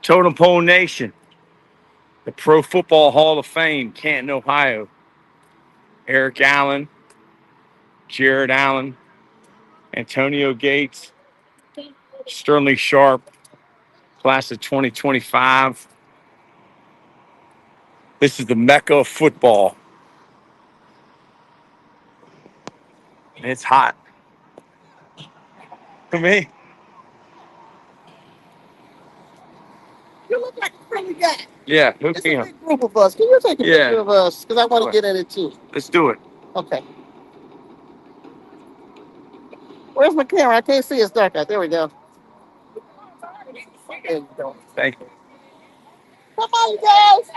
Totem Pole Nation, the Pro Football Hall of Fame, Canton, Ohio. Eric Allen, Jared Allen, Antonio Gates, Sterling Sharp, class of 2025. This is the Mecca of football. And it's hot. For me. You look like a friendly guy. Yeah, hook It's me a up. big group of us. Can you take a Yeah. picture of us? Because I want to get in it too. Let's do it. Okay. Where's my camera? I can't see. It's dark out. There we go. There you go. Thank you. Come on, guys.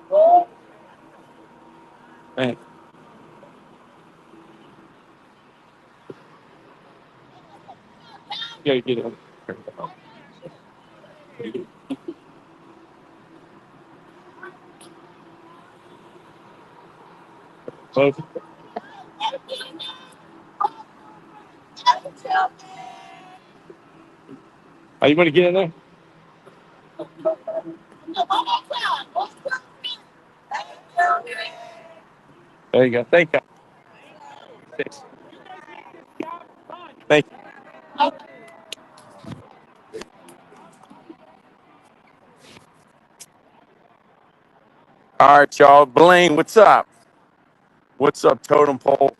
Well, man. You gotta get it. Close. Oh, you want to get in there? There you go. Thank you. Thank you. All right, y'all. Blaine, what's up? What's up, Totem Pole?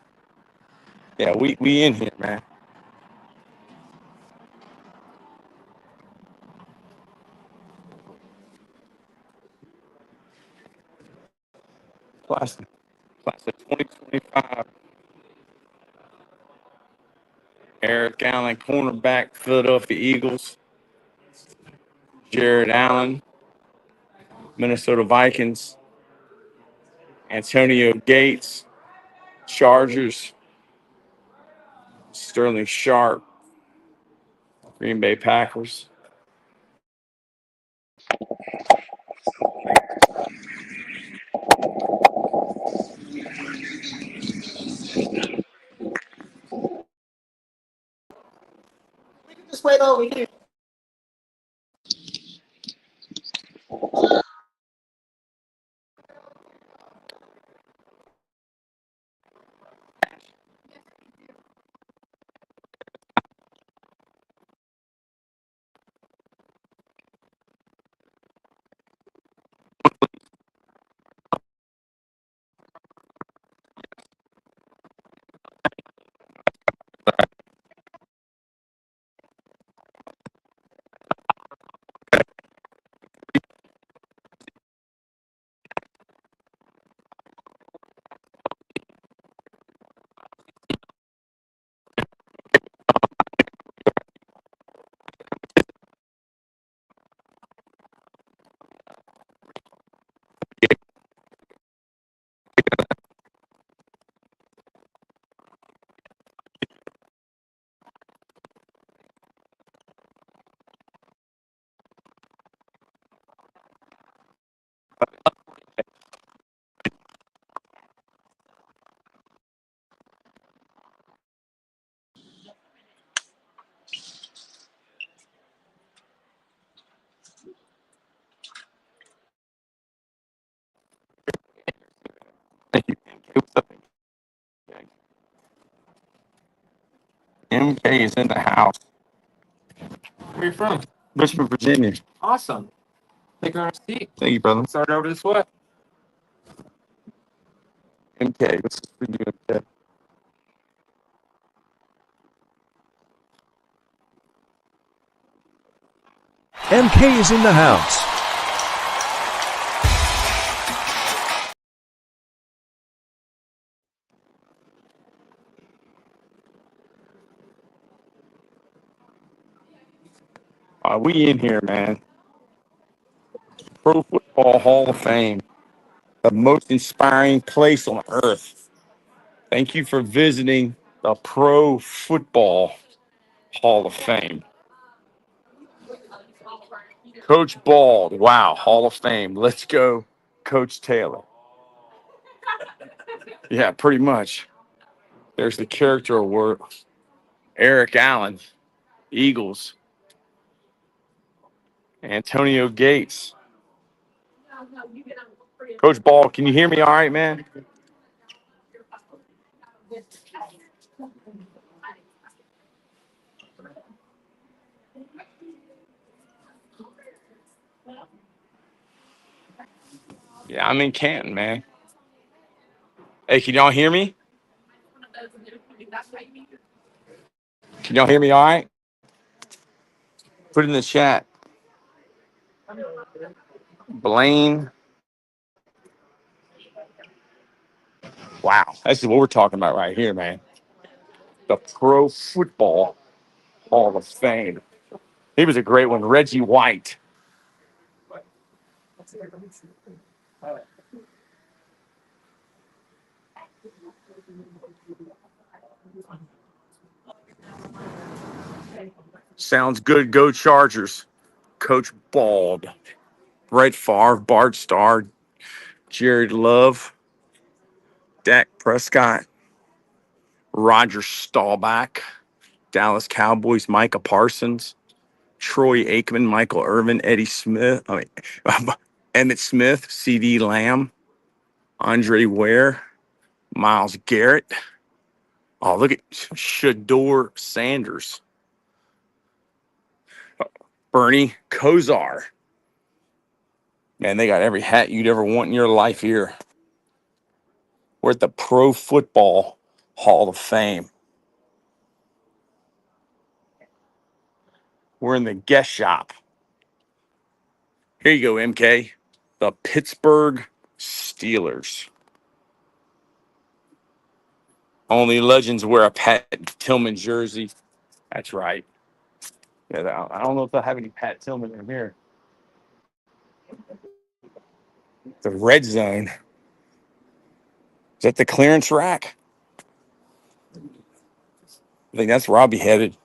Yeah, we in here, man. Class of 2025. Eric Allen, cornerback, Philadelphia Eagles. Jared Allen, Minnesota Vikings. Antonio Gates, Chargers. Sterling Sharp, Green Bay Packers. Just wait over here. MK is in the house. Where are you from? Richmond, Virginia. Awesome. Take her on a seat. Thank you, brother. Start over this way. MK, this is for you, MK. MK is in the house. We in here, man. Pro Football Hall of Fame, the most inspiring place on earth. Thank you for visiting the Pro Football Hall of Fame. Coach Bald, wow, Hall of Fame. Let's go, Coach Taylor. Yeah, pretty much. There's the character award. Eric Allen, Eagles. Antonio Gates. Coach Bald, can you hear me all right, man? Yeah, I'm in Canton, man. Hey, can y'all hear me? Can y'all hear me all right? Put it in the chat. Blaine. Wow, this is what we're talking about right here, man. The Pro Football Hall of Fame. He was a great one. Reggie White. Sounds good. Go Chargers. Coach Bald. Brett Favre, Bart Starr, Jared Love, Dak Prescott, Roger Staubach, Dallas Cowboys, Micah Parsons, Troy Aikman, Michael Irvin, Eddie Smith, Emmett Smith, C.D. Lamb, Andre Ware, Miles Garrett. Oh, look at Shador Sanders, Bernie Kosar. Man, they got every hat you'd ever want in your life here. We're at the Pro Football Hall of Fame. We're in the guest shop. Here you go, MK. The Pittsburgh Steelers. Only legends wear a Pat Tillman jersey. That's right. Yeah, I don't know if they'll have any Pat Tillman in here. The red zone. Is that the clearance rack? I think that's where I'll be headed.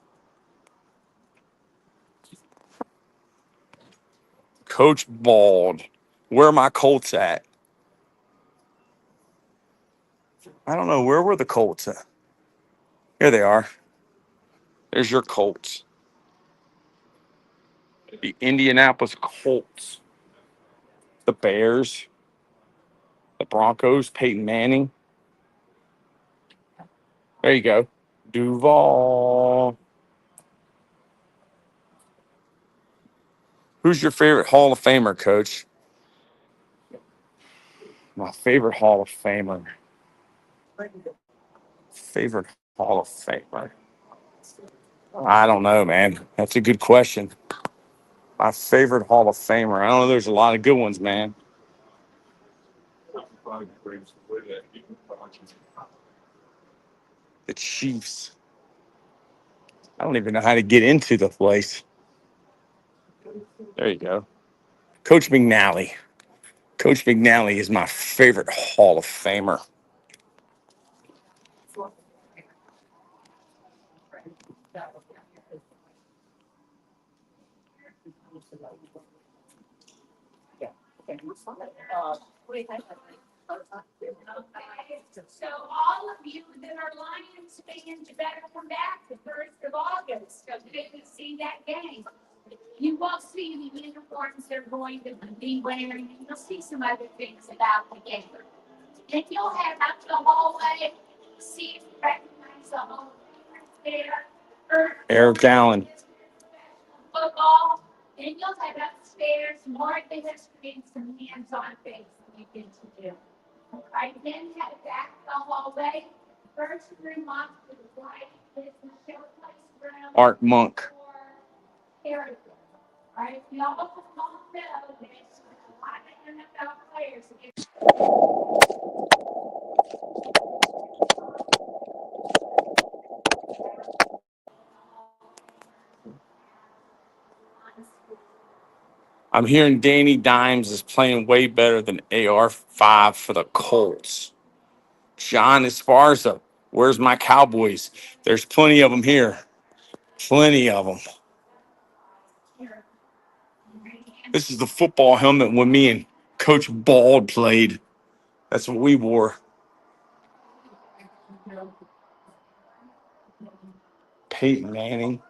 Coach Bald. Where are my Colts at? I don't know. Where were the Colts at? Here they are. There's your Colts. The Indianapolis Colts. The Bears. The Broncos. Peyton Manning. There you go. Duval. Who's your favorite Hall of Famer, Coach? My favorite Hall of Famer. Favorite Hall of Famer. I don't know, man. That's a good question. My favorite Hall of Famer. I don't know. There's a lot of good ones, man. The Chiefs. I don't even know how to get into the place. There you go. Coach McNally. Coach McNally is my favorite Hall of Famer. So all of you that are Lions fans, you better come back the 1st of August, okay, to see that game. You will see the uniforms they're going to be wearing, and you'll see some other things about the game. And you'll head up the hallway, see if you recognize the hallway there. Eric Allen. Football, and you'll head upstairs, more of the history and some hands-on things that you get to do. I then head back the hallway, first room off to the right is the showplace room. Art Monk. For heritage. All right, we all know there's a lot of NFL players. I'm hearing Danny Dimes is playing way better than AR5 for the Colts. John Esparza, where's my Cowboys? There's plenty of them here. Plenty of them. This is the football helmet when me and Coach Bald played. That's what we wore. Peyton Manning,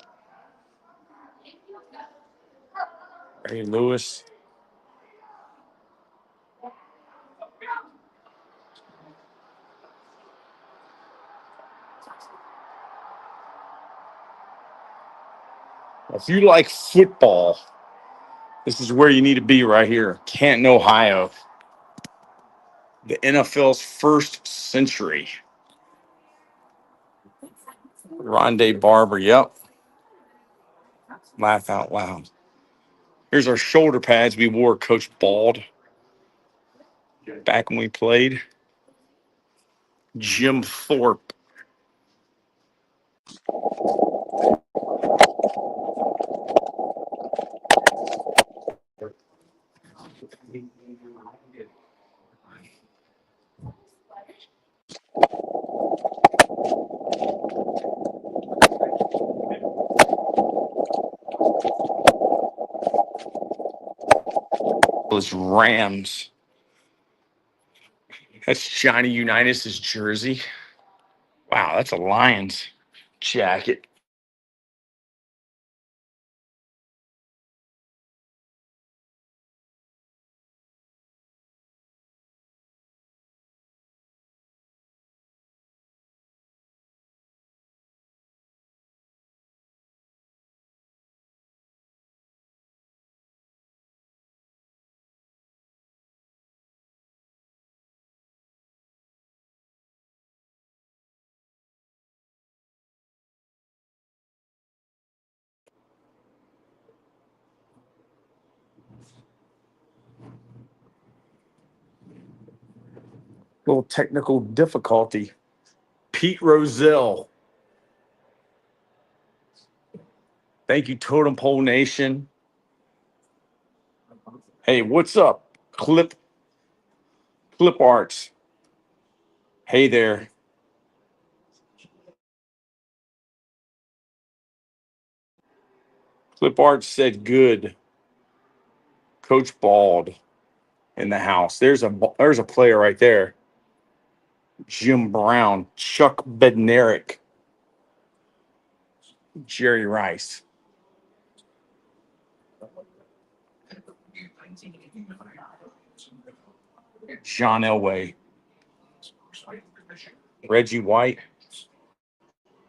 Ray Lewis. If you like football, this is where you need to be right here. Canton, Ohio. The NFL's first century. Rondé Barber, yep. Laugh out loud. Here's our shoulder pads we wore, Coach Bald, back when we played. Jim Thorpe. Those Rams. That's Johnny Unitas' jersey. Wow, that's a Lions jacket. Little technical difficulty. Pete Rozelle. Thank you, Totem Pole Nation. Hey, what's up? Clip Arts. Hey there. Clip Arts said good. Coach Bald in the house. There's a player right there. Jim Brown, Chuck Bednarik, Jerry Rice, John Elway, Reggie White,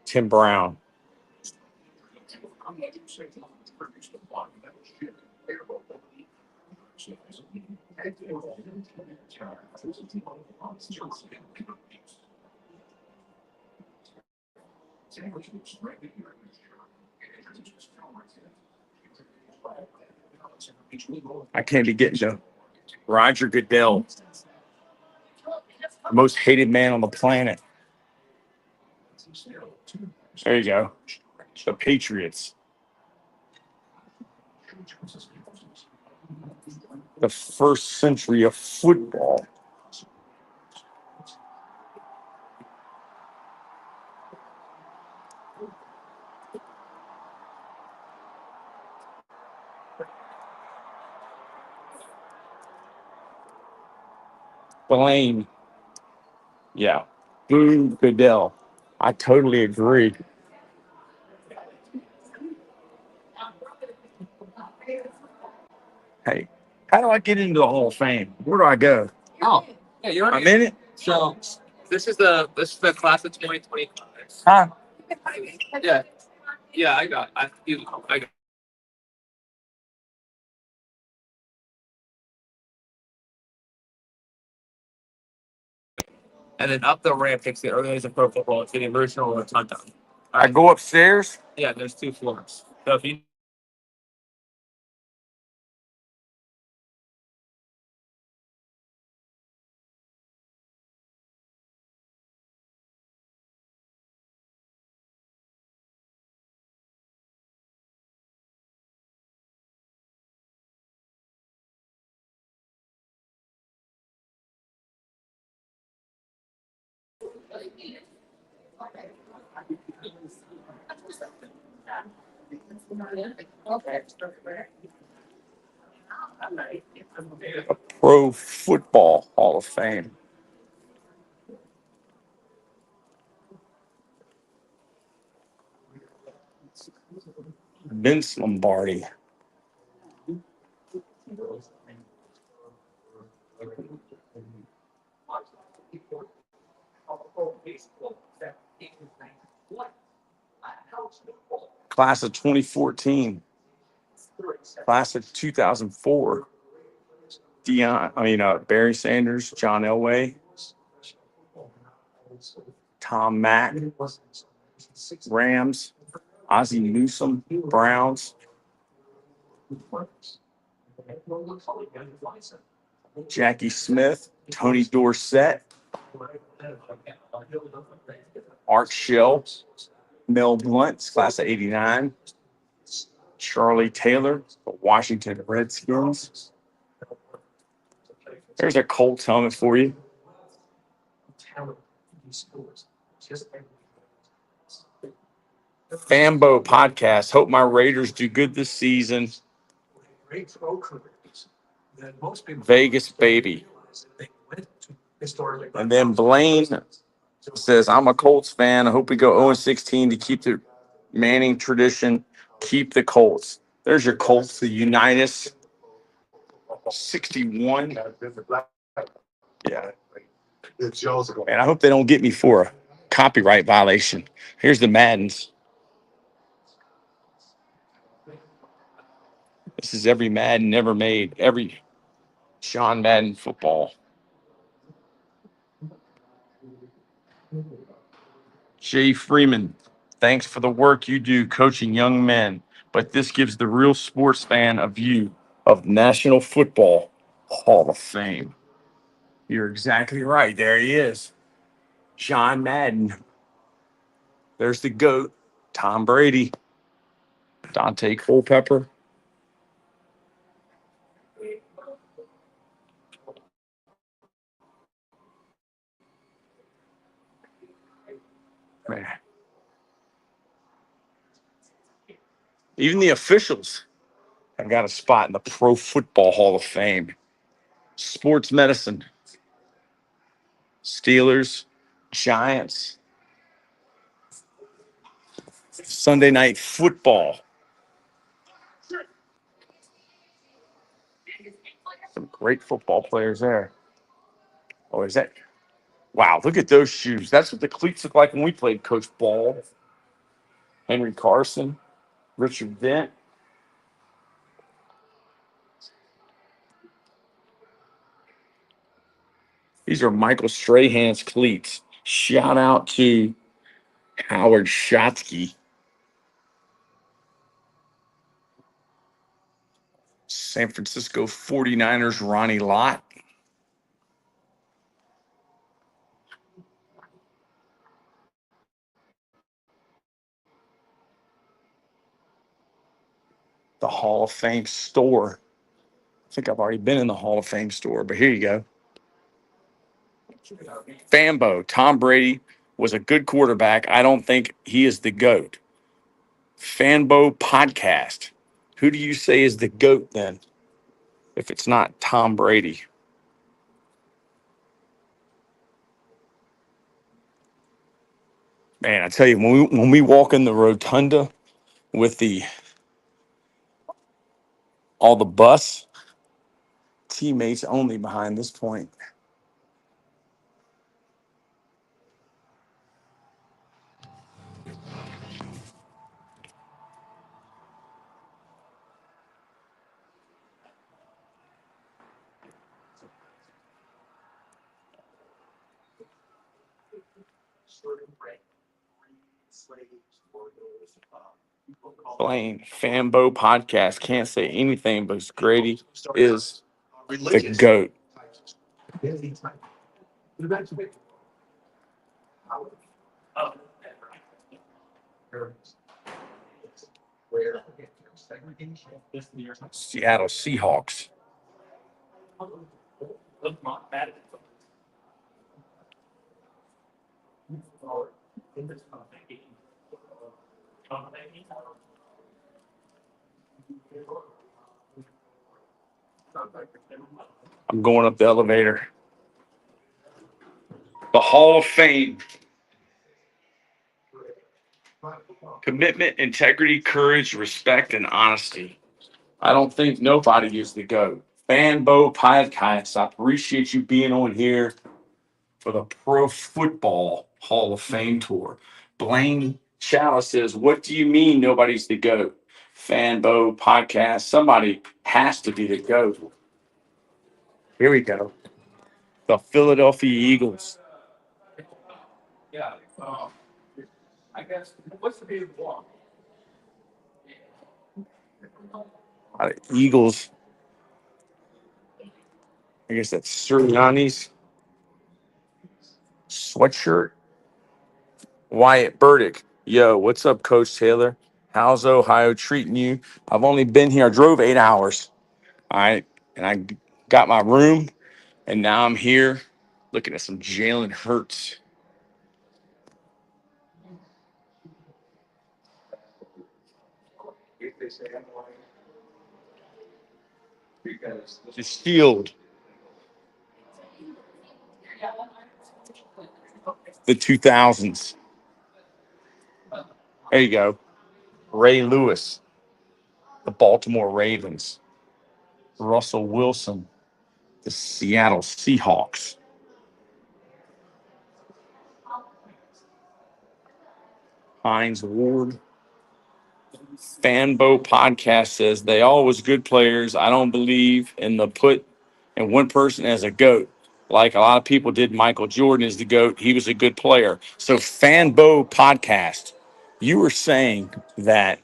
Tim Brown. I can't be getting to Roger Goodell, the most hated man on the planet. There you go. The Patriots. The first century of football. Blaine. Yeah. Boo Goodell. I totally agree. Hey, how do I get into the Hall of Fame? Where do I go? Oh, yeah, you're I'm right. in it? So this is the class of 2025. Huh? Yeah, yeah, I got. And then up the ramp takes the early days of pro football to the original rotunda. All I right. go upstairs? Yeah, there's 2 floors. So if you Pro Football Hall of Fame. Vince Lombardi. Class of 2014. Class of 2004. Barry Sanders, John Elway, Tom Mack, Rams, Ozzie Newsome, Browns, Jackie Smith, Tony Dorsett, Art Shell, Mel Blunt, class of 89, Charlie Taylor, the Washington Redskins. There's a Colts helmet for you. Fambo podcast. Hope my Raiders do good this season. Vegas, baby. And then Blaine says, I'm a Colts fan. I hope we go 0-16 to keep the Manning tradition. Keep the Colts. There's your Colts, the Unitas 61. Yeah. And I hope they don't get me for a copyright violation. Here's the Maddens. This is every Madden ever made. Every Sean Madden football. Jay Freeman, thanks for the work you do coaching young men. But this gives the real sports fan a view of National Football Hall of Fame. You're exactly right. There he is. John Madden. There's the GOAT. Tom Brady. Dante Culpepper. Man. Even the officials have got a spot in the Pro Football Hall of Fame. Sports medicine. Steelers. Giants. Sunday night football. Some great football players there. Oh, is that? Wow, look at those shoes. That's what the cleats look like when we played Coach Ball. Henry Carson, Richard Dent. These are Michael Strahan's cleats. Shout out to Howard Shotsky. San Francisco 49ers, Ronnie Lott. The Hall of Fame store. I think I've already been in the Hall of Fame store, but here you go. Fambo, Tom Brady was a good quarterback. I don't think he is the GOAT. Fanbo podcast. Who do you say is the GOAT then, if it's not Tom Brady? Man, I tell you, when we walk in the rotunda with all the bus teammates only behind this point. Blaine, Fambo podcast. Can't say anything, but Grady is the GOAT. Seattle Seahawks. I'm going up the elevator. The Hall of Fame. Commitment, integrity, courage, respect, and honesty. I don't think nobody is the GOAT. Fanbo Podcast, I appreciate you being on here for the Pro Football Hall of Fame tour. Blaine Chalice says, "What do you mean nobody's the GOAT?" Fanbo Podcast, somebody has to be the GOAT. Here we go. The Philadelphia Eagles. Eagles. I guess that's Sirianni's sweatshirt. Wyatt Burdick. Yo, what's up, Coach Taylor? How's Ohio treating you? I've only been here. I drove 8 hours. All right. And I got my room. And now I'm here looking at some Jalen Hurts. The Shield. The 2000s. There you go. Ray Lewis. The Baltimore Ravens. Russell Wilson. The Seattle Seahawks. Hines Ward. Fanbo Podcast says they always good players. I don't believe in the put and one person as a GOAT. Like a lot of people did, Michael Jordan is the GOAT. He was a good player. So Fanbo Podcast, you were saying that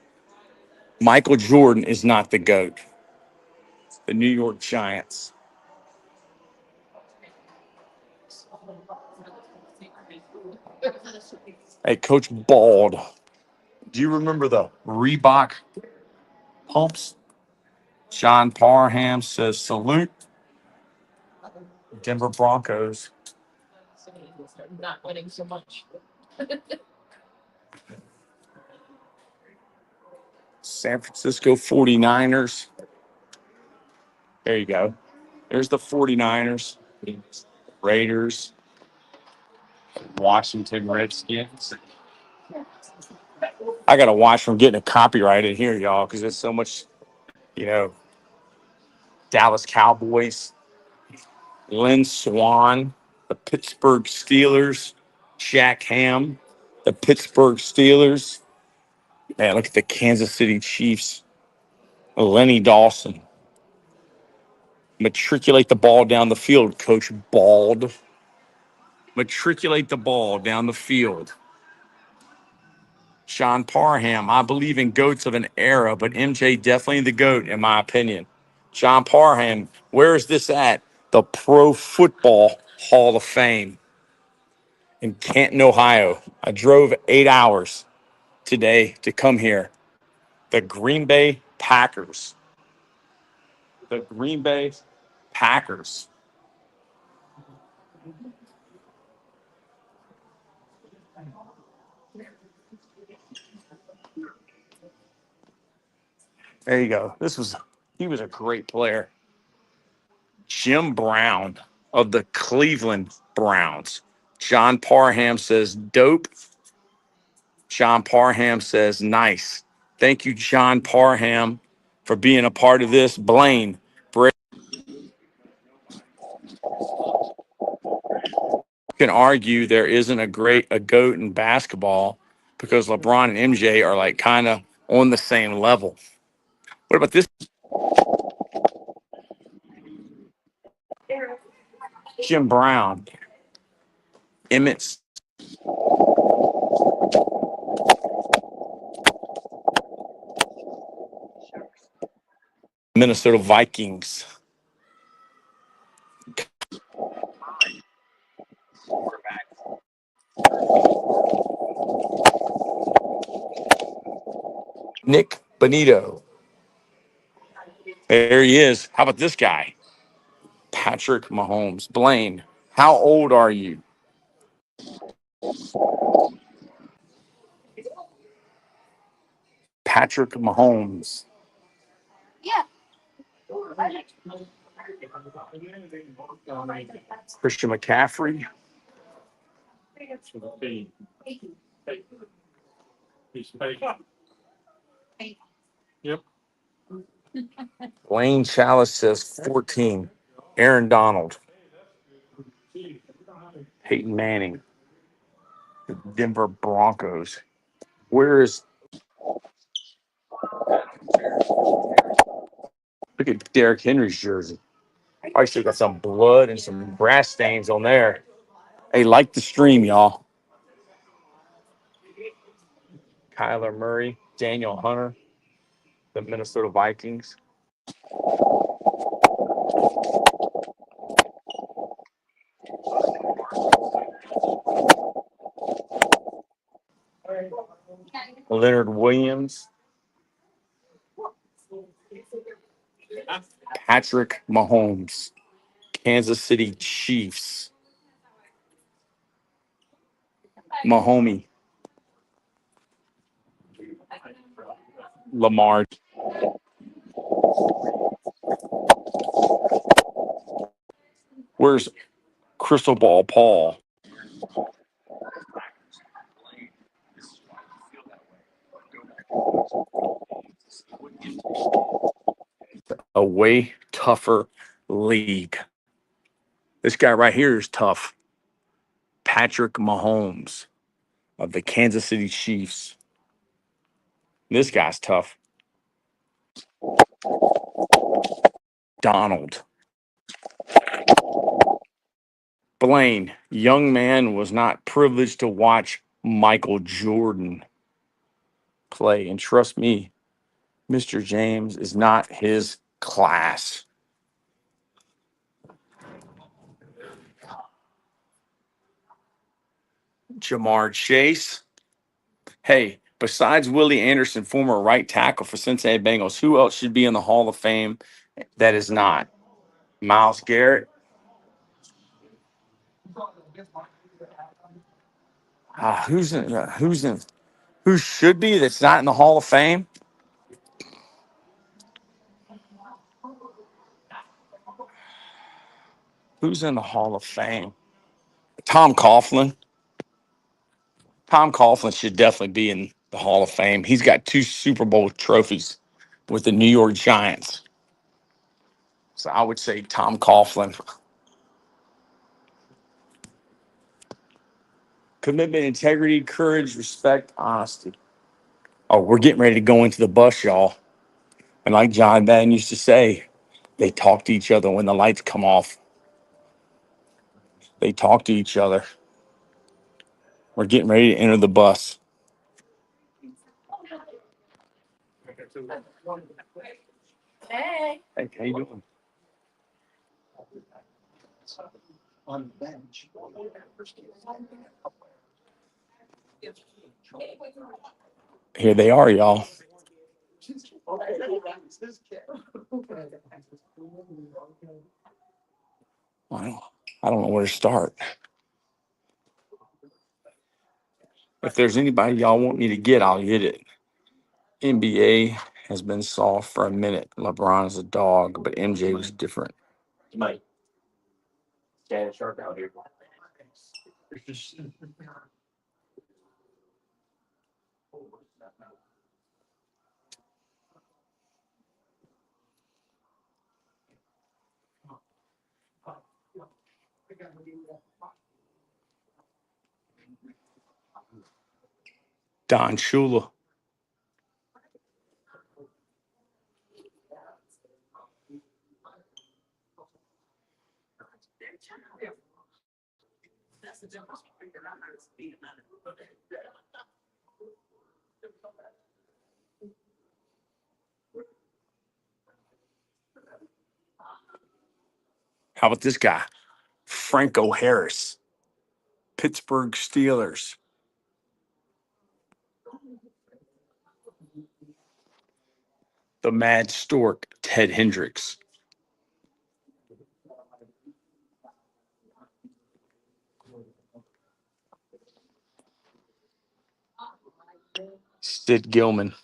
Michael Jordan is not the GOAT. The New York Giants. Hey, Coach Bald, do you remember the Reebok pumps? John Parham says salute. Denver Broncos. San Francisco 49ers. There you go. There's the 49ers, Raiders, Washington Redskins. I got to watch from getting a copyright in here, y'all, because there's so much, you know, Dallas Cowboys, Lynn Swan, the Pittsburgh Steelers, Shaq Ham, the Pittsburgh Steelers. Man, look at the Kansas City Chiefs, Lenny Dawson. Matriculate the ball down the field, Coach Bald. Matriculate the ball down the field. Sean Parham, I believe in GOATs of an era, but MJ definitely the GOAT, in my opinion. Sean Parham, where is this at? The Pro Football Hall of Fame in Canton, Ohio. I drove 8 hours today to come here. The Green Bay Packers. The Green Bay Packers. There you go. He was a great player. Jim Brown of the Cleveland Browns. John Parham says dope. John Parham says nice. Thank you, John Parham, for being a part of this. Blaine, Brett can argue there isn't a GOAT in basketball because LeBron and MJ are like kind of on the same level. What about this? Jim Brown, Emmett, Minnesota Vikings. Nick Bonito. There he is. How about this guy? Patrick Mahomes. Blaine, how old are you? Patrick Mahomes, Christian McCaffrey, Lane Chalice says 14, Aaron Donald, Peyton Manning, the Denver Broncos. Where is, look at Derrick Henry's jersey. I still got some blood and some grass stains on there. Hey, like the stream, y'all. Kyler Murray, Daniel Hunter, the Minnesota Vikings. Leonard Williams, Patrick Mahomes, Kansas City Chiefs, Mahomie, Lamar. Where's Crystal Ball Paul? A way tougher league. This guy right here is tough. Patrick Mahomes of the Kansas City Chiefs. This guy's tough. Donald. Blaine, young man was not privileged to watch Michael Jordan play. And trust me, Mr. James is not his class. Jamar Chase. Hey, besides Willie Anderson, former right tackle for Cincinnati Bengals, who else should be in the Hall of Fame that is not? Myles Garrett. Who should be that's not in the Hall of Fame? Who's in the Hall of Fame? Tom Coughlin. Tom Coughlin should definitely be in the Hall of Fame. He's got 2 Super Bowl trophies with the New York Giants. So I would say Tom Coughlin. Commitment, integrity, courage, respect, honesty. Oh, we're getting ready to go into the bus, y'all. And like John Madden used to say, they talk to each other when the lights come off. They talk to each other. We're getting ready to enter the bus. Hey, how you doing? Here they are, y'all. I don't know where to start. If there's anybody y'all want me to get, I'll get it. NBA has been soft for a minute. LeBron is a dog, but MJ was different. Mike, stand sharp out here. Don Shula. How about this guy? Franco Harris, Pittsburgh Steelers. The Mad Stork, Ted Hendricks. Sid Gilman.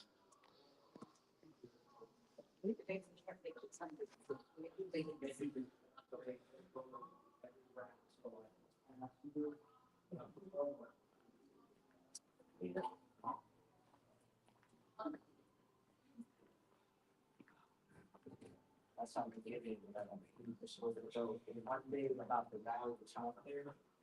In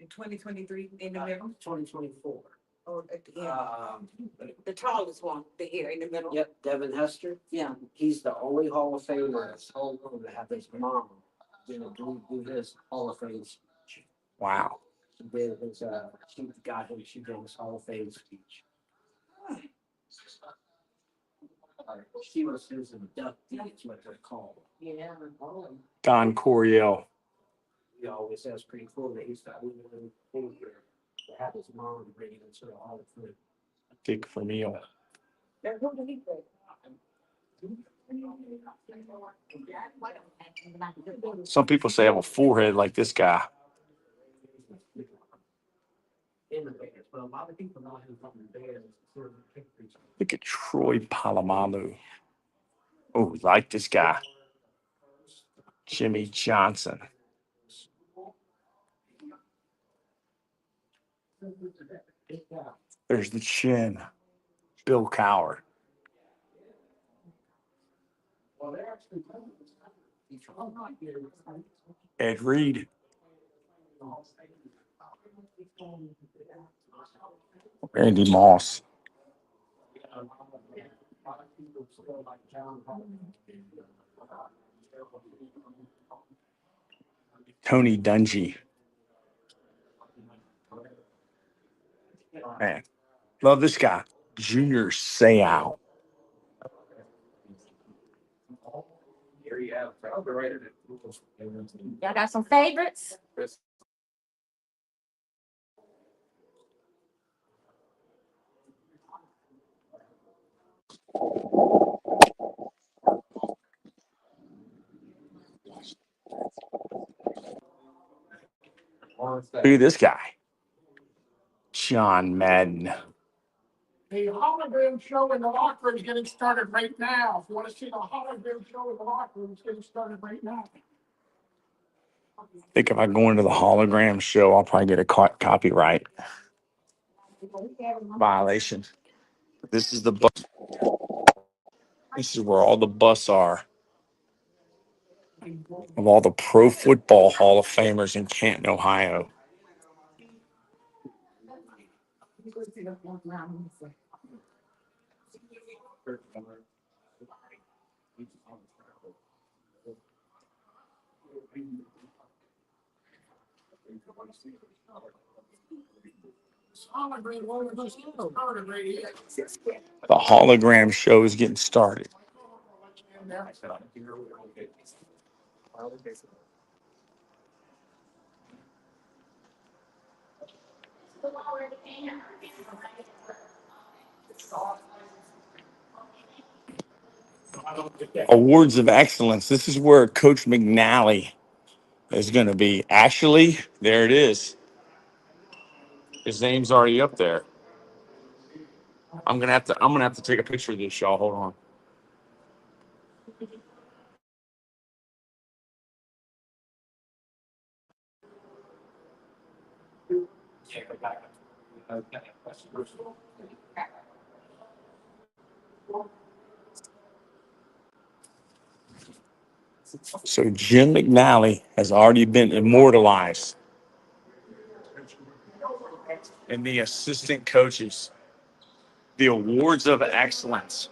2023, in the middle. 2024. Oh, at the end. The tallest one, the here in the middle. Yep, Devin Hester. Yeah. He's the only Hall of Famer that's whole room to have his mom do his Hall of Fame speech. Wow. She did his she got him, she did his Hall of Fame speech. She was his inductee, is what they're called. Yeah. Don Coryell. He always says pretty cool that he's the only one in here to have his mom bring him into the Hall of Fame. Dick Vermeil. Then who did he play? Some people say I have a forehead like this guy. In the Bears, but a lot of people know him from the Bears. Look at Troy Polamalu. Oh, like this guy. Jimmy Johnson. There's the chin. Bill Cowher. Ed Reed. Randy Moss. Tony Dungy. Man, love this guy. Junior Seau. Y'all got some favorites? Look at this guy. John Madden. The hologram show in the locker room is getting started right now. If you want to see the hologram show in the locker room, it's getting started right now. I think if I go into the hologram show, I'll probably get a copyright violation. This is the bus. This is where all the bus are of all the Pro Football Hall of Famers in Canton, Ohio. The hologram show is getting started. Awards of Excellence. This is where Coach McNally is going to be. Actually, there it is. His name's already up there. I'm gonna have to take a picture of this, y'all. Hold on. So Jim McNally has already been immortalized in the assistant coaches, the awards of excellence.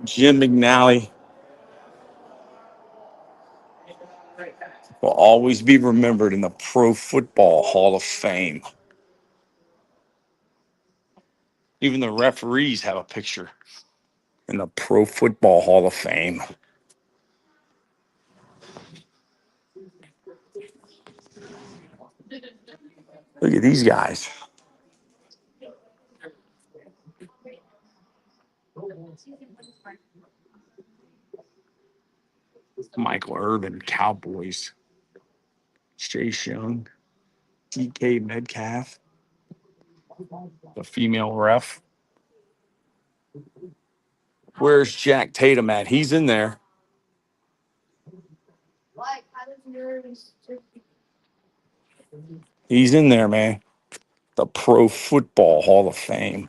Jim McNally will always be remembered in the Pro Football Hall of Fame. Even the referees have a picture in the Pro Football Hall of Fame. Look at these guys. Michael Irvin, Cowboys. Chase Young, DK Metcalf, the female ref. Where's Jack Tatum at? He's in there. He's in there, man. The Pro Football Hall of Fame.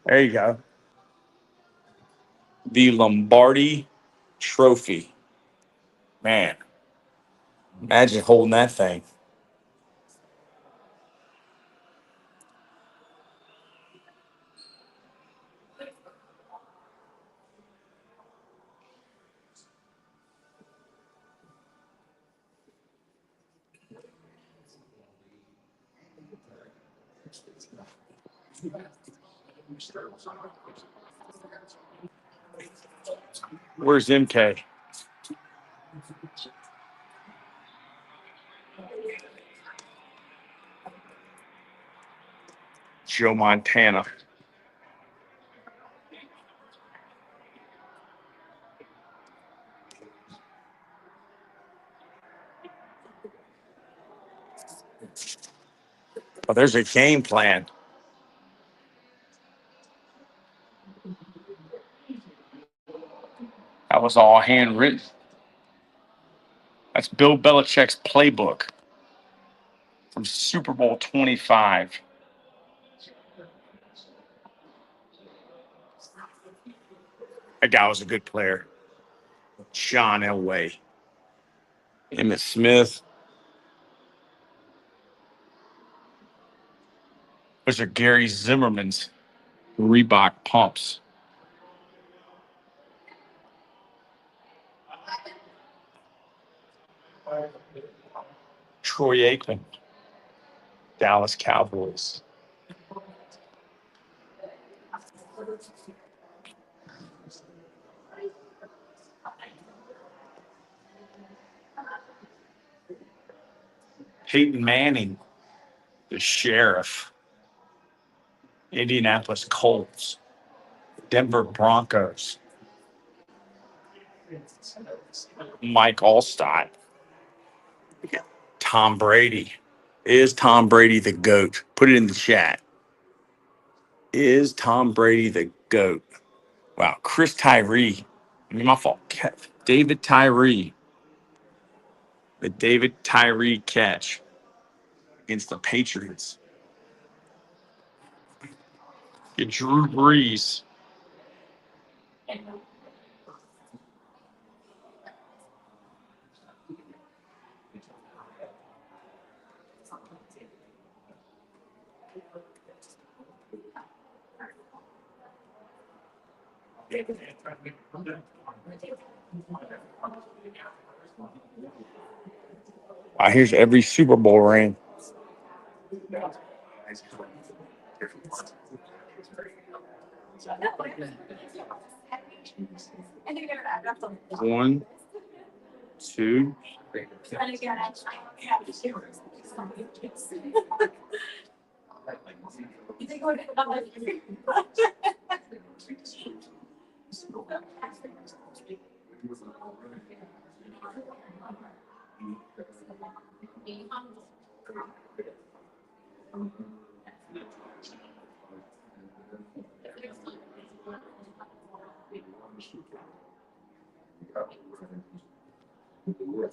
There you go. The Lombardi Trophy. Man, imagine holding that thing. Where's MK? Joe Montana. Oh, there's a game plan. That was all handwritten. That's Bill Belichick's playbook from Super Bowl 25. That guy was a good player. John Elway. Emmitt Smith. Those are Gary Zimmerman's Reebok pumps. Troy Aikman. Dallas Cowboys. Peyton Manning, the sheriff. Indianapolis Colts. Denver Broncos. Mike Allstott. Tom Brady. Is Tom Brady the GOAT? Put it in the chat. Is Tom Brady the GOAT? Wow. Chris Tyree. I mean, my fault. David Tyree. The David Tyree catch against the Patriots. Get Drew Brees. Wow, here's every Super Bowl ring. One, two.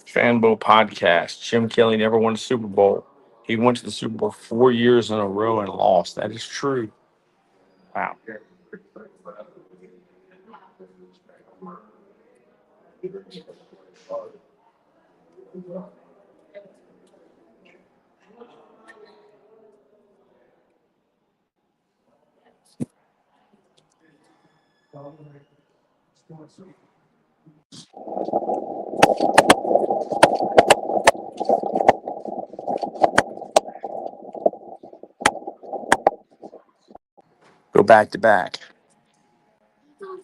Fanbo podcast. Jim Kelly never won a Super Bowl. He went to the Super Bowl 4 years in a row and lost. That is true. Wow. Go back to back.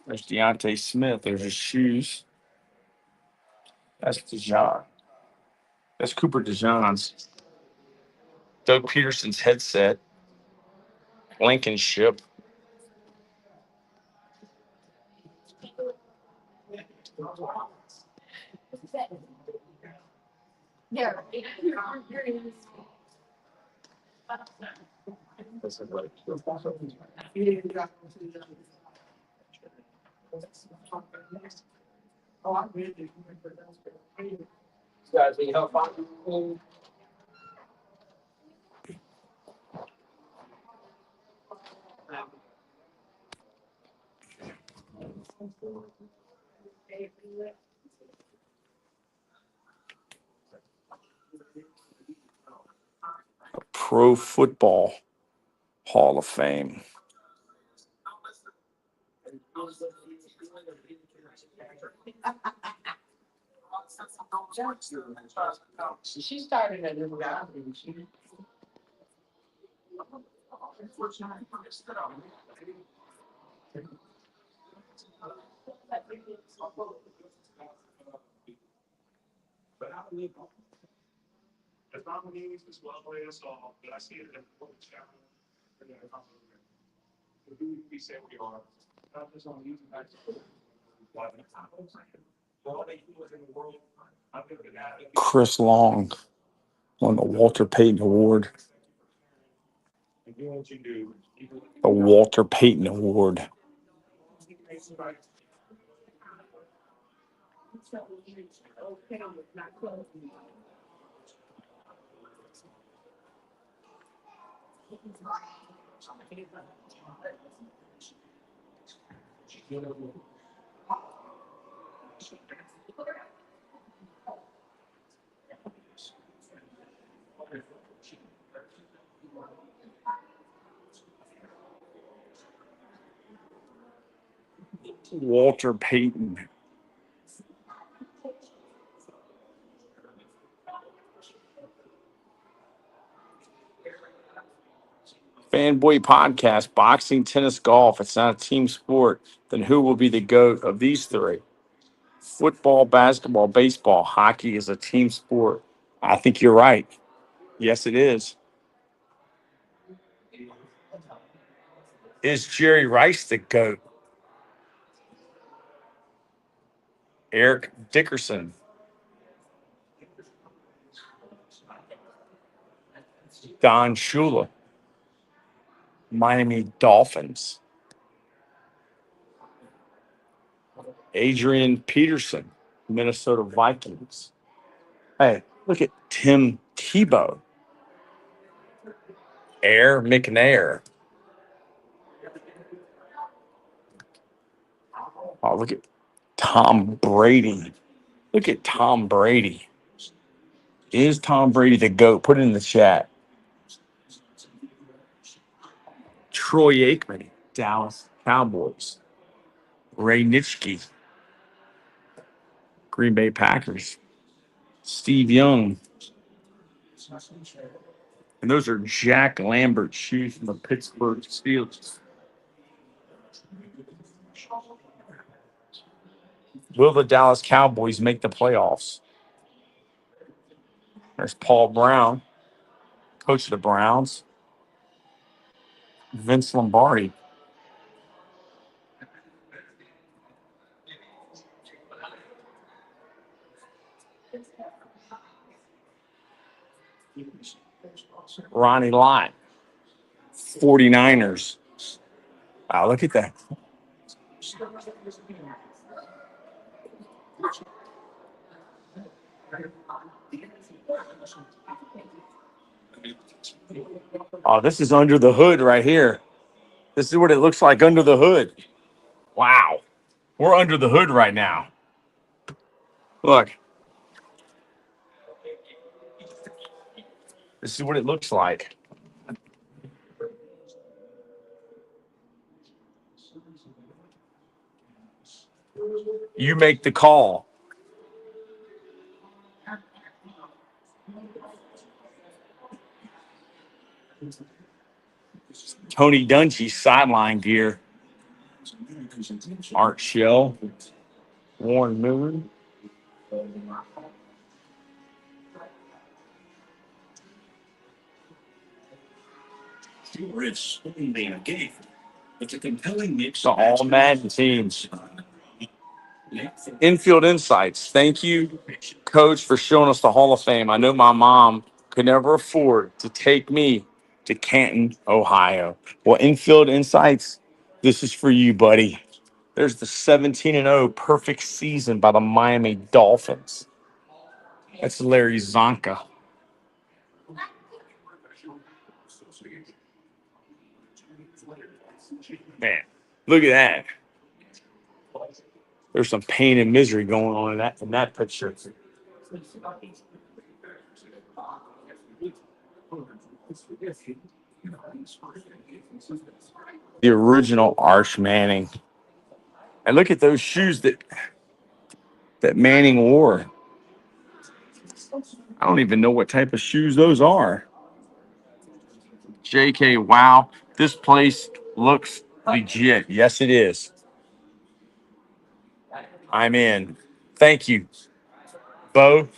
There's Deontay Smith. There's his shoes. That's Dijon. That's Cooper Dijon's. Doug Peterson's headset. Blankenship. Guys, need help? Pro Football Hall of Fame. She started at the job, didn't she? Chris Long won the Walter Payton Award. The Walter Payton Award. Walter Payton. Fanboy podcast, boxing, tennis, golf. It's not a team sport. Then who will be the GOAT of these three? Football, basketball, baseball. Hockey is a team sport. I think you're right. Yes, it is. Is Jerry Rice the GOAT? Eric Dickerson. Don Shula. Miami Dolphins. Adrian Peterson. Minnesota Vikings. Hey, look at Tim Tebow. Air McNair. Oh, look at Tom Brady. Look at Tom Brady. Is Tom Brady the GOAT? Put it in the chat. Troy Aikman, Dallas Cowboys. Ray Nitschke, Green Bay Packers. Steve Young. And those are Jack Lambert shoes from the Pittsburgh Steelers. Will the Dallas Cowboys make the playoffs? There's Paul Brown, coach of the Browns. Vince Lombardi. Ronnie Lott, 49ers. Wow, look at that. Oh, this is under the hood right here. This is what it looks like under the hood. Wow. We're under the hood right now. Look. This is what it looks like. You make the call. Tony Dungy sideline gear. Art Shell. Warren Moon. It's a compelling mix. The All Madden teams. Infield Insights. Thank you, Coach, for showing us the Hall of Fame. I know my mom could never afford to take me to Canton, Ohio. Well, Infield Insights, this is for you, buddy. There's the 17-0 perfect season by the Miami Dolphins. That's Larry Zonka. Man, look at that. There's some pain and misery going on in that picture. The original Arch Manning. And look at those shoes that Manning wore. I don't even know what type of shoes those are. JK, wow, this place looks legit. Yes, it is. I'm in. Thank you, Bo.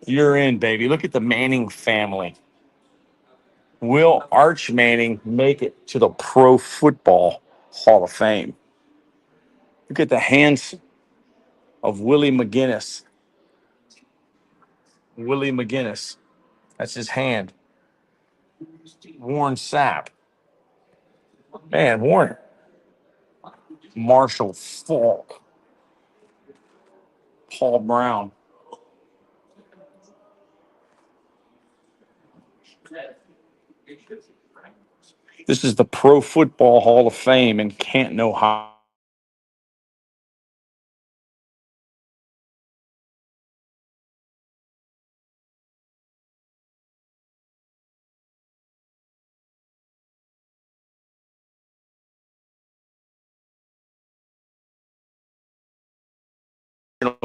You're in, baby. Look at the Manning family. Will Arch Manning make it to the Pro Football Hall of Fame? Look at the hands of Willie McGinnis. Willie McGinnis. That's his hand. Warren Sapp. Man, Warren. Marshall Falk. Paul Brown. This is the Pro Football Hall of Fame in Canton, Ohio.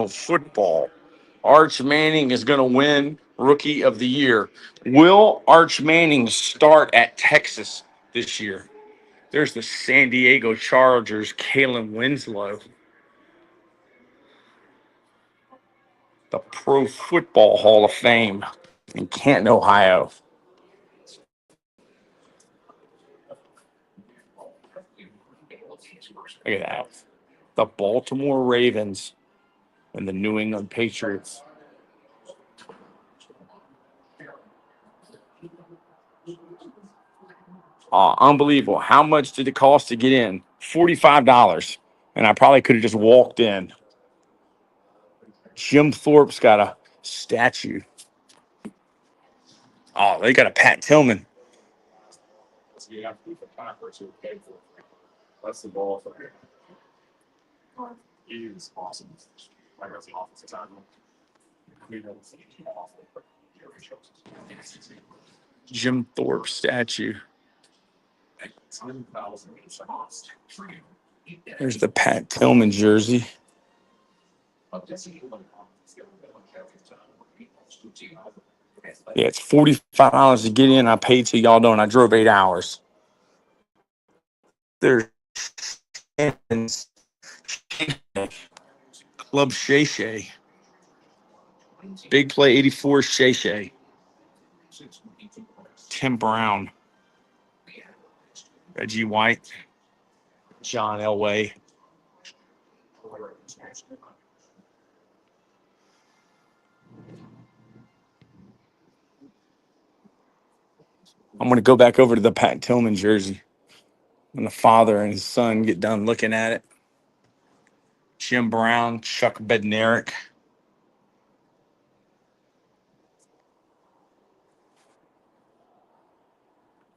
Football. Arch Manning is going to win Rookie of the Year. Will Arch Manning start at Texas this year? There's the San Diego Chargers, Kalen Winslow. The Pro Football Hall of Fame in Canton, Ohio. Look at that. The Baltimore Ravens and the New England Patriots. Unbelievable. How much did it cost to get in? $45. And I probably could have just walked in. Jim Thorpe's got a statue. Oh, they got a Pat Tillman. Jim Thorpe statue. There's the Pat Tillman jersey. Yeah, it's $45 to get in. I paid till y'all don't. I drove 8 hours. There's Club Shay Shay. Big Play 84 Shay Shay. Tim Brown. Reggie White. John Elway. I'm going to go back over to the Pat Tillman jersey when the father and his son get done looking at it. Jim Brown, Chuck Bednarik.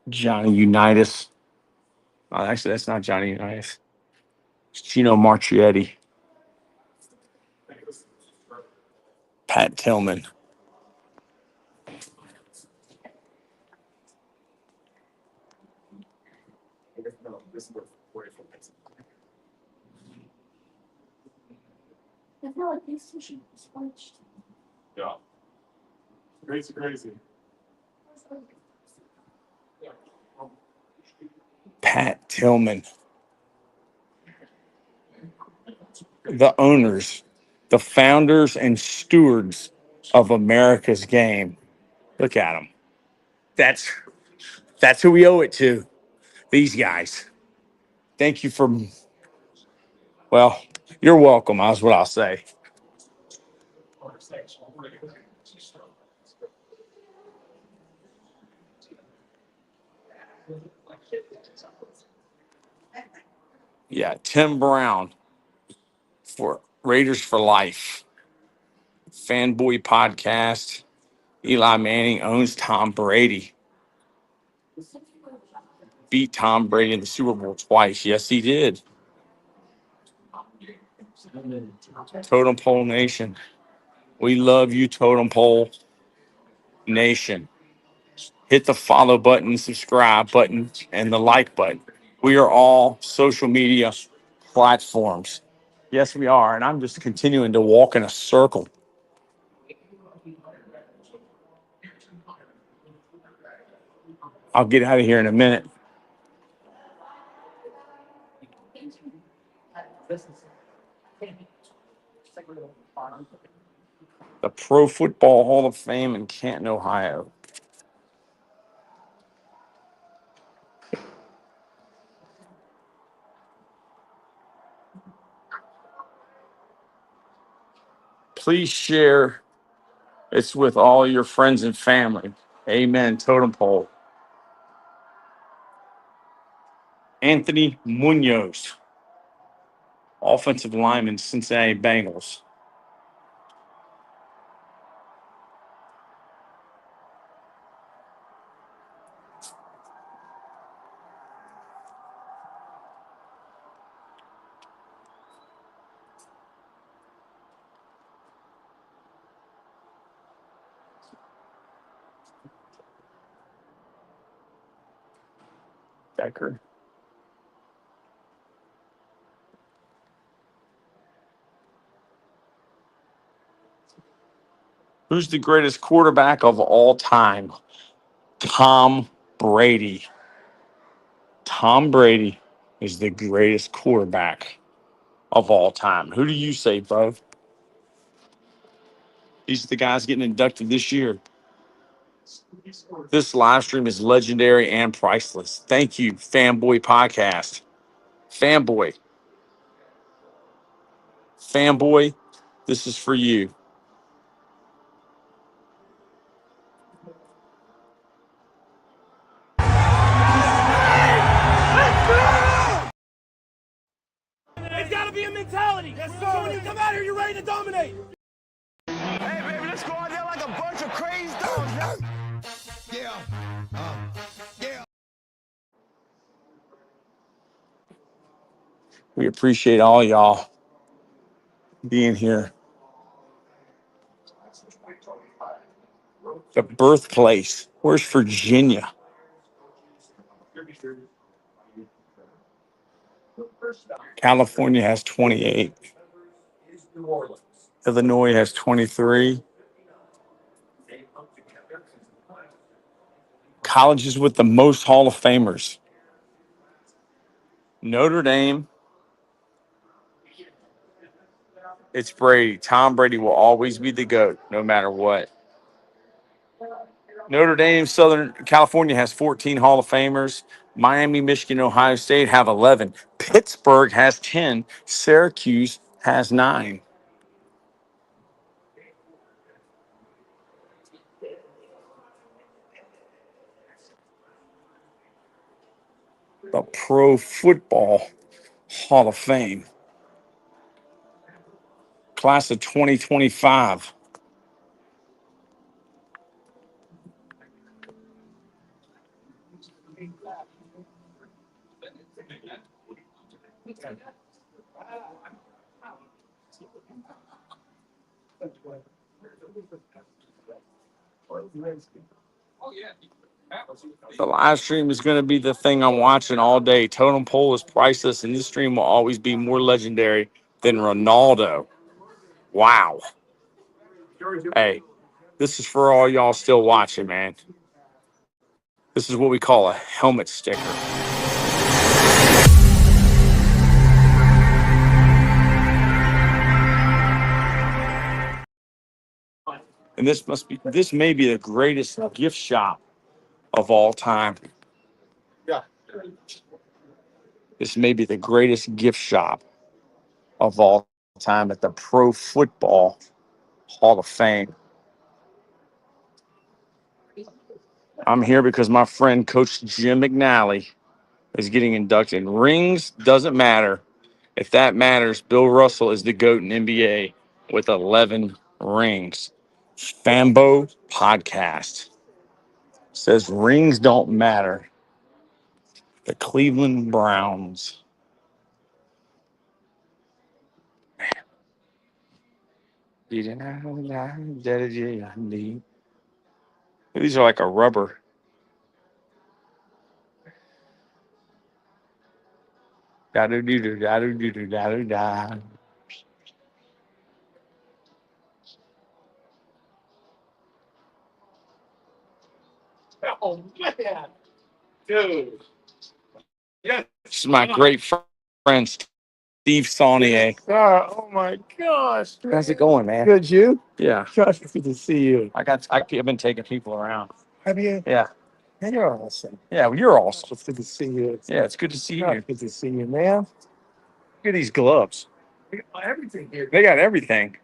Johnny Unitas. Oh, actually, that's not Johnny Unitas. It's Gino Marchietti. Pat Tillman. Pat Tillman. The owners, the founders and stewards of America's game. Look at them. That's who we owe it to. These guys. Thank you for, well, You're welcome. That's what I'll say. Yeah, Tim Brown for Raiders for Life. Fanboy podcast. Eli Manning owns Tom Brady. Beat Tom Brady in the Super Bowl twice. Yes, he did. Totem Pole Nation. We love you, Totem Pole Nation. Hit the follow button, subscribe button, and the like button. We are all social media platforms. Yes, we are. And I'm just continuing to walk in a circle. I'll get out of here in a minute. The Pro Football Hall of Fame in Canton, Ohio. Please share it's with all your friends and family. Amen. Totem Pole. Anthony Munoz, offensive lineman, Cincinnati Bengals. Becker. Who's the greatest quarterback of all time? Tom Brady. Tom Brady is the greatest quarterback of all time. Who do you say, bro? These are the guys getting inducted this year. This live stream is legendary and priceless. Thank you, Fanboy Podcast. Fanboy. Fanboy, this is for you. It's got to be a mentality. Yes, sir. So when you come out here, you're ready to dominate. Hey, baby, let's go out there like a bunch of crazy dogs. Yeah. Yeah. We appreciate all y'all being here. The birthplace. Where's Virginia? California has 28. Illinois has 23. Colleges with the most Hall of Famers. Notre Dame. It's Brady. Tom Brady will always be the GOAT, no matter what. Notre Dame, Southern California has 14 Hall of Famers. Miami, Michigan, Ohio State have 11. Pittsburgh has 10. Syracuse has 9. The Pro Football Hall of Fame. Class of 2025. The live stream is going to be the thing I'm watching all day. Totem Pole is priceless, and this stream will always be more legendary than Ronaldo. Wow. Hey, this is for all y'all still watching, man. This is what we call a helmet sticker. And this may be the greatest gift shop of all time. This may be the greatest gift shop of all time at the Pro Football Hall of Fame. I'm here because my friend Coach Jim McNally is getting inducted. Rings doesn't matter. If that matters, Bill Russell is the GOAT in NBA with 11 rings. Fambo Podcast says rings don't matter. The Cleveland Browns. These are like a rubber. Da-do-do-do-da-do-do-do-da-do-da. Oh, man. Dude. Yes. This is my great friend, Steve Saunier. Oh, my gosh. How's it going, man? Good, you? Yeah. Gosh, it's good to see you. I've been taking people around. Have you? Yeah. Man, you're awesome. Yeah, well, you're awesome. It's good to see you. Yeah, it's good to see you. Gosh, Look good to see you, man. at these gloves. Everything here. They got everything.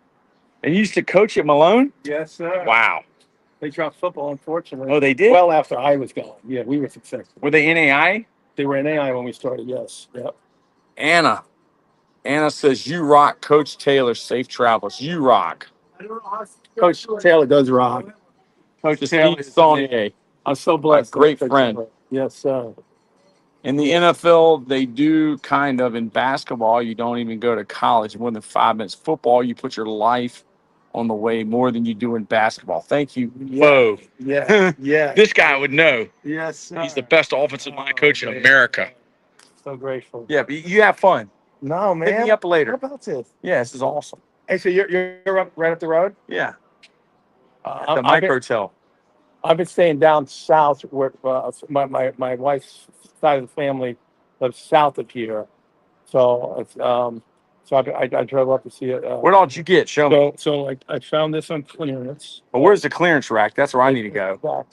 And you used to coach at Malone? Yes, sir. Wow. They dropped football, unfortunately. Oh, they did? Well, after I was gone. Yeah, we were successful. Were they NAI? They were in AI when we started, yes. Yep. Anna. Anna says, you rock, Coach Taylor. Safe travels. You rock. Coach Taylor does rock. Coach Taylor Steve is Saunier. I'm so blessed. My great Coach friend. Taylor. Yes, sir. In the NFL, they do kind of. In basketball, you don't even go to college more than 5 minutes. Football, you put your life on the way more than you do in basketball. Thank you, Bo. Yeah. Yeah. This guy would know. Yes, sir. He's the best offensive line coach in America. So grateful. Yeah, but you have fun. No, man. Hit me up later. What about this? Yeah, this is awesome. Hey, so you're up right up the road? Yeah, the I've Micro been, Hotel. I've been staying down south where my wife's side of the family lives south of here. So it's so I drove up to see it. What all did you get? Show me. So I found this on clearance. Well, where's the clearance rack? That's where I need to go. Back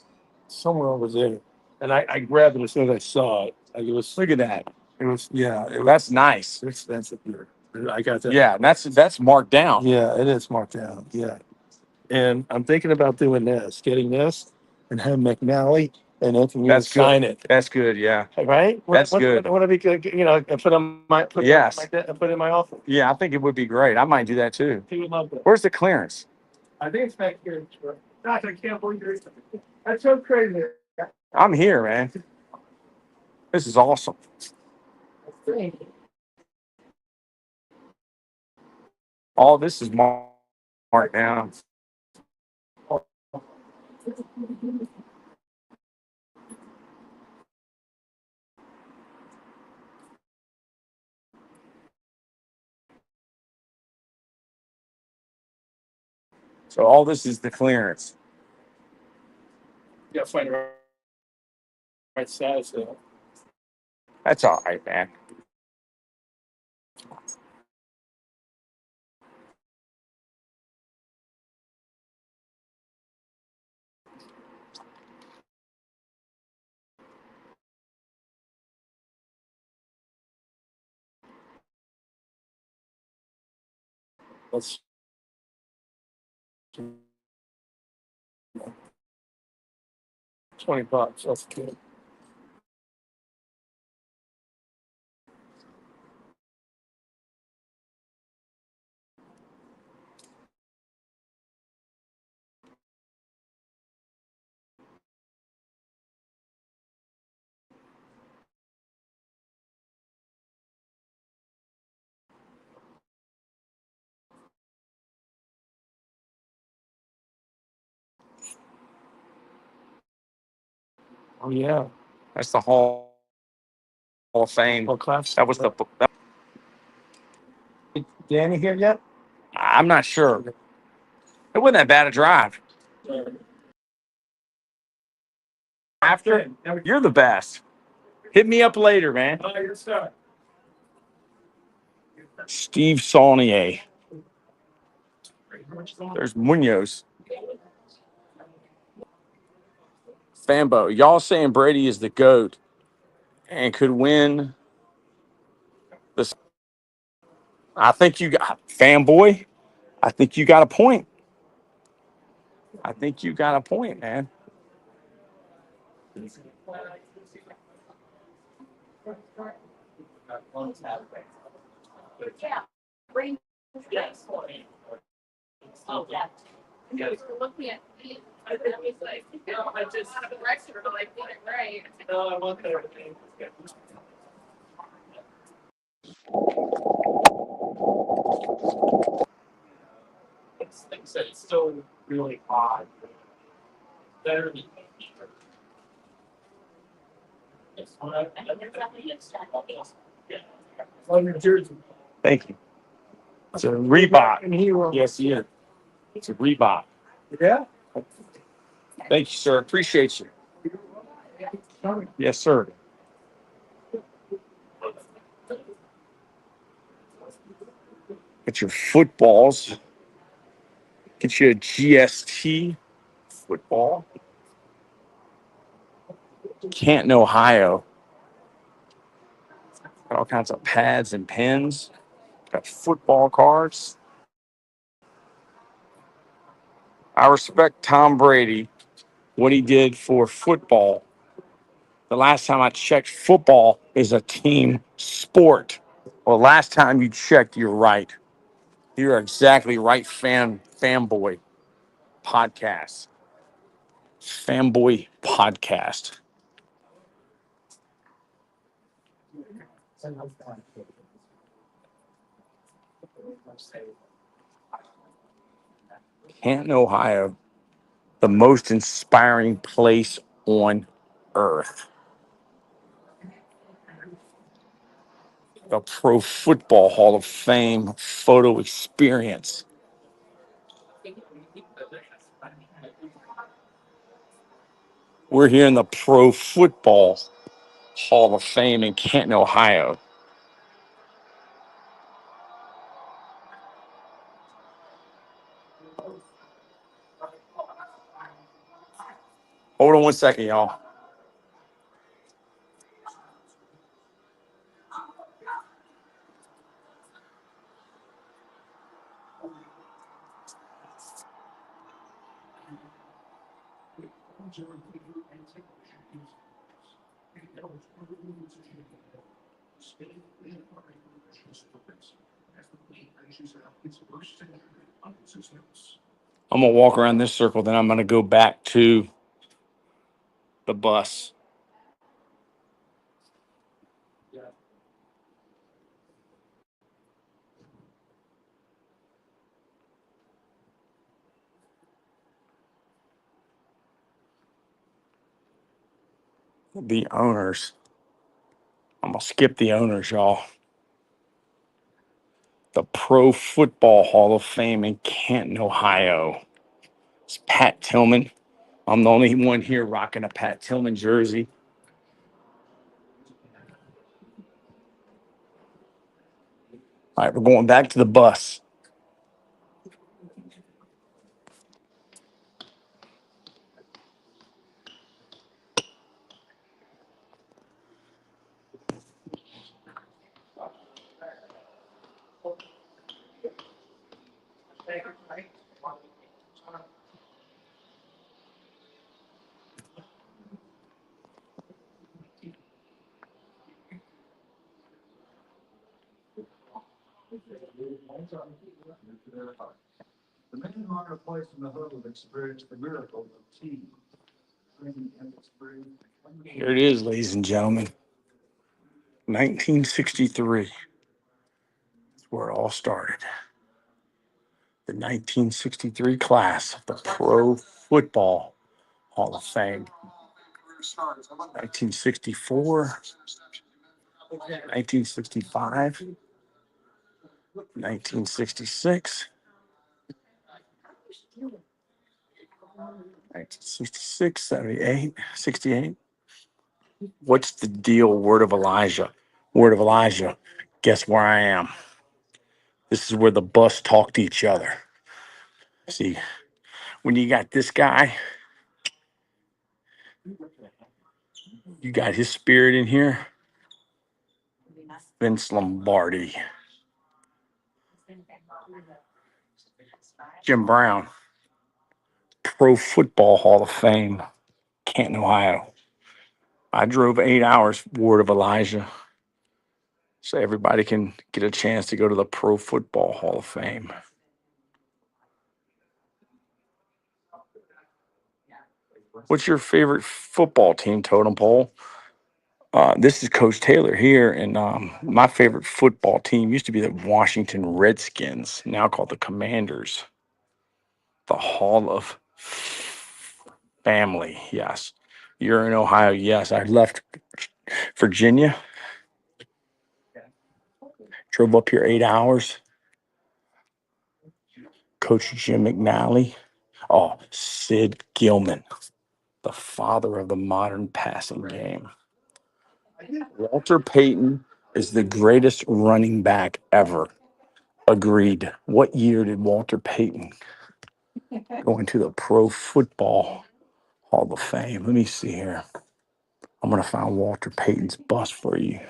somewhere over there, and I grabbed it as soon as I saw it. Like it was. Look at that. It was. Yeah. It was That's nice. expensive here. I got that. Yeah, and that's marked down. Yeah, it is marked down. Yeah. And I'm thinking about doing this, getting this, and have McNally, and then you That's sign good. it. That's good. Yeah. Right? That's good. Would it be good? You know, and put on my put it Yes. on my put it in my office. Yeah, I think it would be great. I might do that too. He would love that. Where's the clearance? I think it's back here. Gosh, I can't believe you're. That's so crazy. I'm here, man. This is awesome. All this is marked down. So all this is the clearance. Yeah, find the right size. That's all right, man. Let's. $20. That's good. Oh yeah. That's the Hall of Fame. Well, class. That was the. Danny here yet? I'm not sure. It wasn't that bad a drive. After, you're the best. Hit me up later, man. Oh, you're star. Steve Saunier. There's Munoz. Fambo. Y'all saying Brady is the GOAT and could win the. I think you got fanboy. I think you got a point. I think you got a point, man. Yeah. Bring. Oh, yeah. Because we're looking at. I was like, I just have a direction for like, right. No, I want that. It's like I said, it's still really odd. Better than. It's all right. On New Jersey. Thank you. It's a Reebok. And he will. Yes, yeah. It's a Reebok. Yeah. Thank you, sir. Appreciate you. Yes, sir. Get your footballs. Get you a GST football. Canton, Ohio. Got all kinds of pads and pens. Got football cards. I respect Tom Brady, what he did for football. The last time I checked, football is a team sport. Well, last time you checked, you're right. You're exactly right, fanboy podcast. Fanboy podcast. Canton, Ohio, the most inspiring place on earth. The Pro Football Hall of Fame photo experience. We're here in the Pro Football Hall of Fame in Canton, Ohio. Hold on one second, y'all. I'm going to walk around this circle, then I'm going to go back to the bus. The owners. I'm going to skip the owners, y'all. The Pro Football Hall of Fame in Canton, Ohio. It's Pat Tillman. I'm the only one here rocking a Pat Tillman jersey. All right, we're going back to the bus. The main honor placed in the hub of experience the miracle of team. Here it is, ladies and gentlemen. 1963 is where it all started. The 1963 class of the Pro Football Hall of Fame. 1964, 1965, 1966, 1966, 78, 68. What's the deal? Word of Elijah. Word of Elijah. Guess where I am? This is where the bus talk to each other. See, when you got this guy, you got his spirit in here. Vince Lombardi. Jim Brown, Pro Football Hall of Fame, Canton, Ohio. I drove 8 hours, Word of Elijah, so everybody can get a chance to go to the Pro Football Hall of Fame. What's your favorite football team, Totem Pole? This is Coach Taylor here, and my favorite football team used to be the Washington Redskins, now called the Commanders. The Hall of Family, yes. You're in Ohio, yes. I left Virginia, drove up here 8 hours. Coach Jim McNally. Oh, Sid Gilman, the father of the modern passing game. Walter Payton is the greatest running back ever. Agreed. What year did Walter Payton go into the Pro Football Hall of Fame? Let me see here. I'm going to find Walter Payton's bust for you.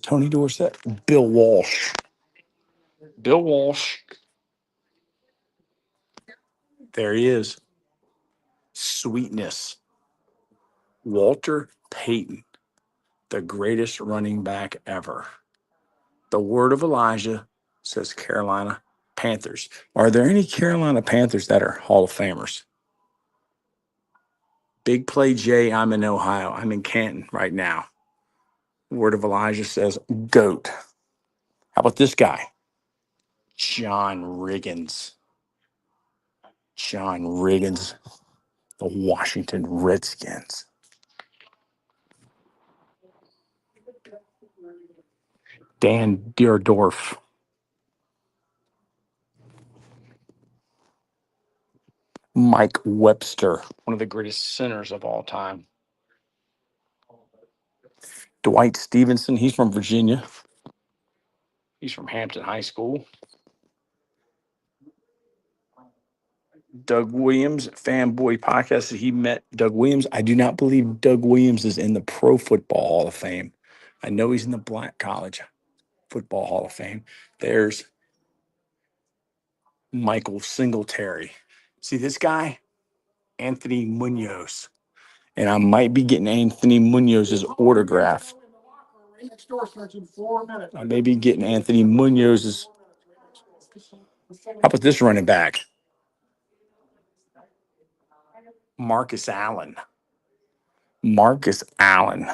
Tony Dorsett, Bill Walsh. Bill Walsh. There he is. Sweetness. Walter Payton, the greatest running back ever. The word of Elijah says Carolina Panthers. Are there any Carolina Panthers that are Hall of Famers? Big Play Jay, I'm in Ohio. I'm in Canton right now. Word of Elijah says GOAT. How about this guy? John Riggins. John Riggins, the Washington Redskins. Dan Deerdorf. Mike Webster, one of the greatest centers of all time. Dwight Stevenson, he's from Virginia. He's from Hampton High School. Doug Williams, Fanboy Podcast. He met Doug Williams. I do not believe Doug Williams is in the Pro Football Hall of Fame. I know he's in the Black College Football Hall of Fame. There's Michael Singletary. See this guy? Anthony Munoz. And I might be getting Anthony Munoz's autograph. I may be getting Anthony Munoz's. How about this running back? Marcus Allen. Marcus Allen.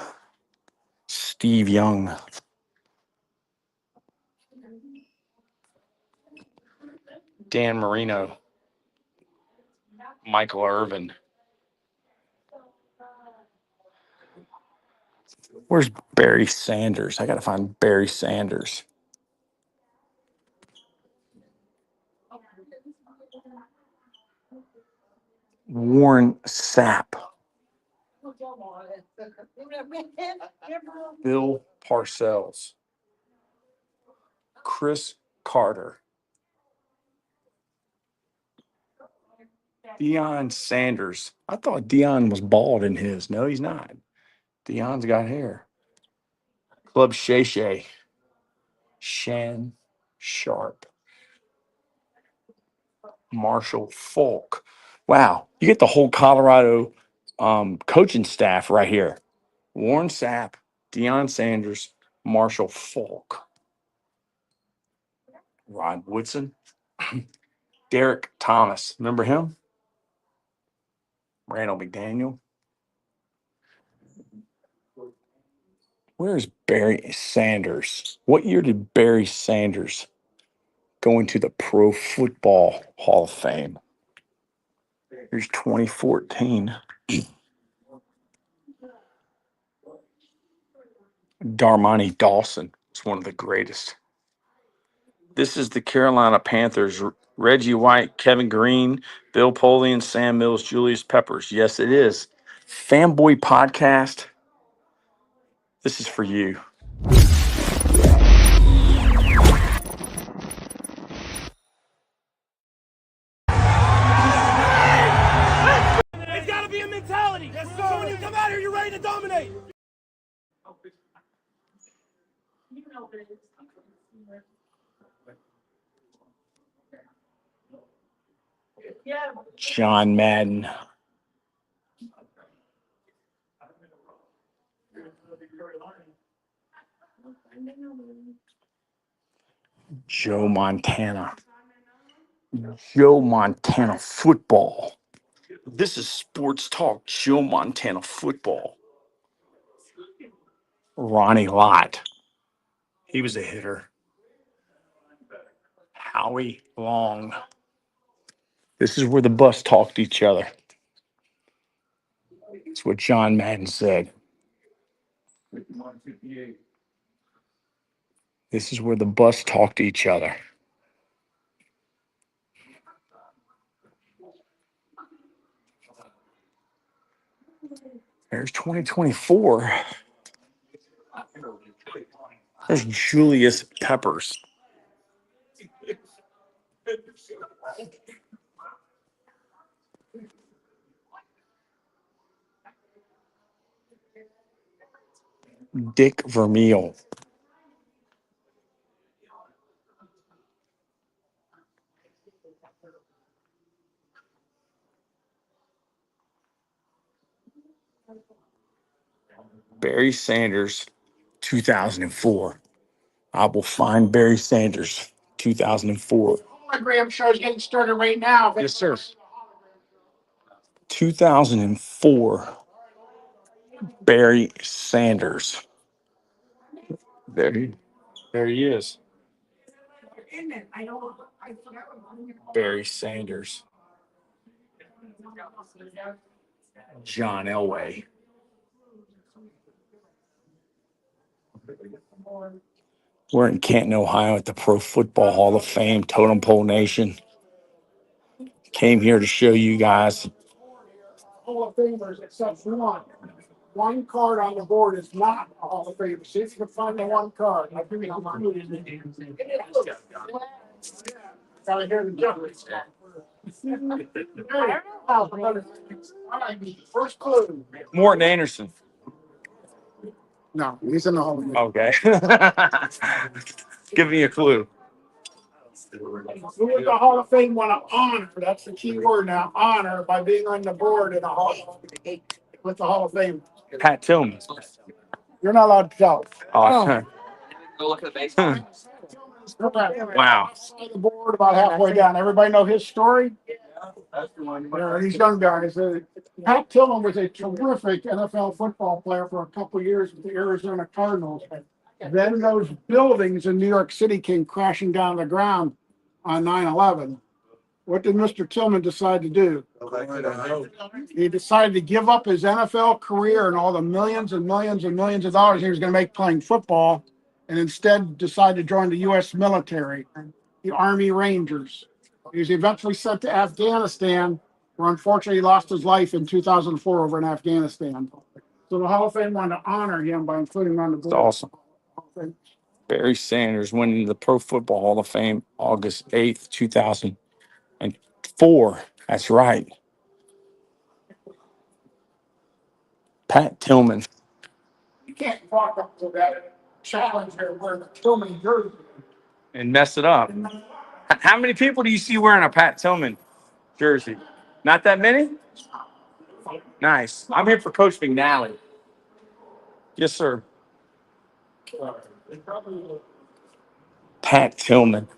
Steve Young. Dan Marino. Michael Irvin. Where's Barry Sanders? I got to find Barry Sanders. Warren Sapp. Bill Parcells. Chris Carter. Deion Sanders. I thought Deion was bald in his. No, he's not. Deion's got hair. Club Shay Shay. Shan Sharp. Marshall Falk. Wow. You get the whole Colorado coaching staff right here. Warren Sapp, Deion Sanders, Marshall Falk. Rod Woodson. Derek Thomas. Remember him? Randall McDaniel. Where's Barry Sanders? What year did Barry Sanders go into the Pro Football Hall of Fame? Here's 2014. Darmonte Dawson is one of the greatest. This is the Carolina Panthers. Reggie White, Kevin Green, Bill Polian, Sam Mills, Julius Peppers. Yes, it is. Fanboy Podcast. This is for you. It's got to be a mentality. out here, you're ready to dominate. John Madden. Joe Montana. Joe Montana football. This is Sports Talk. Joe Montana football. Ronnie Lott. He was a hitter. Howie Long. This is where the bus talked to each other. That's what John Madden said. This is where the bus talked to each other. There's 2024. There's Julius Peppers. Dick Vermeil. Barry Sanders, 2004. I will find Barry Sanders, 2004. Hologram show's getting started right now. Yes, sir. 2004. Barry Sanders. There he is. Barry Sanders. John Elway. We're in Canton, Ohio at the Pro Football Hall of Fame, Totem Pole Nation. Came here to show you guys. Hall of Famers except one. One card on the board is not a Hall of Famer. See if you can find the one card. I'll give you the money. Gotta hear the judges. All right, first clue. Morton Anderson. No, he's in the Hall of Fame. Okay. Give me a clue. Who would the Hall of Fame want to honor? That's the key word now. Honor by being on the board in the Hall with the Hall of Fame. Pat Tillman. You're not allowed to tell. Oh, wow. On the board about halfway down. Everybody know his story? Yeah, these young guys. Pat Tillman was a terrific NFL football player for a couple years with the Arizona Cardinals. Then those buildings in New York City came crashing down to the ground on 9/11. What did Mr. Tillman decide to do? He decided to give up his NFL career and all the millions and millions and millions of dollars he was going to make playing football, and instead decided to join the U.S. military, the Army Rangers. He was eventually sent to Afghanistan, where unfortunately he lost his life in 2004 over in Afghanistan. So the Hall of Fame wanted to honor him by including him on the It's board. awesome. Barry Sanders went into the Pro Football Hall of Fame August 8th, 2004. That's right. Pat Tillman. You can't walk up to that challenger wearing the Tillman jersey. And mess it up. How many people do you see wearing a Pat Tillman jersey? Not that many? Nice. I'm here for Coach McNally. Yes, sir. Pat Tillman.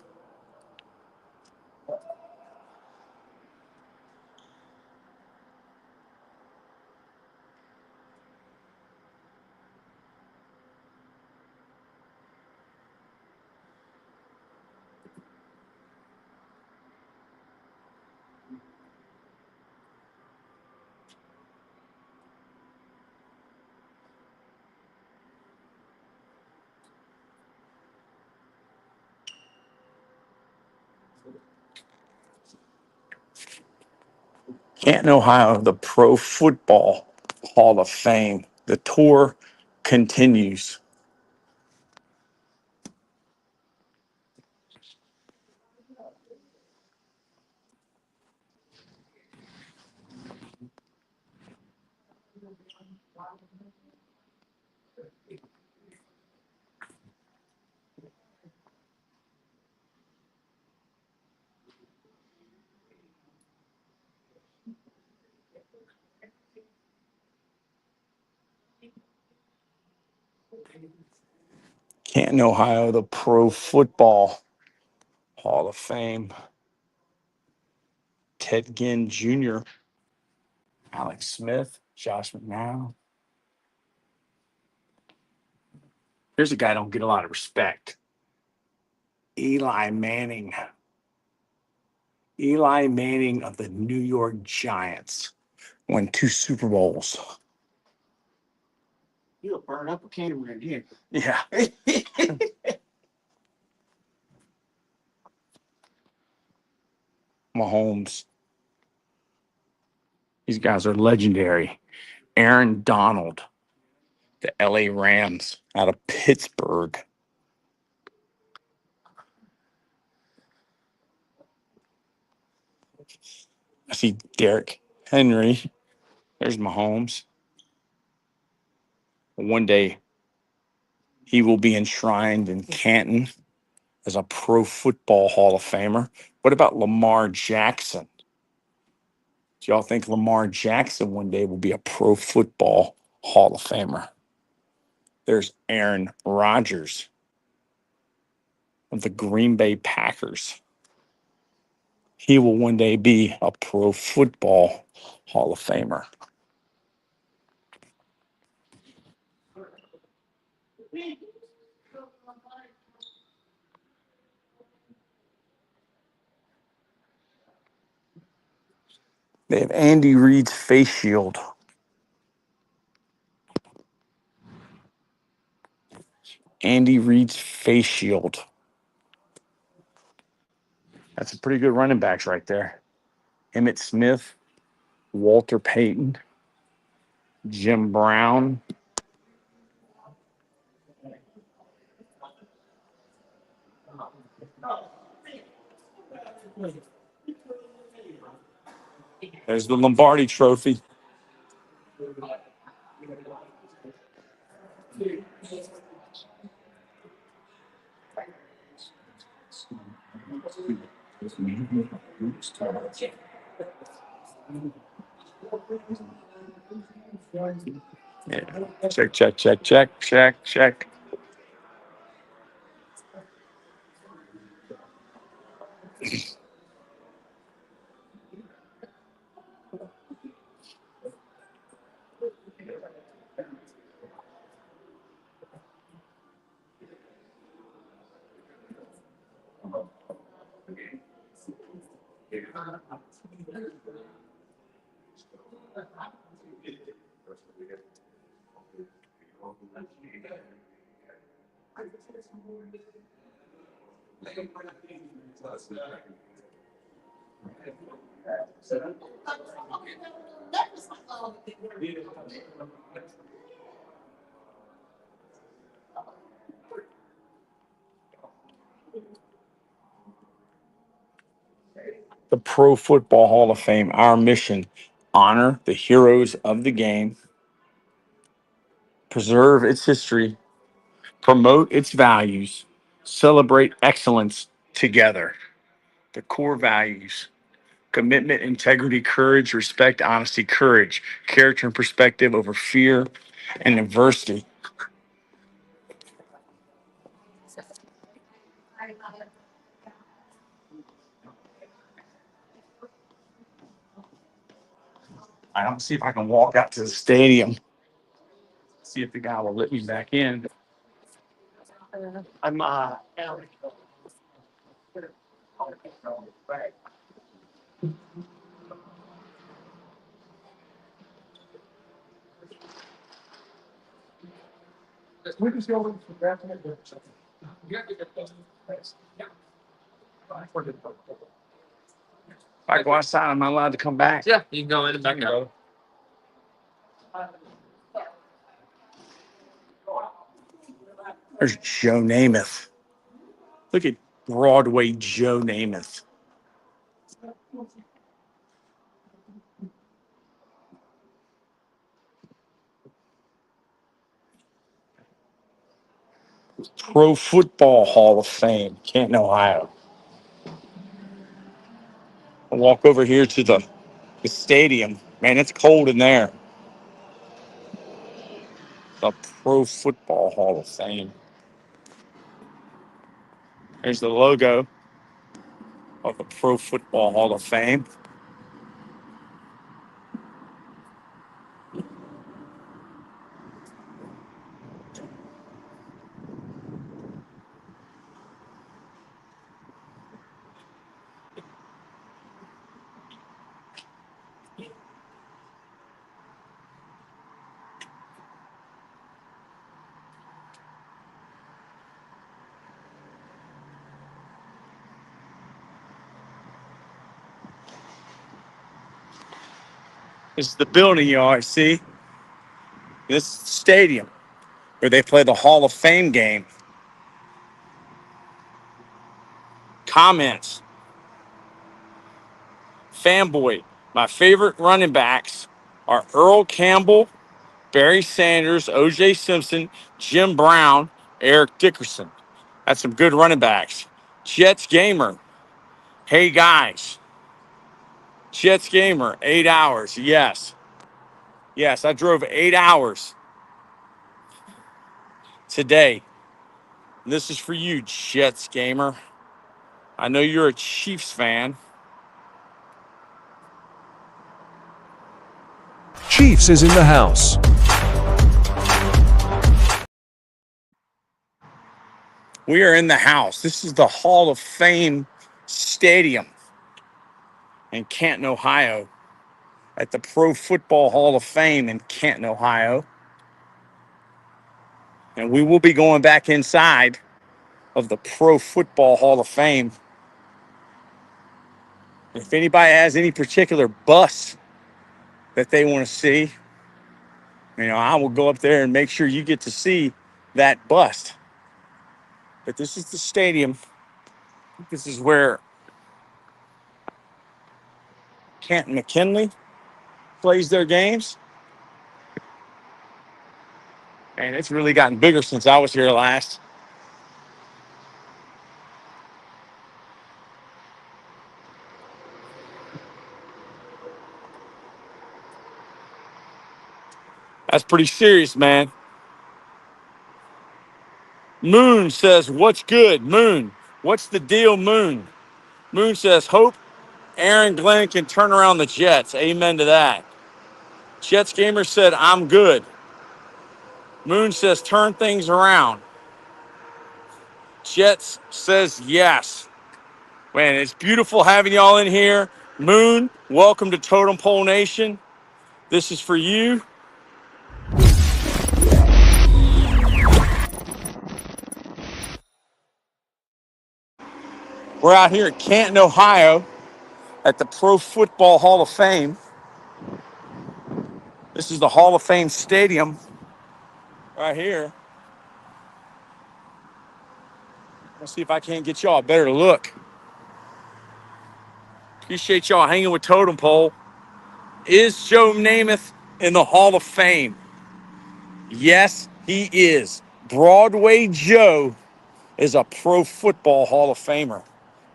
Canton, Ohio, the Pro Football Hall of Fame. The tour continues. Canton, Ohio, the Pro Football Hall of Fame. Ted Ginn Jr., Alex Smith, Josh McNown. Here's a guy I don't get a lot of respect. Eli Manning. Eli Manning of the New York Giants. Won 2 Super Bowls. You'll burn up a camera in here. Yeah. Mahomes. These guys are legendary. Aaron Donald, the LA Rams out of Pittsburgh. I see Derrick Henry. There's Mahomes. One day he will be enshrined in Canton as a Pro Football Hall of Famer. What about Lamar Jackson? Do y'all think Lamar Jackson one day will be a Pro Football Hall of Famer? There's Aaron Rodgers of the Green Bay Packers. He will one day be a Pro Football Hall of Famer. They have Andy Reid's face shield. Andy Reid's face shield. That's a pretty good running backs right there. Emmitt Smith, Walter Payton, Jim Brown. There's the Lombardi Trophy. Yeah. Check, check, check, check, check, check. The Pro Football Hall of Fame. Our mission: honor the heroes of the game, preserve its history, promote its values, celebrate excellence together. The core values: commitment, integrity, courage, respect, honesty, courage, character and perspective over fear and adversity. I don't see if I can walk out to the stadium. See if the guy will let me back in. I'm We just go with that. if I go outside, I'm not allowed to come back. Yeah, you can go in and back out. There's Joe Namath. Look at Broadway Joe Namath. Pro Football Hall of Fame, Canton, Ohio. I'll walk over here to the stadium. Man, it's cold in there. the Pro Football Hall of Fame. There's the logo of the Pro Football Hall of Fame. This is the building you always see. This stadium where they play the Hall of Fame game. Comments. Fanboy. My favorite running backs are Earl Campbell, Barry Sanders, O.J. Simpson, Jim Brown, Eric Dickerson. That's some good running backs. Jets Gamer. Hey, guys. Jets Gamer, 8 hours. Yes. Yes, I drove 8 hours today. This is for you, Jets Gamer. I know you're a Chiefs fan. Chiefs is in the house. We are in the house. This is the Hall of Fame Stadium in Canton, Ohio, at the Pro Football Hall of Fame in Canton, Ohio. And we will be going back inside of the Pro Football Hall of Fame. If anybody has any particular bus that they want to see, I will go up there and make sure you get to see that bust. But this is the stadium. This is where Canton McKinley plays their games. And it's really gotten bigger since I was here last. That's pretty serious, man. Moon says, what's good? Moon, what's the deal, Moon? Moon says, hope Aaron Glenn can turn around the Jets. Amen to that. Jets Gamer said, I'm good. Moon says, turn things around. Jets says, yes. Man, it's beautiful having y'all in here. Moon, welcome to Totem Pole Nation. This is for you. We're out here at Canton, Ohio, at the Pro Football Hall of Fame. This is the Hall of Fame Stadium right here. Let's see if I can't get y'all a better look. Appreciate y'all hanging with Totem Pole. Is Joe Namath in the Hall of Fame? Yes, he is. Broadway Joe is a Pro Football Hall of Famer.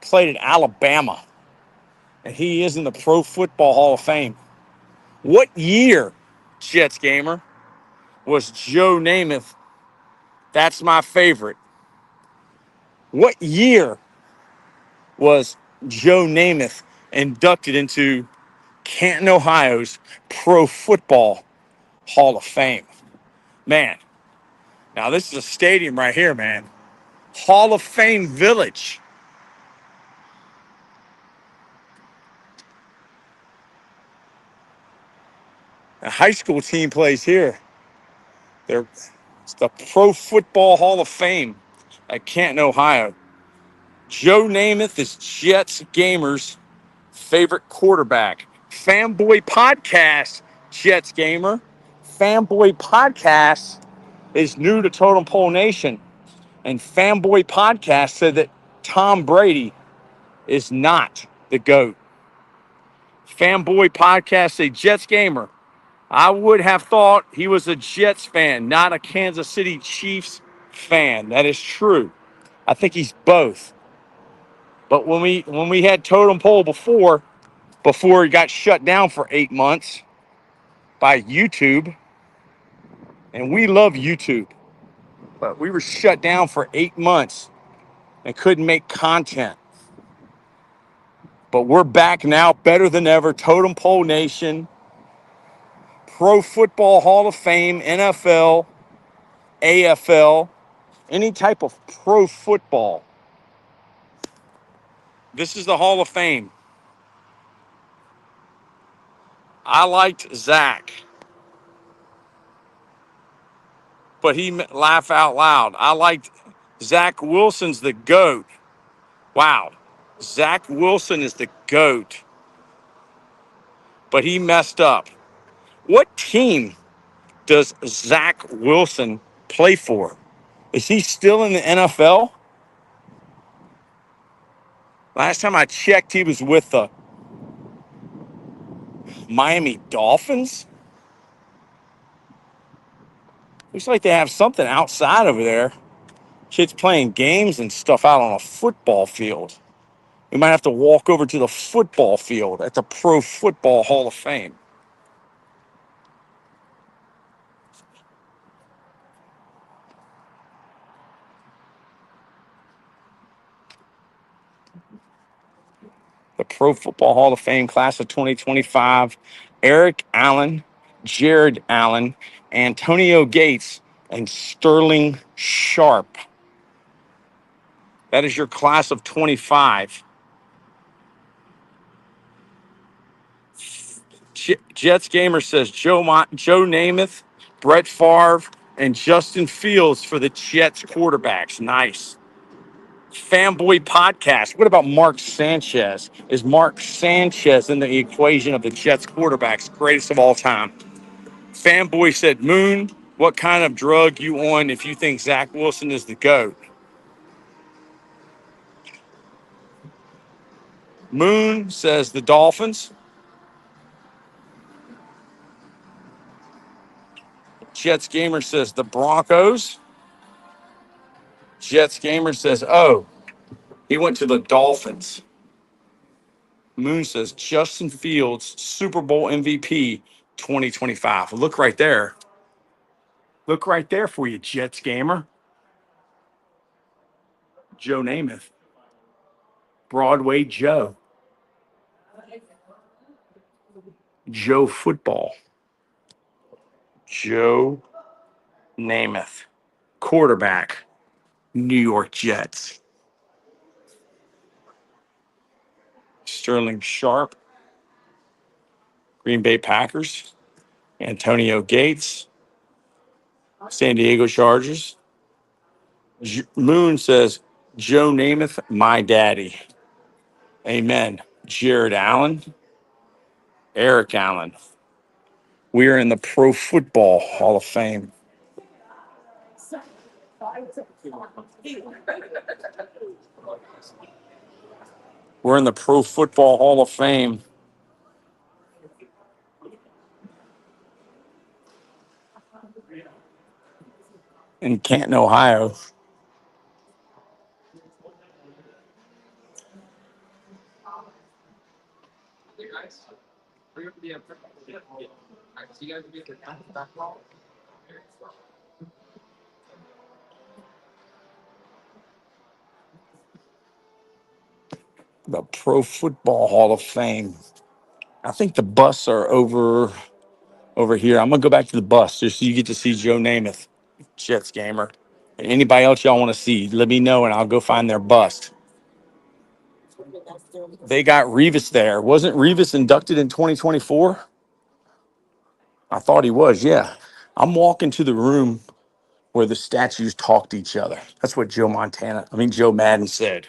Played at Alabama. And he is in the Pro Football Hall of Fame. What year, Jets Gamer, was Joe Namath? That's my favorite. What year was Joe Namath inducted into Canton, Ohio's Pro Football Hall of Fame? Man, now this is a stadium right here, man. Hall of Fame Village. A high school team plays here. It's the Pro Football Hall of Fame at Canton, Ohio. Joe Namath is Jets Gamer's favorite quarterback. Fanboy Podcast, Jets Gamer. Fanboy Podcast is new to Totem Pole Nation. And Fanboy Podcast said that Tom Brady is not the GOAT. Fanboy Podcast say Jets Gamer. I would have thought he was a Jets fan, not a Kansas City Chiefs fan. That is true. I think he's both. But when we had Totem Pole before he got shut down for 8 months by YouTube, And we love YouTube, but we were shut down for 8 months and couldn't make content. But we're back now, better than ever. Totem Pole Nation, Pro Football Hall of Fame, NFL, AFL, any type of pro football. This is the Hall of Fame. I liked Zach, but he laugh out loud. I liked Zach Wilson's the GOAT. Wow. Zach Wilson is the GOAT, but he messed up. What team does Zach Wilson play for? Is he still in the NFL? Last time I checked, he was with the Miami Dolphins. Looks like they have something outside over there. Kids playing games and stuff out on a football field. We might have to walk over to the football field at the Pro Football Hall of Fame. The Pro Football Hall of Fame class of 2025, Eric Allen, Jared Allen, Antonio Gates, and Sterling Sharp. That is your class of 25. Jets Gamer says Joe Namath, Brett Favre, and Justin Fields for the Jets quarterbacks. Nice. Fanboy Podcast. What about Mark Sanchez? Is Mark Sanchez in the equation of the Jets quarterbacks? Greatest of all time. Fanboy said, Moon, what kind of drug you on if you think Zach Wilson is the GOAT? Moon says the Dolphins. Jets Gamer says the Broncos. Jets Gamer says, oh, he went to the Dolphins. Moon says Justin Fields, Super Bowl MVP 2025. Look right there. Look right there for you, Jets Gamer. Joe Namath. Broadway Joe. Joe Football. Joe Namath. Quarterback. New York Jets. Sterling Sharp. Green Bay Packers. Antonio Gates. San Diego Chargers. Moon says, Joe Namath, my daddy. Amen. Jared Allen. Eric Allen. We are in the Pro Football Hall of Fame. We're in the Pro Football Hall of Fame. In Canton, Ohio. The Pro Football Hall of Fame. I think the busts are over here. I'm gonna go back to the bus just so you get to see Joe Namath, Jets Gamer. And anybody else y'all want to see, let me know and I'll go find their bust. They got Revis there. Wasn't Revis inducted in 2024? I thought he was, yeah. I'm walking to the room where the statues talk to each other. That's what Joe Madden said.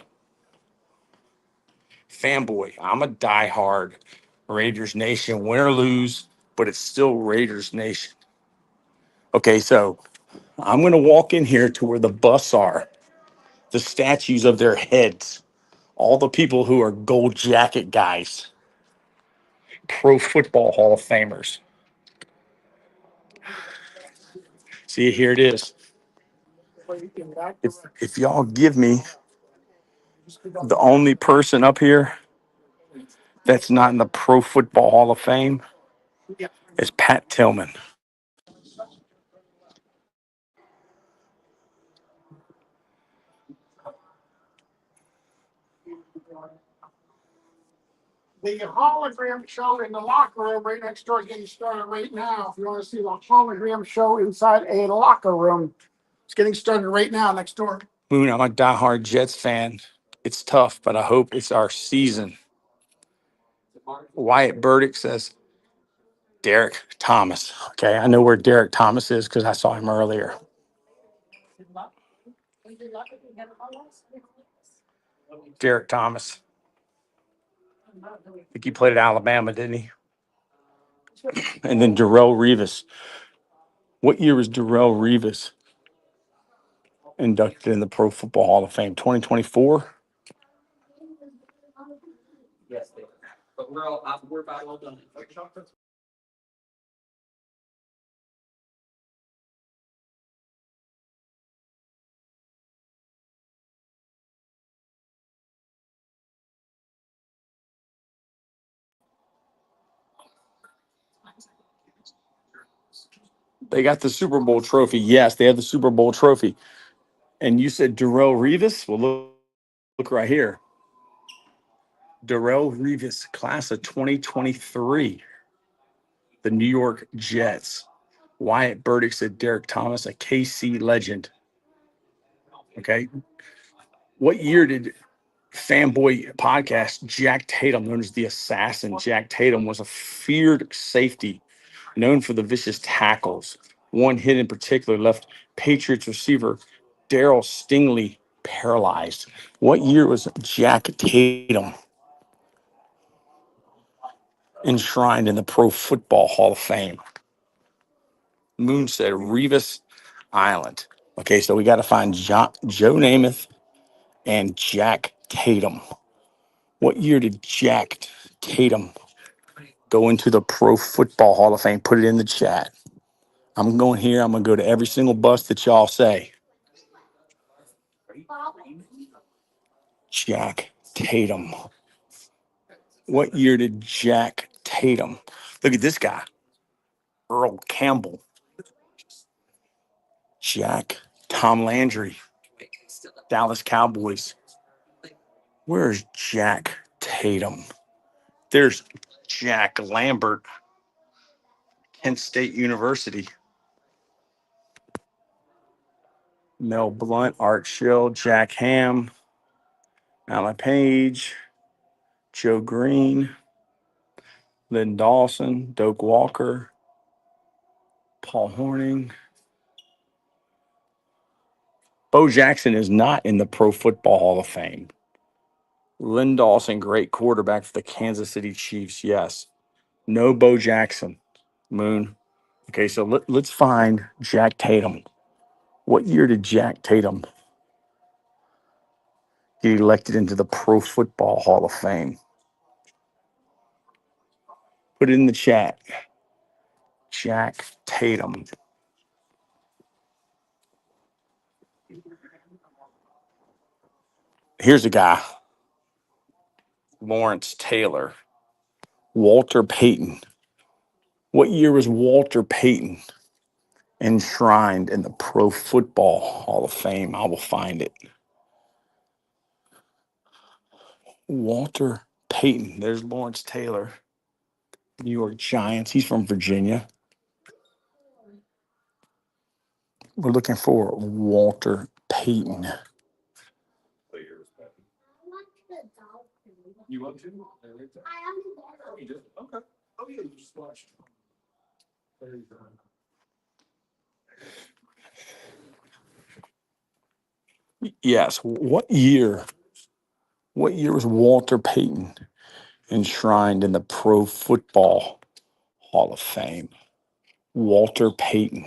Fanboy, I'm a diehard Raiders Nation, win or lose, but it's still Raiders Nation. Okay, so I'm going to walk in here to where the busts are, the statues of their heads, all the people who are gold jacket guys, Pro Football Hall of Famers. See, here it is. If y'all give me the only person up here that's not in the Pro Football Hall of Fame is Pat Tillman. The hologram show in the locker room right next door is getting started right now. If you want to see the hologram show inside a locker room, it's getting started right now next door. Moon, I'm a diehard Jets fan. It's tough, but I hope it's our season. Wyatt Burdick says Derek Thomas. Okay, I know where Derek Thomas is because I saw him earlier. Derek Thomas. I think he played at Alabama, didn't he? And then Darrell Revis. What year was Darrell Revis inducted in the Pro Football Hall of Fame? 2024? Yes, they are. But we're about all done. They got the Super Bowl trophy. Yes, they have the Super Bowl trophy. And you said Darrell Revis? Well, look right here. Darrell Revis, class of 2023. The New York Jets. Wyatt Burdick said Derek Thomas, a KC legend. Okay. What year did Fanboy Podcast Jack Tatum, known as the Assassin, Jack Tatum was a feared safety known for the vicious tackles. One hit in particular left Patriots receiver Darryl Stingley paralyzed. What year was Jack Tatum enshrined in the Pro Football Hall of Fame? Moon said Revis Island. Okay, so we got to find Joe Namath and Jack Tatum. What year did Jack Tatum go into the Pro Football Hall of Fame? Put it in the chat. I'm going here. I'm going to go to every single bust that y'all say. Jack Tatum. What year did Jack Tatum? Look at this guy, Earl Campbell. Tom Landry, Dallas Cowboys. Where's Jack Tatum? There's Jack Lambert, Kent State University. Mel Blunt, Art Schill, Jack Ham, Alan Page, Joe Green, Lynn Dawson, Doak Walker, Paul Horning. Bo Jackson is not in the Pro Football Hall of Fame. Lynn Dawson, great quarterback for the Kansas City Chiefs. Yes. No Bo Jackson. Moon. Okay, so let's find Jack Tatum. What year did Jack Tatum get elected into the Pro Football Hall of Fame? Put it in the chat. Jack Tatum. Here's a guy. Lawrence Taylor. Walter Payton. What year was Walter Payton enshrined in the Pro Football Hall of Fame? I will find it. Walter Payton. There's Lawrence Taylor. New York Giants. He's from Virginia. We're looking for Walter Payton. You want to? Oh, you do? Okay. Oh, yeah, you just watched. There you go. Yes. What year? What year was Walter Payton enshrined in the Pro Football Hall of Fame? Walter Payton.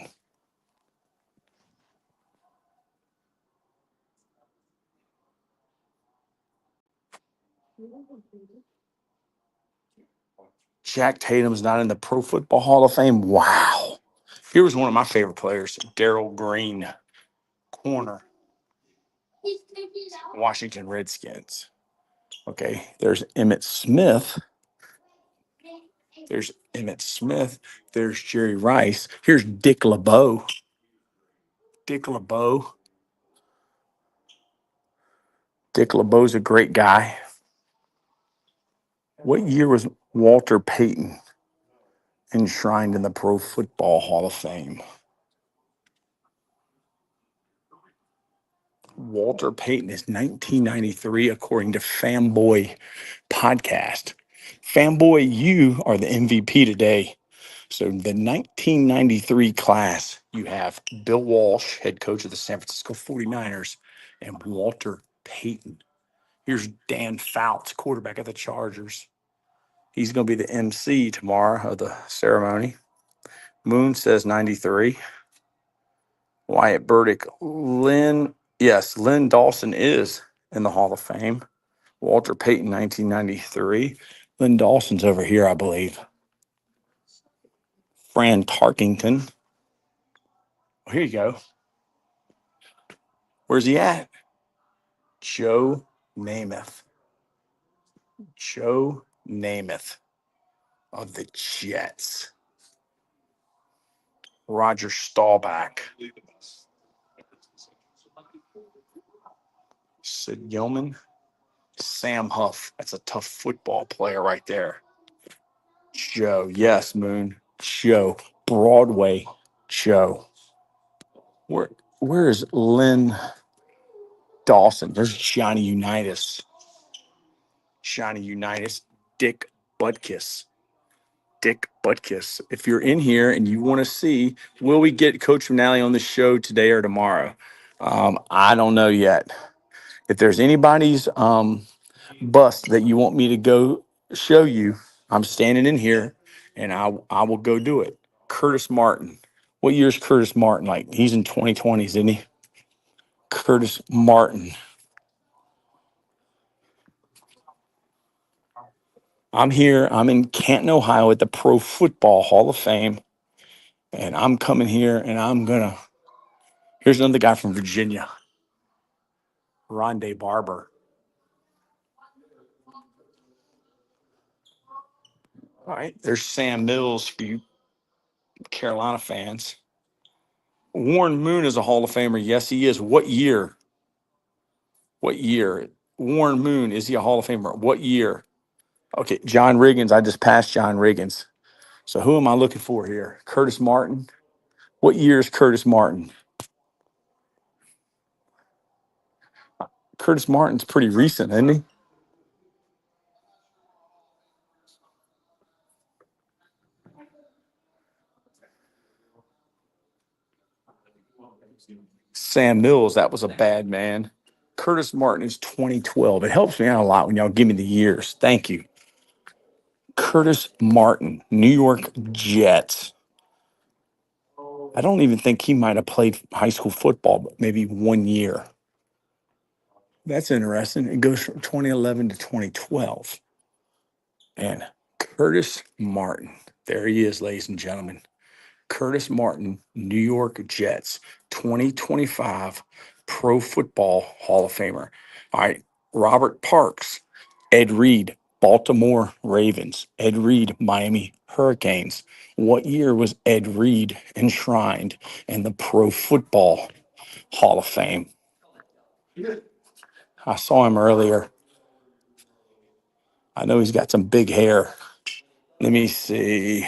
Jack Tatum's not in the Pro Football Hall of Fame. Wow. Here was one of my favorite players, Darryl Green, corner, Washington Redskins. Okay, there's Emmett Smith. There's Emmett Smith. There's Jerry Rice. Here's Dick LeBeau. Dick LeBeau. Dick LeBeau's a great guy. What year was Walter Payton enshrined in the Pro Football Hall of Fame? Walter Payton is 1993, according to Fanboy Podcast. Fanboy, you are the MVP today. So the 1993 class, you have Bill Walsh, head coach of the San Francisco 49ers, and Walter Payton. Here's Dan Fouts, quarterback of the Chargers. He's going to be the MC tomorrow of the ceremony. Moon says 93. Wyatt Burdick, Lynn Dawson is in the Hall of Fame. Walter Payton, 1993. Lynn Dawson's over here, I believe. Fran Tarkington. Well, here you go. Where's he at? Joe Namath. Joe Namath of the Jets. Roger Staubach. Sid Gilman. Sam Huff. That's a tough football player right there. Joe. Yes, Moon. Joe. Broadway Joe. Where is Lynn Dawson? There's Johnny Unitas. Johnny Unitas. Dick Butkus. Dick Butkus. If you're in here and you want to see, will we get Coach Finale on the show today or tomorrow? I don't know yet. If there's anybody's bust that you want me to go show you, I'm standing in here and I will go do it. Curtis Martin. What year is Curtis Martin? Like he's in 2020s, isn't he? Curtis Martin. I'm here. I'm in Canton, Ohio at the Pro Football Hall of Fame. And I'm coming here and here's another guy from Virginia, Rondé Barber. All right. There's Sam Mills for you Carolina fans. Warren Moon is a Hall of Famer. Yes, he is. What year? What year? Warren Moon, is he a Hall of Famer? What year? Okay, John Riggins. I just passed John Riggins. So who am I looking for here? Curtis Martin. What year is Curtis Martin? Curtis Martin's pretty recent, isn't he? Sam Mills, that was a bad man. Curtis Martin is 2012. It helps me out a lot when y'all give me the years. Thank you. Curtis Martin, New York Jets. I don't even think he might have played high school football, but maybe 1 year. That's interesting. It goes from 2011 to 2012. And Curtis Martin, there he is, ladies and gentlemen. Curtis Martin, New York Jets, 2025 Pro Football Hall of Famer. All right, Robert Parks, Ed Reed, Baltimore Ravens, Ed Reed, Miami Hurricanes. What year was Ed Reed enshrined in the Pro Football Hall of Fame? I saw him earlier. I know he's got some big hair. Let me see.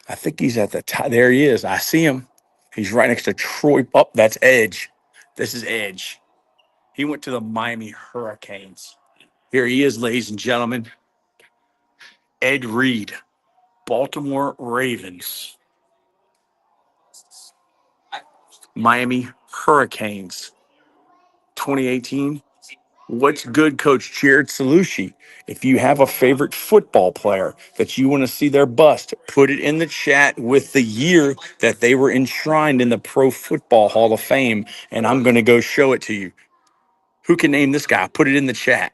I think he's at the top. There he is. I see him. He's right next to Troy. Oh, that's Edge. This is Edge. He went to the Miami Hurricanes. Here he is, ladies and gentlemen. Ed Reed, Baltimore Ravens, Miami Hurricanes, 2018. What's good, Coach Jared Salucci? If you have a favorite football player that you want to see their bust, put it in the chat with the year that they were enshrined in the Pro Football Hall of Fame, and I'm going to go show it to you. Who can name this guy? Put it in the chat.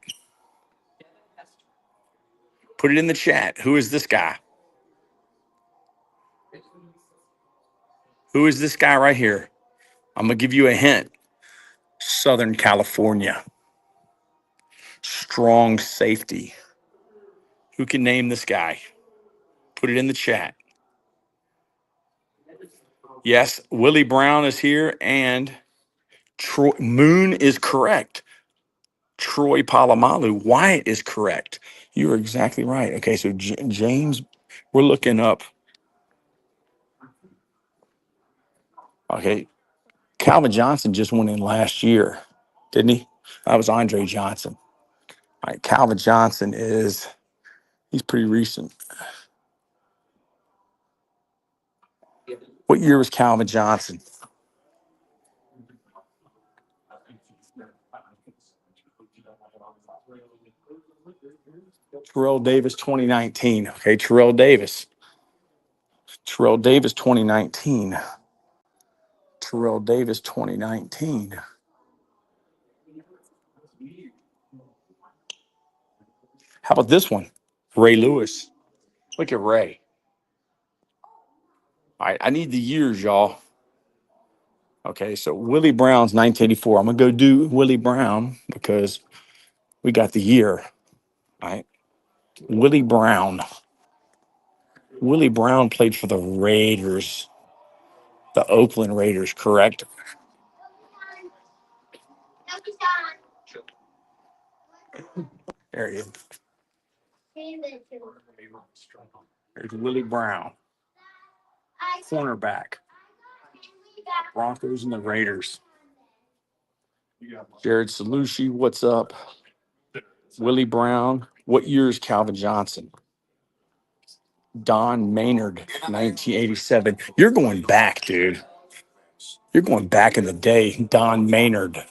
Put it in the chat. Who is this guy? Who is this guy right here? I'm going to give you a hint. Southern California. Strong safety. Who can name this guy? Put it in the chat. Yes, Willie Brown is here, and Troy Moon is correct. Troy Polamalu. Wyatt is correct. You are exactly right. Okay, so James, we're looking up. Okay, Calvin Johnson just went in last year, didn't he? That was Andre Johnson. All right, Calvin Johnson he's pretty recent. What year was Calvin Johnson? Terrell Davis 2019. Okay, Terrell Davis. Terrell Davis 2019. Terrell Davis 2019. How about this one? Ray Lewis. Look at Ray. All right, I need the years, y'all. Okay, so Willie Brown's 1984. I'm going to go do Willie Brown because we got the year. All right. Willie Brown. Willie Brown played for the Raiders, the Oakland Raiders, correct? There he is. There's Willie Brown, cornerback, Broncos and the Raiders. Jared Salucci, what's up? Willie Brown. What year is Calvin Johnson? Don Maynard, 1987. You're going back, dude. You're going back in the day. Don Maynard.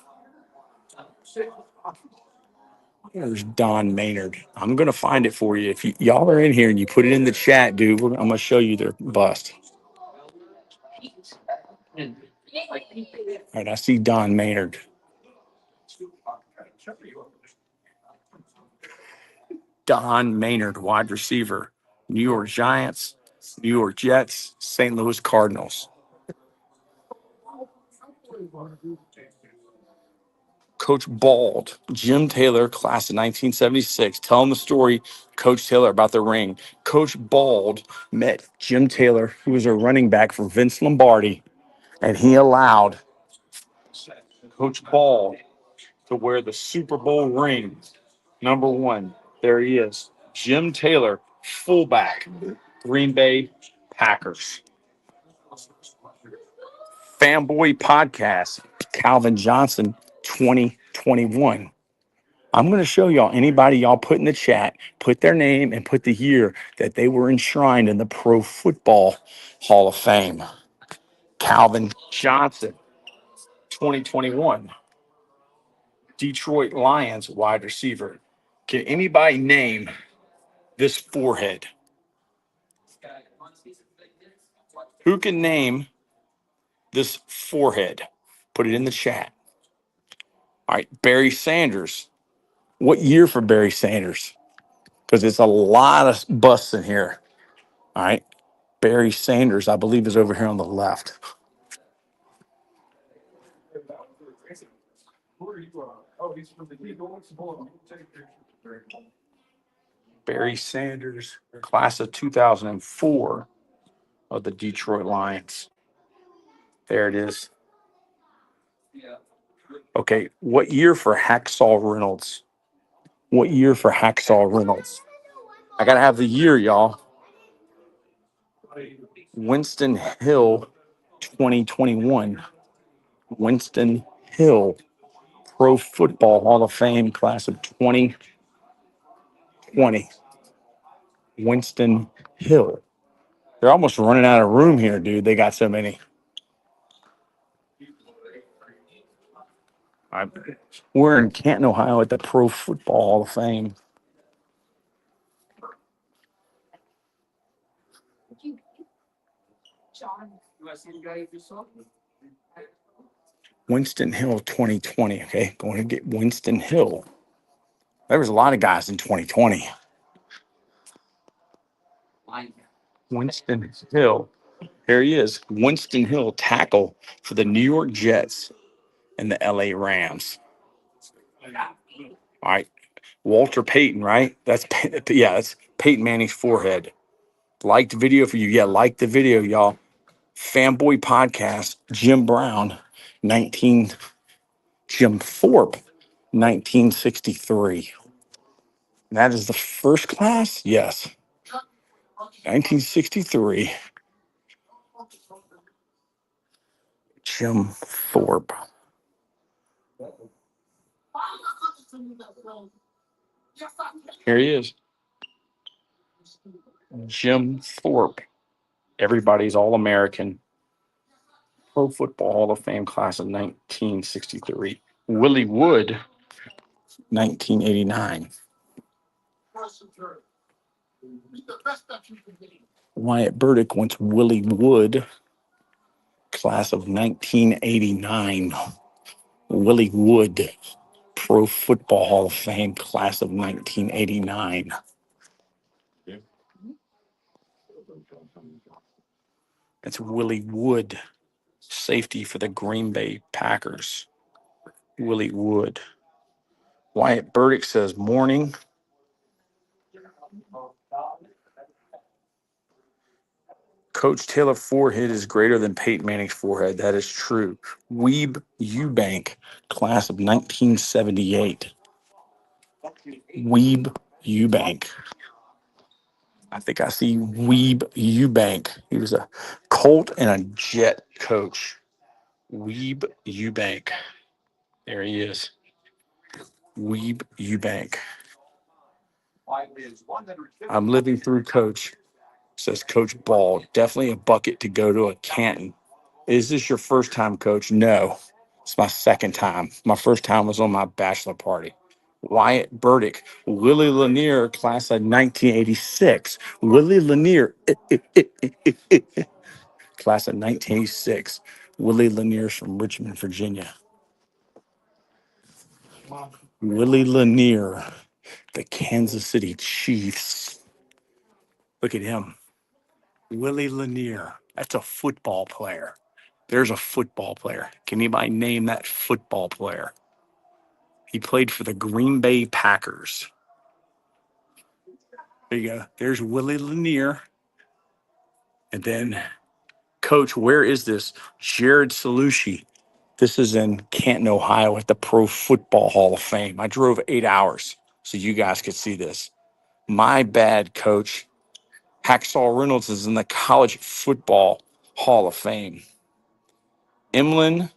There's Don Maynard. I'm going to find it for you. If y'all are in here and you put it in the chat, dude, I'm going to show you their bust. All right, I see Don Maynard. Don Maynard, wide receiver. New York Giants, New York Jets, St. Louis Cardinals. Coach Bald, Jim Taylor, class of 1976. Tell him the story, Coach Taylor, about the ring. Coach Bald met Jim Taylor, who was a running back for Vince Lombardi, and he allowed Coach Bald to wear the Super Bowl ring. Number one, there he is. Jim Taylor, fullback, Green Bay Packers. Fanboy Podcast, Calvin Johnson, 2021. I'm going to show y'all anybody y'all put in the chat, put their name and put the year that they were enshrined in the Pro Football Hall of Fame. Calvin Johnson, 2021. Detroit Lions wide receiver. Can anybody name this forehead? Who can name this forehead? Put it in the chat. All right, Barry Sanders. What year for Barry Sanders? Because it's a lot of busts in here. All right. Barry Sanders, I believe, is over here on the left. Barry Sanders, class of 2004 of the Detroit Lions. There it is. Okay, what year for Hacksaw Reynolds? What year for Hacksaw Reynolds? I got to have the year, y'all. Winston Hill, 2021. Winston Hill, Pro Football Hall of Fame, class of 2020. Winston Hill. They're almost running out of room here, dude. They got so many. We're in Canton, Ohio at the Pro Football Hall of Fame. Winston Hill 2020. Okay, going to get Winston Hill. There was a lot of guys in 2020. Winston Hill. Here he is. Winston Hill, tackle for the New York Jets and the LA Rams. All right. Walter Payton, right? That's Peyton Manning's forehead. Like the video for you. Yeah, like the video, y'all. Fanboy Podcast, Jim Brown, Jim Thorpe, 1963. And that is the first class? Yes. 1963. Jim Thorpe. Here he is. Jim Thorpe. Everybody's All American. Pro Football Hall of Fame class of 1963. Willie Wood, 1989. Wyatt Burdick went to Willie Wood, class of 1989. Willie Wood, Pro Football Hall of Fame, class of 1989. That's Willie Wood, safety for the Green Bay Packers. Willie Wood. Wyatt Burdick says morning. Coach Taylor's forehead is greater than Peyton Manning's forehead. That is true. Weeb Eubank, class of 1978. Weeb Eubank. I think I see Weeb Eubank. He was a Colt and a Jet coach. Weeb Eubank. There he is. Weeb Eubank. I'm living through Coach, says Coach Ball. Definitely a bucket to go to a Canton. Is this your first time, Coach? No, it's my second time. My first time was on my bachelor party. Wyatt Burdick, Willie Lanier, class of 1986. Willie Lanier, class of 1986. Willie Lanier's from Richmond, Virginia. Willie Lanier, the Kansas City Chiefs. Look at him. Willie Lanier. That's a football player. There's a football player. Can anybody name that football player? He played for the Green Bay Packers. There you go. There's Willie Lanier. And then, Coach, where is this? Jared Salucci. This is in Canton, Ohio at the Pro Football Hall of Fame. I drove 8 hours so you guys could see this. My bad, Coach. Hacksaw Reynolds is in the College Football Hall of Fame. Emlyn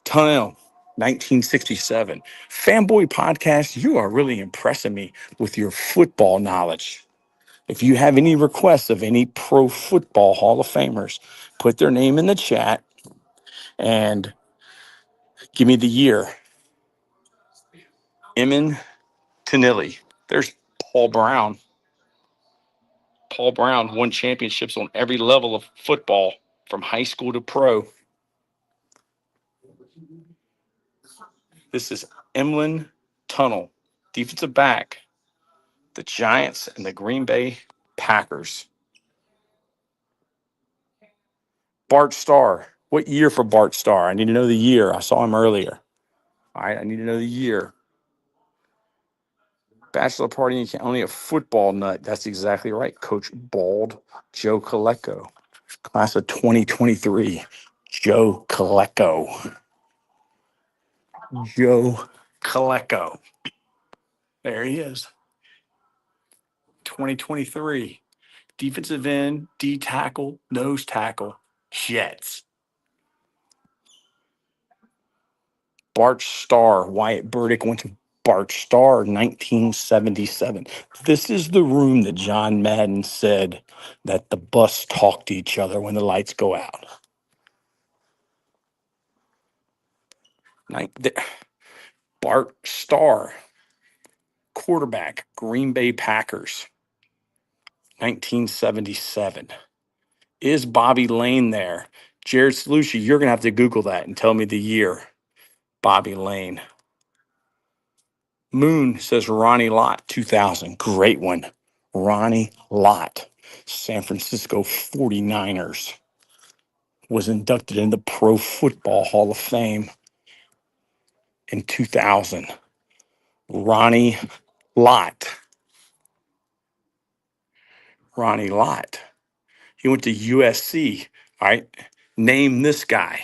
Tunnell, 1967. Fanboy Podcast, you are really impressing me with your football knowledge. If you have any requests of any Pro Football Hall of Famers, put their name in the chat and give me the year. Emin Tanilli. There's Paul Brown. Paul Brown won championships on every level of football from high school to pro. This is Emlyn Tunnell, defensive back, the Giants and the Green Bay Packers. Bart Starr. What year for Bart Starr? I need to know the year. I saw him earlier. All right, I need to know the year. Bachelor party and only a football nut. That's exactly right. Coach Bald Joe Colecco. Class of 2023. Joe Colecco. Joe Colecco. There he is. 2023. Defensive end, D tackle, nose tackle, Jets. Bart Starr. Wyatt Burdick went to Bart Starr, 1977. This is the room that John Madden said that the bus talk to each other when the lights go out. Bart Starr, quarterback, Green Bay Packers, 1977. Is Bobby Lane there? Jared Salucci, you're going to have to Google that and tell me the year. Bobby Lane. Moon says Ronnie Lott, 2000. Great one. Ronnie Lott, San Francisco 49ers, was inducted into the Pro Football Hall of Fame in 2000. Ronnie Lott. Ronnie Lott. He went to USC. All right. Name this guy.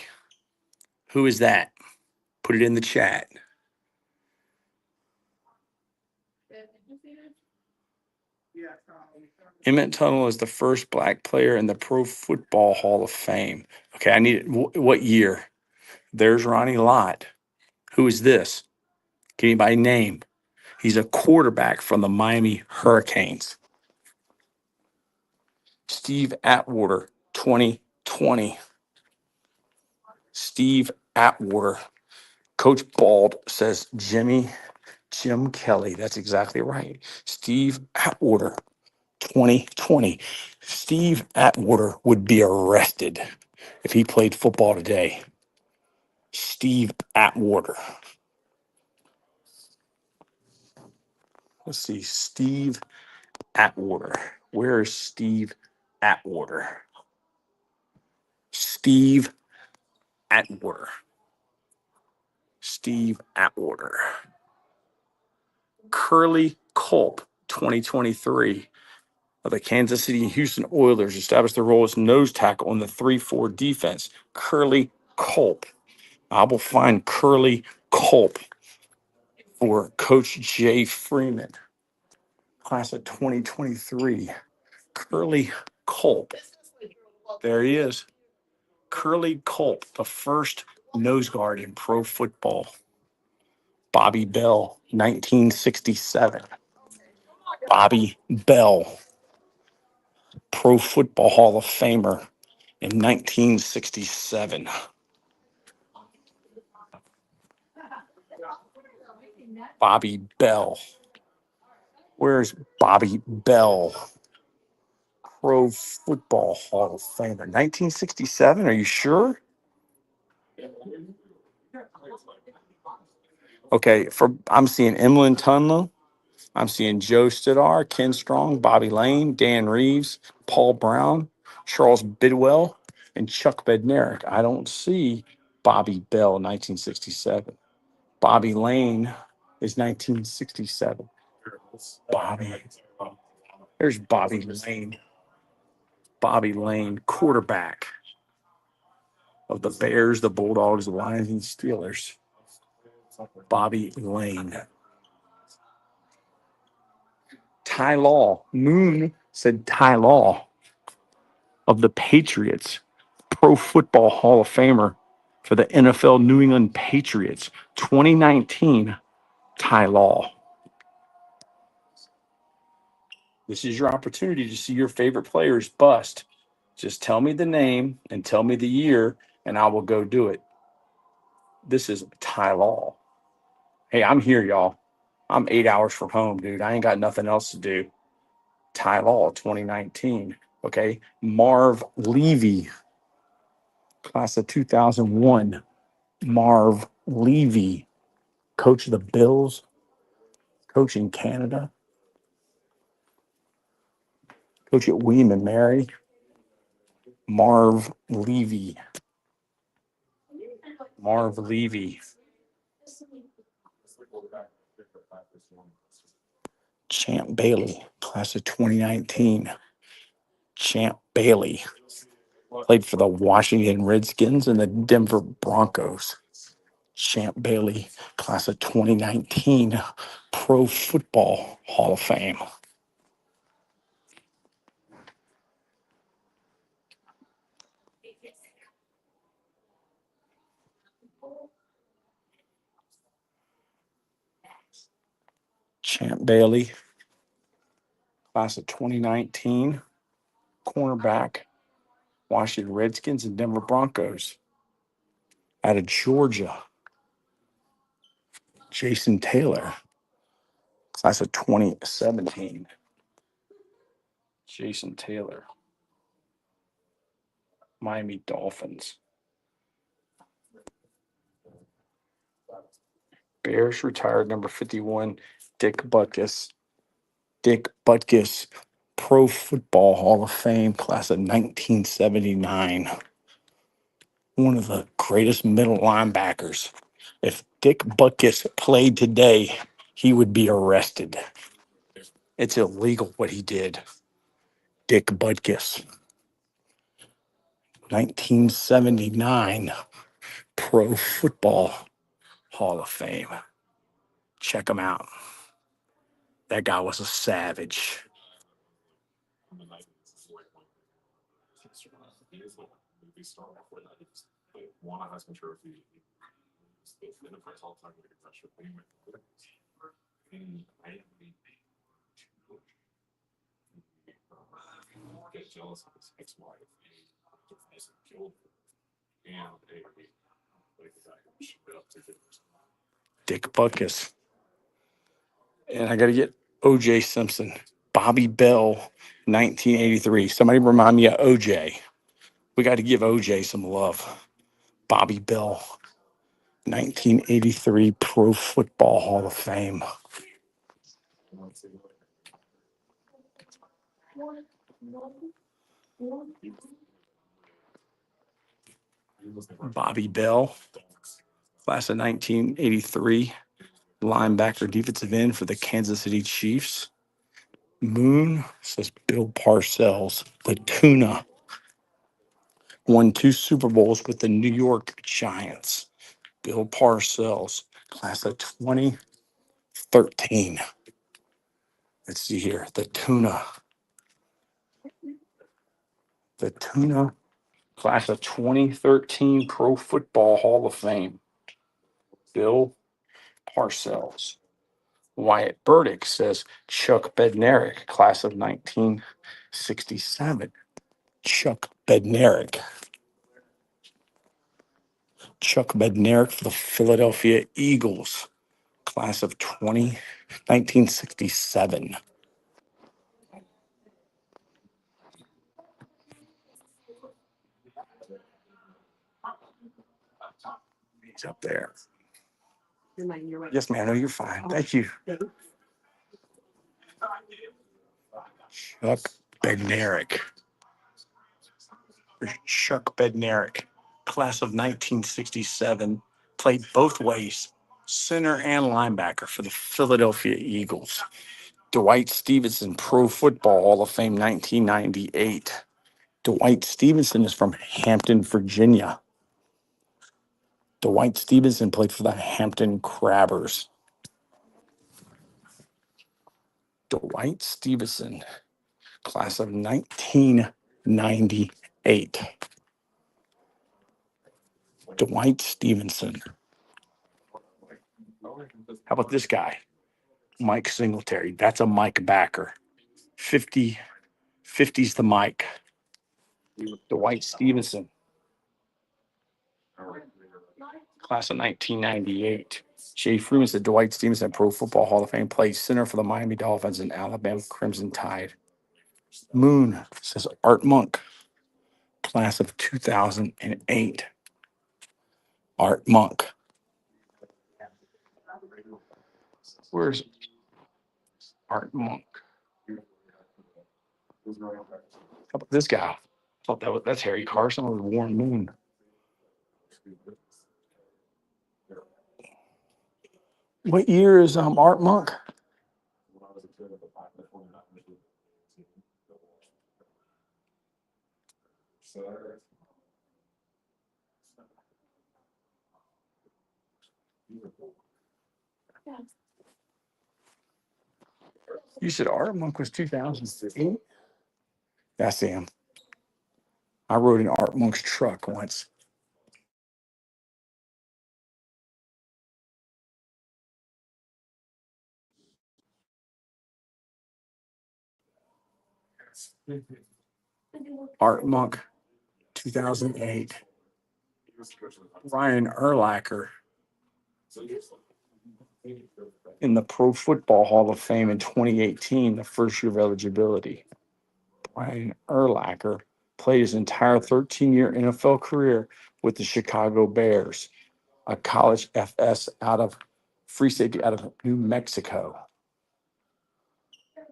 Who is that? Put it in the chat. Emmett Tunnell is the first black player in the Pro Football Hall of Fame. Okay, I need what year? There's Ronnie Lott. Who is this? Can anybody name? He's a quarterback from the Miami Hurricanes. Steve Atwater, 2020. Steve Atwater. Coach Bald says Jim Kelly. That's exactly right. Steve Atwater, 2020. Steve Atwater would be arrested if he played football today. Steve Atwater. Let's see. Steve Atwater. Where is Steve Atwater? Steve Atwater. Steve Atwater. Curly Culp, 2023. Of the Kansas City and Houston Oilers established their role as nose tackle on the 3-4 defense. Curly Culp. I will find Curly Culp for Coach Jay Freeman. Class of 2023. Curly Culp. There he is. Curly Culp, the first nose guard in pro football. Bobby Bell, 1967. Bobby Bell, Pro Football Hall of Famer in 1967. Bobby Bell. Where's Bobby Bell? Pro Football Hall of Famer. 1967? Are you sure? Okay, I'm seeing Emlyn Tunley. I'm seeing Joe Stidar, Ken Strong, Bobby Lane, Dan Reeves, Paul Brown, Charles Bidwell, and Chuck Bednarik. I don't see Bobby Bell, 1967. Bobby Lane is 1967. Bobby. There's Bobby Lane. Bobby Lane, quarterback of the Bears, the Bulldogs, the Lions, and Steelers. Bobby Lane. Ty Law. Moon said Ty Law of the Patriots, Pro Football Hall of Famer for the NFL New England Patriots, 2019. Ty Law. This is your opportunity to see your favorite players bust. Just tell me the name and tell me the year, and I will go do it. This is Ty Law. Hey, I'm here, y'all. I'm 8 hours from home, dude. I ain't got nothing else to do. Ty Law, 2019. Okay. Marv Levy, class of 2001. Marv Levy, coach of the Bills, coach in Canada, coach at William and Mary. Marv Levy. Marv Levy. Champ Bailey, class of 2019. Champ Bailey played for the Washington Redskins and the Denver Broncos. Champ Bailey, class of 2019, Pro Football Hall of Fame. Champ Bailey, class of 2019, cornerback, Washington Redskins and Denver Broncos. Out of Georgia, Jason Taylor, class of 2017. Jason Taylor, Miami Dolphins. Bears retired number 51, Dick Butkus. Dick Butkus, Pro Football Hall of Fame, class of 1979. One of the greatest middle linebackers. If Dick Butkus played today, he would be arrested. It's illegal what he did. Dick Butkus, 1979, Pro Football Hall of Fame. Check him out. That guy was a savage. Dick Buckus. And I got to get O.J. Simpson. Bobby Bell, 1983. Somebody remind me of O.J. We got to give O.J. some love. Bobby Bell, 1983 Pro Football Hall of Fame. Bobby Bell, class of 1983, linebacker, defensive end for the Kansas City Chiefs. Moon says Bill Parcells, the tuna, won 2 Super Bowls with the New York Giants. Bill Parcells, class of 2013. Let's see here. The tuna, class of 2013 Pro Football Hall of Fame. Bill Parcells. Wyatt Burdick says Chuck Bednarik, class of 1967. Chuck Bednarik. Chuck Bednarik for the Philadelphia Eagles, class of 1967. He's up there. Yes, ma'am. No, you're fine. Thank you. Chuck Bednarik. Chuck Bednarik, class of 1967, played both ways, center and linebacker for the Philadelphia Eagles. Dwight Stevenson, Pro Football Hall of Fame, 1998. Dwight Stevenson is from Hampton, Virginia. Dwight Stevenson played for the Hampton Crabbers. Dwight Stevenson, class of 1998. Dwight Stevenson. How about this guy? Mike Singletary. That's a Mike backer. 50's the Mike. Dwight Stevenson, class of 1998. Jay Freeman said Dwight Stevenson, Pro Football Hall of Fame, played center for the Miami Dolphins and Alabama Crimson Tide. Moon says Art Monk, class of 2008. Art Monk. Where's Art Monk? How about this guy? I thought that's Harry Carson or Warren Moon. What year is Art Monk? You said Art Monk was 2008? I see him. I rode in Art Monk's truck once. Art Monk, 2008. Ryan Urlacher in the Pro Football Hall of Fame in 2018, the first year of eligibility. Ryan Urlacher played his entire 13-year NFL career with the Chicago Bears, a college FS out of free safety out of New Mexico.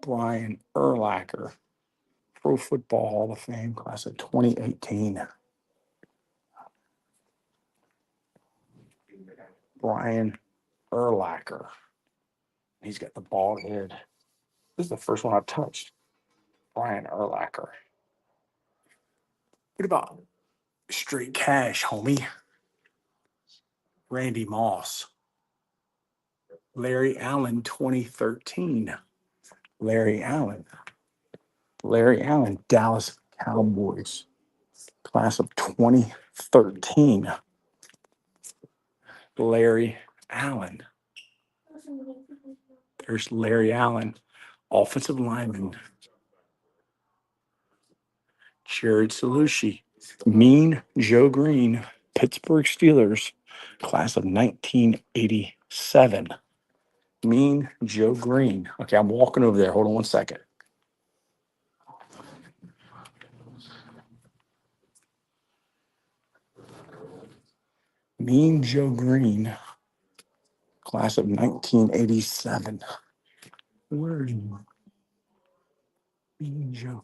Brian Urlacher, Pro Football Hall of Fame, class of 2018. Brian Urlacher. He's got the bald head. This is the first one I've touched. Brian Urlacher. What about straight cash, homie? Randy Moss. Larry Allen, 2013. Larry Allen. Larry Allen, Dallas Cowboys, class of 2013. Larry Allen. There's Larry Allen, offensive lineman. Jared Salucci, Mean Joe Green, Pittsburgh Steelers, class of 1987. Mean Joe Green. Okay, I'm walking over there. Hold on one second. Mean Joe Green, class of 1987. Where is Mean Joe?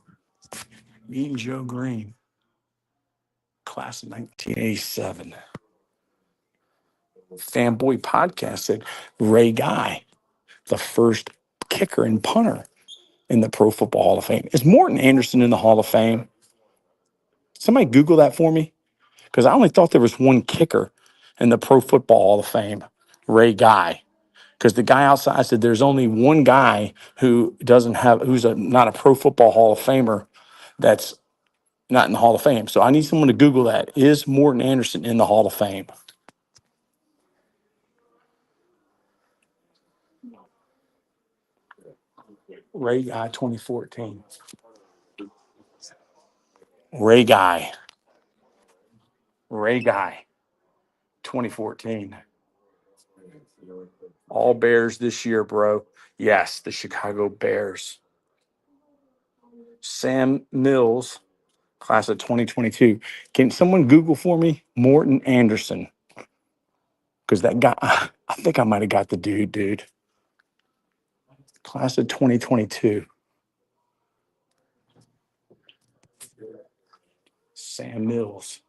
Mean Joe Green, class of 1987. Fanboy Podcast said Ray Guy, the first kicker and punter in the Pro Football Hall of Fame. Is Morton Anderson in the Hall of Fame? Somebody Google that for me, because I only thought there was one kicker in the Pro Football Hall of Fame, Ray Guy. Because the guy outside said there's only one guy who doesn't have, who's not a Pro Football Hall of Famer, that's not in the Hall of Fame. So I need someone to Google that. Is Morton Anderson in the Hall of Fame? Ray Guy 2014. Ray Guy. Ray Guy 2014. All Bears this year, bro. Yes, the Chicago Bears. Sam Mills, class of 2022. Can someone Google for me Morton Anderson? Because that guy, I think I might have got the dude. Class of 2022. Sam Mills.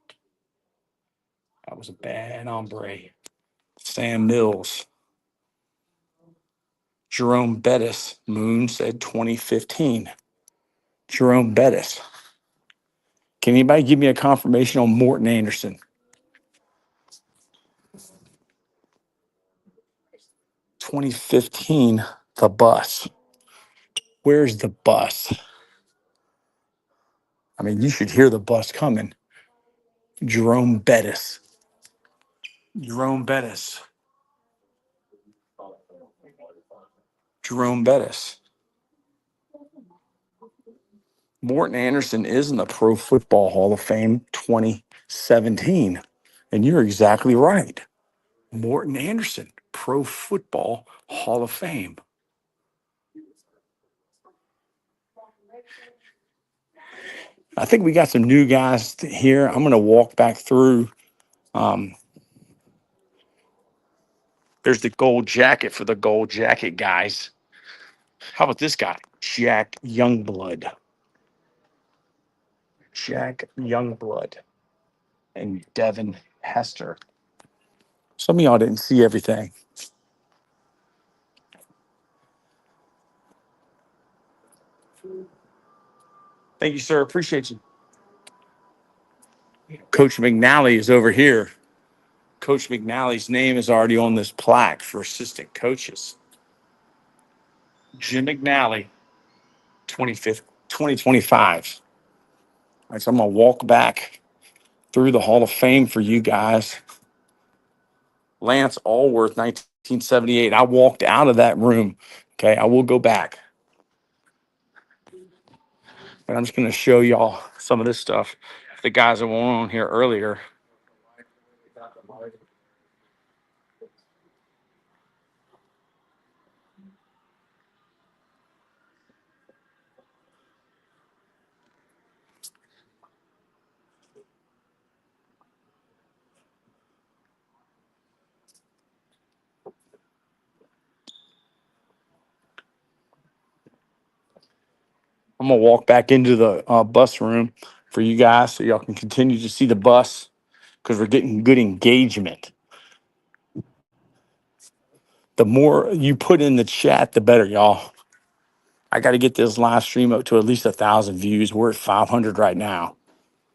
That was a bad hombre. Sam Mills. Jerome Bettis. Moon said 2015. Jerome Bettis. Can anybody give me a confirmation on Morton Anderson? 2015, the bus. Where's the bus? I mean, you should hear the bus coming. Jerome Bettis. Jerome Bettis. Jerome Bettis. Morton Anderson is in the Pro Football Hall of Fame 2017. And you're exactly right. Morton Anderson, Pro Football Hall of Fame. I think we got some new guys here. I'm going to walk back through. There's the gold jacket for the gold jacket guys. How about this guy? Jack Youngblood. Jack Youngblood and Devin Hester. Some of y'all didn't see everything. Thank you, sir. Appreciate you. Coach McNally is over here. Coach McNally's name is already on this plaque for assistant coaches. Jim McNally, 2025. All right, so I'm going to walk back through the Hall of Fame for you guys. Lance Allworth, 1978. I walked out of that room. Okay, I will go back. But I'm just going to show y'all some of this stuff. The guys that were on here earlier. I'm going to walk back into the bus room for you guys so y'all can continue to see the bus because we're getting good engagement. The more you put in the chat, the better, y'all. I got to get this live stream up to at least 1,000 views. We're at 500 right now.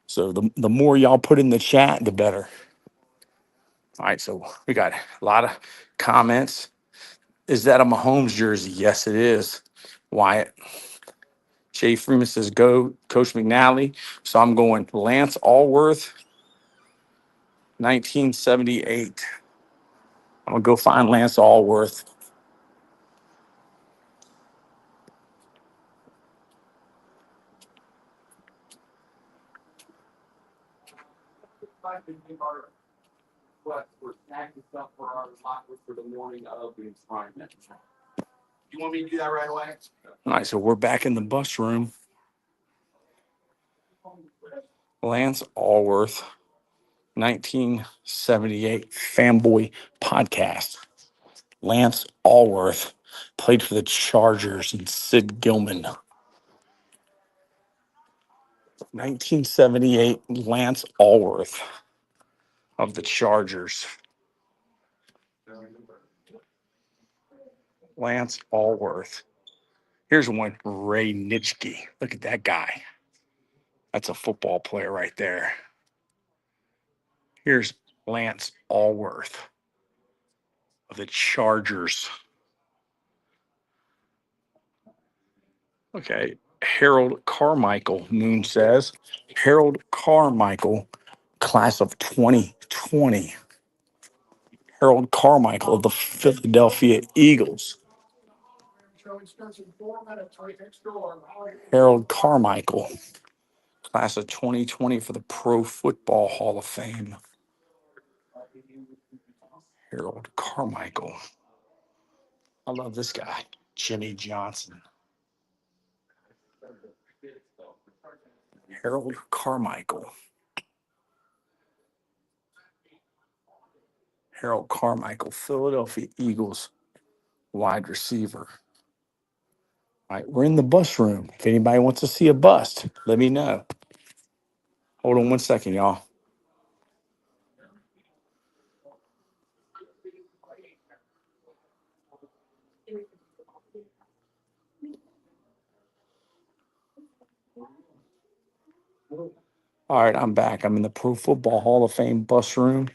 So the more y'all put in the chat, the better. All right, so we got a lot of comments. Is that a Mahomes jersey? Yes, it is, Wyatt. Jay Freeman says, go, Coach McNally. So I'm going Lance Allworth, 1978. I'm going to go find Lance Allworth. You want me to do that right away? All right, so we're back in the bus room. Lance Allworth, 1978 Fanboy Podcast. Lance Allworth played for the Chargers and Sid Gilman. 1978 Lance Allworth of the Chargers. Lance Allworth. Here's one, Ray Nitschke. Look at that guy. That's a football player right there. Here's Lance Allworth of the Chargers. Okay. Harold Carmichael, Moon says. Harold Carmichael, class of 2020. Harold Carmichael of the Philadelphia Eagles. Harold Carmichael, class of 2020 for the Pro Football Hall of Fame. Harold Carmichael. I love this guy, Jimmy Johnson. Harold Carmichael. Harold Carmichael, Philadelphia Eagles wide receiver. All right, we're in the bus room. If anybody wants to see a bust, let me know. Hold on one second, y'all. All right, I'm back. I'm in the Pro Football Hall of Fame bus room.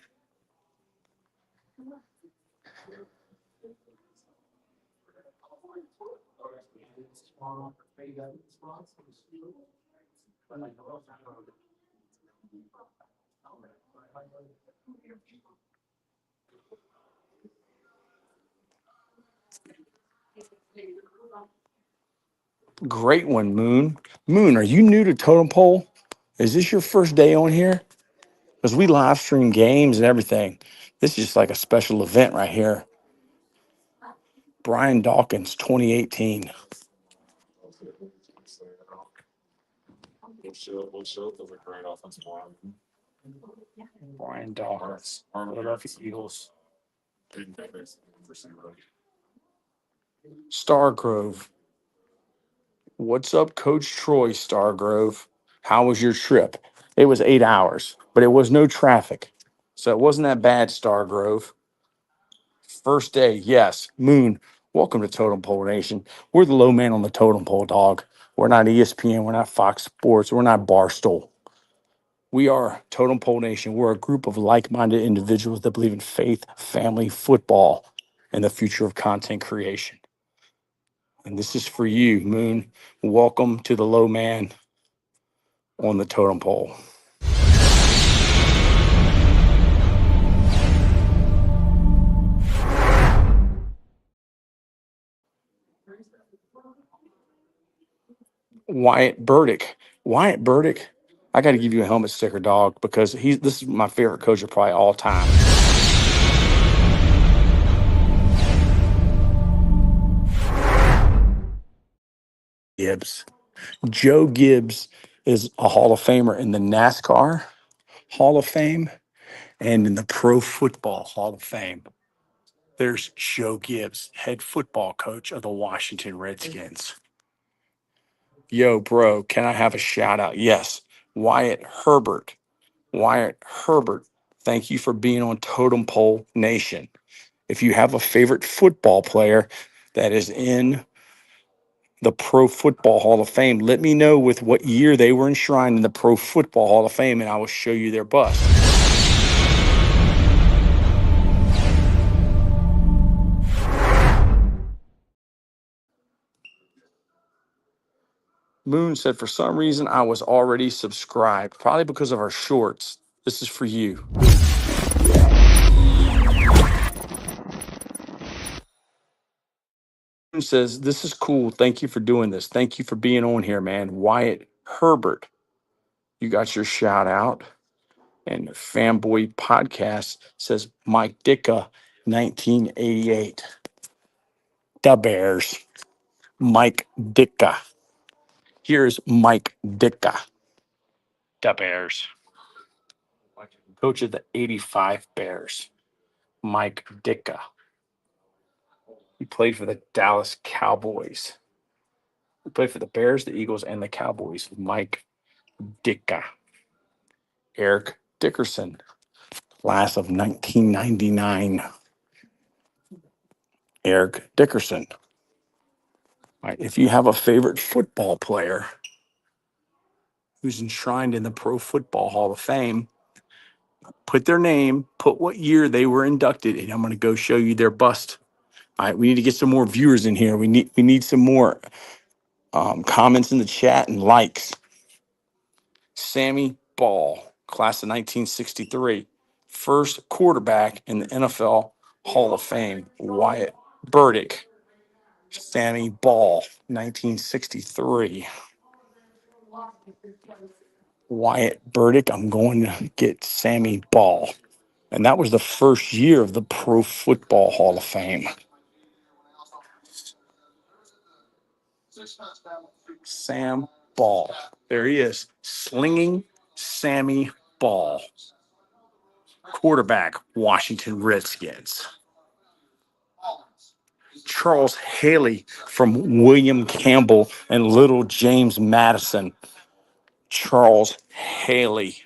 Great one, Moon. Moon, are you new to Totem Pole? Is this your first day on here? Because we live stream games and everything. This is just like a special event right here. Brian Dawkins, 2018. Brian Dawkins, Philadelphia Eagles. Stargrove. What's up, Coach Troy Stargrove? How was your trip? It was 8 hours, but it was no traffic. So it wasn't that bad, Stargrove. First day, yes. Moon, welcome to Totem Pole Nation. We're the low man on the totem pole, dog. We're not ESPN. We're not Fox Sports. We're not Barstool. We are Totem Pole Nation. We're a group of like-minded individuals that believe in faith, family, football, and the future of content creation. And this is for you, Moon. Welcome to the low man on the totem pole. Wyatt Burdick. Wyatt Burdick, I got to give you a helmet sticker, dog, because this is my favorite coach of probably all time. Gibbs. Joe Gibbs is a Hall of Famer in the NASCAR Hall of Fame and in the Pro Football Hall of Fame. There's Joe Gibbs, head football coach of the Washington Redskins. Yo, bro, can I have a shout out? Yes. Wyatt Herbert. Wyatt Herbert, thank you for being on Totem Pole Nation. If you have a favorite football player that is in the Pro Football Hall of Fame, let me know with what year they were enshrined in the Pro Football Hall of Fame, and I will show you their bust. Moon said, for some reason, I was already subscribed, probably because of our shorts. This is for you. Moon says, this is cool. Thank you for doing this. Thank you for being on here, man. Wyatt Herbert, you got your shout out. And Fanboy Podcast says, Mike Ditka, 1988. The Bears. Mike Ditka. Here's Mike Ditka. The Bears. Coach of the 85 Bears. Mike Ditka. He played for the Dallas Cowboys. He played for the Bears, the Eagles, and the Cowboys. Mike Ditka. Eric Dickerson, class of 1999. Eric Dickerson. All right, if you have a favorite football player who's enshrined in the Pro Football Hall of Fame, put their name, put what year they were inducted, and I'm going to go show you their bust. All right, we need to get some more viewers in here. We need some more comments in the chat and likes. Sammy Ball, class of 1963, first quarterback in the NFL Hall of Fame. Wyatt Burdick, Sammy Ball, 1963. Wyatt Burdick, I'm going to get Sammy Ball. And that was the first year of the Pro Football Hall of Fame. Sam Ball. There he is, slinging Sammy Ball. Quarterback, Washington Redskins. Charles Haley from William Campbell and Little James Madison. Charles Haley,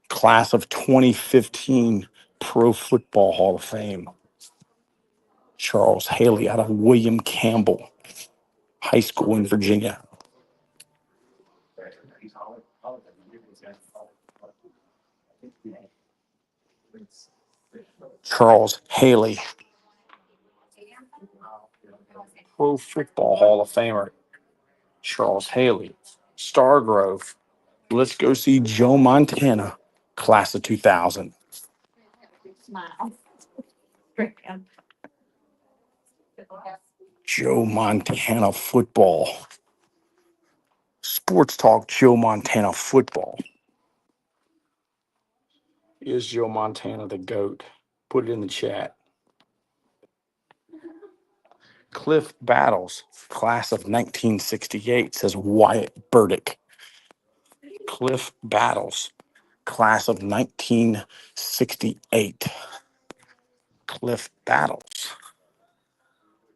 class of 2015 Pro Football Hall of Fame. Charles Haley out of William Campbell High School in Virginia. Charles Haley, Pro Football Hall of Famer. Charles Haley. Stargrove. Let's go see Joe Montana, class of 2000. Joe Montana football. Sports Talk Joe Montana football. Is Joe Montana the GOAT? Put it in the chat. Cliff Battles, class of 1968, says Wyatt Burdick. Cliff Battles, class of 1968. Cliff Battles.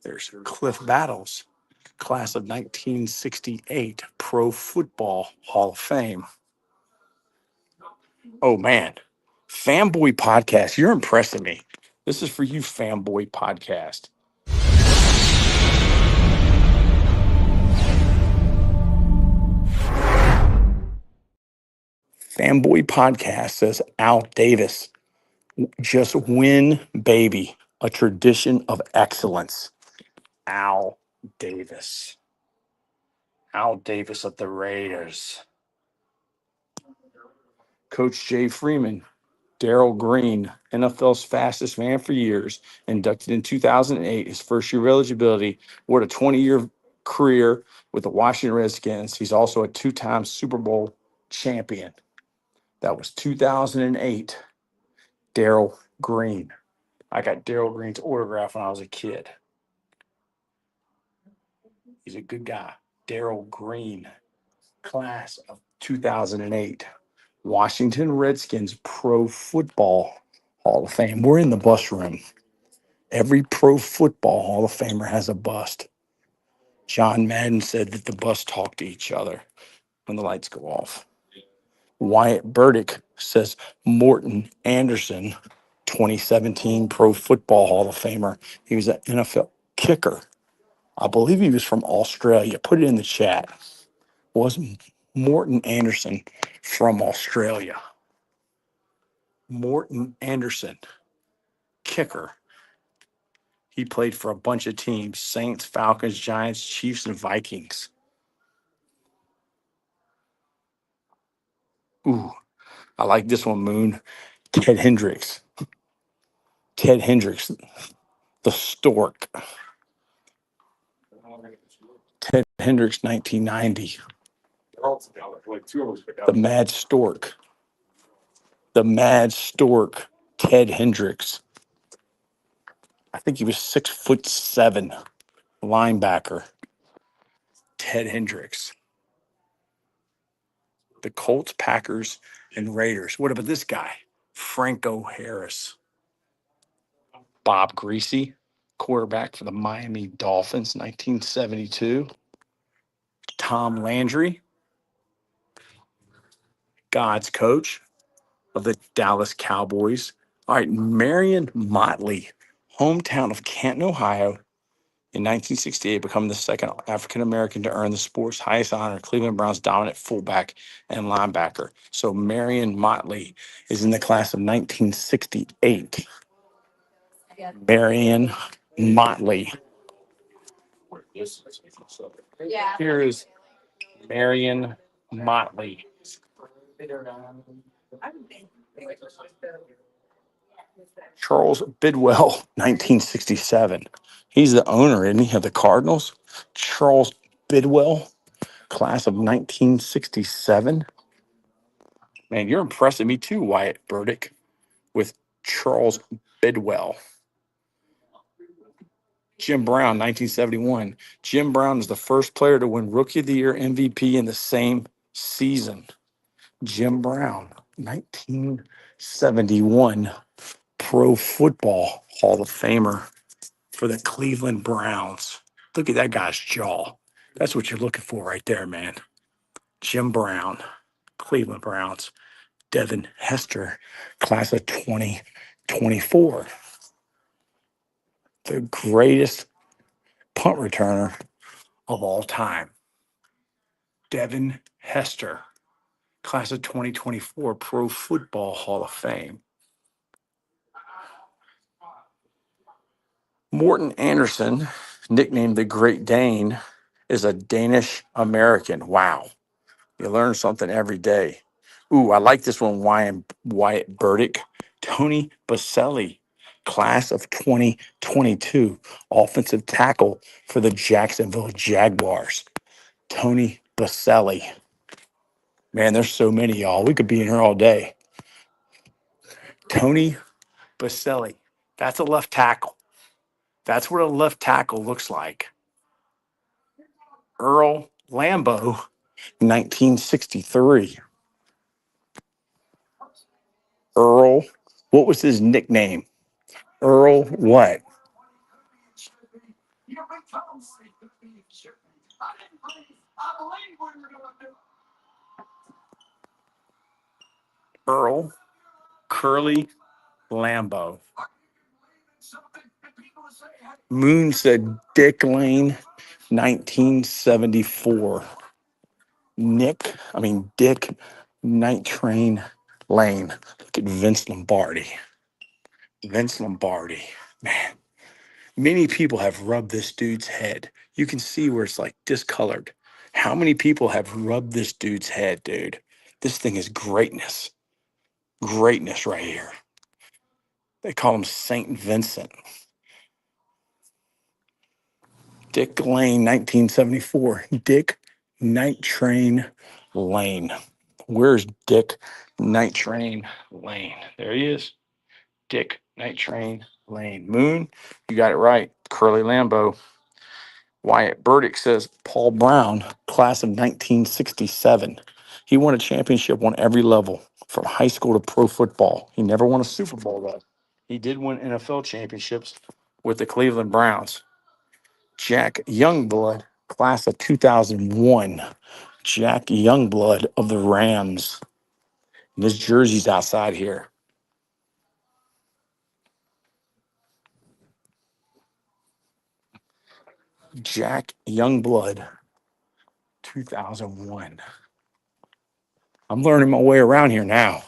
There's Cliff Battles, class of 1968, Pro Football Hall of Fame. Oh, man. Fanboy Podcast, you're impressing me. This is for you, Fanboy Podcast. Fanboy Podcast says Al Davis, just win, baby, a tradition of excellence. Al Davis. Al Davis of the Raiders. Coach Jay Freeman, Darryl Green, NFL's fastest man for years, inducted in 2008, his first year of eligibility, what a 20-year career with the Washington Redskins. He's also a two-time Super Bowl champion. That was 2008. Darryl Green. I got Darryl Green's autograph when I was a kid. He's a good guy. Darryl Green, class of 2008. Washington Redskins Pro Football Hall of Fame. We're in the bus room. Every Pro Football Hall of Famer has a bust. John Madden said that the bus talk to each other when the lights go off. Wyatt Burdick says Morton Anderson, 2017 Pro Football Hall of Famer. He was an NFL kicker. I believe he was from Australia. Put it in the chat. Was Morton Anderson from Australia? Morton Anderson, kicker. He played for a bunch of teams: Saints, Falcons, Giants, Chiefs, and Vikings. Ooh, I like this one, Moon. Ted Hendricks. Ted Hendricks, the stork. Ted Hendricks, 1990. The Mad Stork. The Mad Stork. Ted Hendricks. I think he was 6'7" linebacker. Ted Hendricks. The Colts, Packers, and Raiders. What about this guy? Franco Harris. Bob Greasy, quarterback for the Miami Dolphins, 1972. Tom Landry, God's coach of the Dallas Cowboys. All right, Marion Motley, hometown of Canton, Ohio, in 1968, becoming the second African American to earn the sport's highest honor, Cleveland Browns dominant fullback and linebacker. So Marion Motley is in the class of 1968. Marion Motley. Here is Marion Motley. Charles Bidwell, 1967. He's the owner, isn't he, of the Cardinals? Charles Bidwell, class of 1967. Man, you're impressing me too, Wyatt Burdick, with Charles Bidwell. Jim Brown, 1971. Jim Brown is the first player to win Rookie of the Year MVP in the same season. Jim Brown, 1971. Pro Football Hall of Famer for the Cleveland Browns. Look at that guy's jaw. That's what you're looking for right there, man. Jim Brown, Cleveland Browns. Devin Hester, class of 2024. The greatest punt returner of all time. Devin Hester, class of 2024, Pro Football Hall of Fame. Morten Andersen, nicknamed the Great Dane, is a Danish American. Wow. You learn something every day. Ooh, I like this one, Wyatt Burdick. Tony Baselli, class of 2022, offensive tackle for the Jacksonville Jaguars. Tony Baselli. Man, there's so many, y'all. We could be in here all day. Tony Baselli. That's a left tackle. That's what a left tackle looks like. Earl Lambeau, 1963. Earl, what was his nickname? Earl what? Earl Curly Lambeau. Moon said Dick Lane, 1974. Dick Night Train Lane. Look at Vince Lombardi. Vince Lombardi. Man, many people have rubbed this dude's head. You can see where it's like discolored. How many people have rubbed this dude's head, dude? This thing is greatness. Greatness right here. They call him Saint Vincent. Dick Lane, 1974. Dick Night Train Lane. Where's Dick Night Train Lane? There he is. Dick Night Train Lane. Moon, you got it right. Curly Lambeau. Wyatt Burdick says Paul Brown, class of 1967. He won a championship on every level, from high school to pro football. He never won a Super Bowl, though. He did win NFL championships with the Cleveland Browns. Jack Youngblood, class of 2001. Jack Youngblood of the Rams. And his jersey's outside here. Jack Youngblood, 2001. I'm learning my way around here now.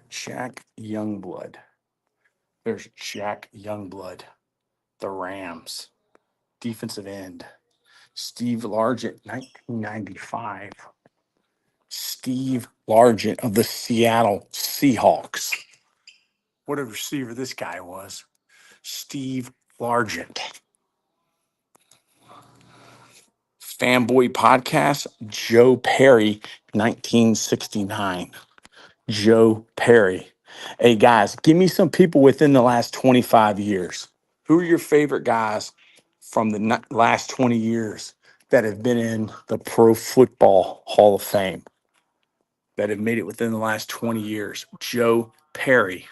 Jack Youngblood. There's Jack Youngblood, the Rams, defensive end. Steve Largent, 1995. Steve Largent of the Seattle Seahawks. What a receiver this guy was. Steve Largent. Fanboy Podcast, Joe Perry, 1969. Joe Perry. Hey, guys, give me some people within the last 25 years. Who are your favorite guys from the last 20 years that have been in the Pro Football Hall of Fame, that have made it within the last 20 years? Joe Perry.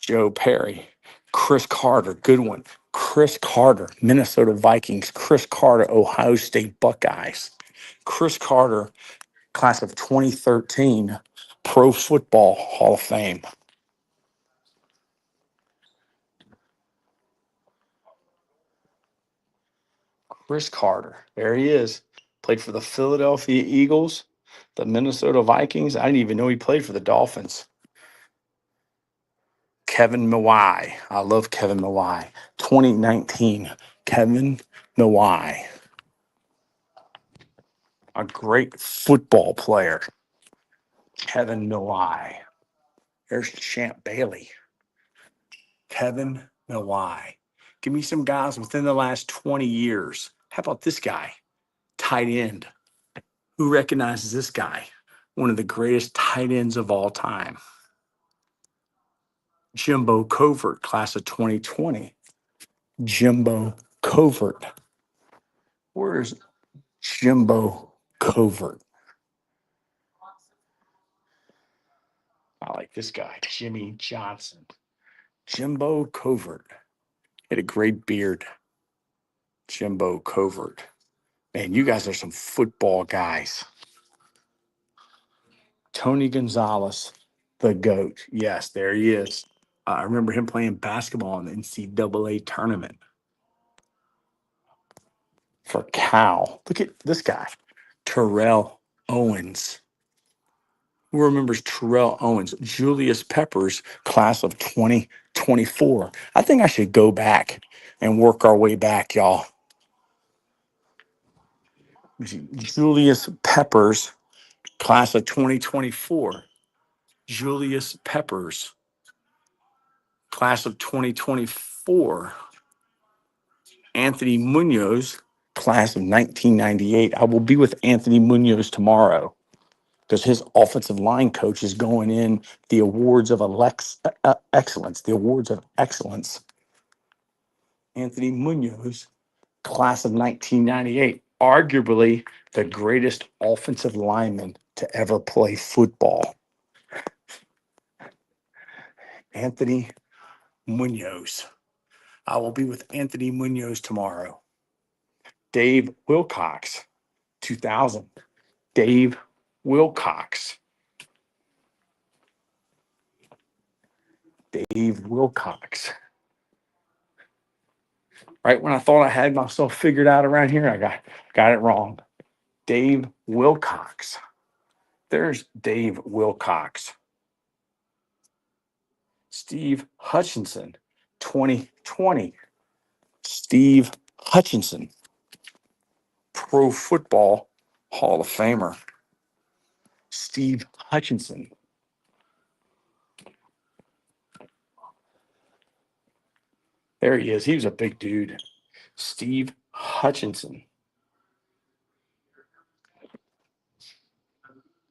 Joe Perry. Chris Carter, good one. Chris Carter, Minnesota Vikings. Chris Carter, Ohio State Buckeyes. Chris Carter, class of 2013, Pro Football Hall of Fame. Chris Carter, there he is. Played for the Philadelphia Eagles, the Minnesota Vikings. I didn't even know he played for the Dolphins. Kevin Mawai. I love Kevin Mawai. 2019, Kevin Mawai. A great football player. Kevin Mawai. There's Champ Bailey. Kevin Mawai. Give me some guys within the last 20 years. How about this guy? Tight end. Who recognizes this guy? One of the greatest tight ends of all time. Jimbo Covert, class of 2020. Jimbo Covert. Where's Jimbo Covert? I like this guy, Jimmy Johnson. Jimbo Covert. Had a great beard. Jimbo Covert. Man, you guys are some football guys. Tony Gonzalez, the GOAT. Yes, there he is. I remember him playing basketball in the NCAA tournament for Cal. Look at this guy, Terrell Owens. Who remembers Terrell Owens? Julius Peppers, class of 2024. I think I should go back and work our way back, y'all. Julius Peppers, class of 2024. Julius Peppers, class of 2024. Anthony Munoz, class of 1998. I will be with Anthony Munoz tomorrow because his offensive line coach is going in the awards of excellence. The awards of excellence. Anthony Munoz, class of 1998. Arguably the greatest offensive lineman to ever play football. Anthony Munoz. I will be with Anthony Munoz tomorrow. Dave Wilcox, 2000. Dave Wilcox. Dave Wilcox. Right when I thought I had myself figured out around here, I got it wrong. Dave Wilcox. There's Dave Wilcox. Steve Hutchinson, 2020. Steve Hutchinson, Pro Football Hall of Famer. Steve Hutchinson. There he is. He was a big dude. Steve Hutchinson.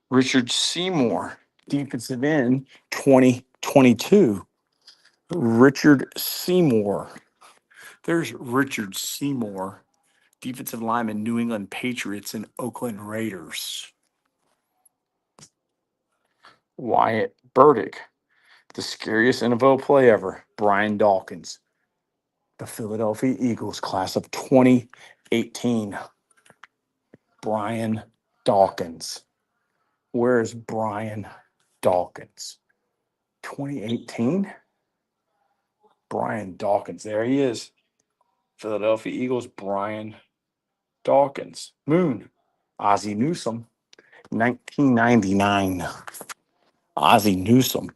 Richard Seymour, defensive end, 2022. Richard Seymour. There's Richard Seymour, defensive lineman, New England Patriots and Oakland Raiders. Wyatt Burdick, the scariest NFL play ever, Brian Dawkins, the Philadelphia Eagles, class of 2018. Brian Dawkins. Where's Brian Dawkins? 2018? Brian Dawkins. There he is. Philadelphia Eagles, Brian Dawkins. Moon. Ozzie Newsome. 1999. Ozzie Newsome.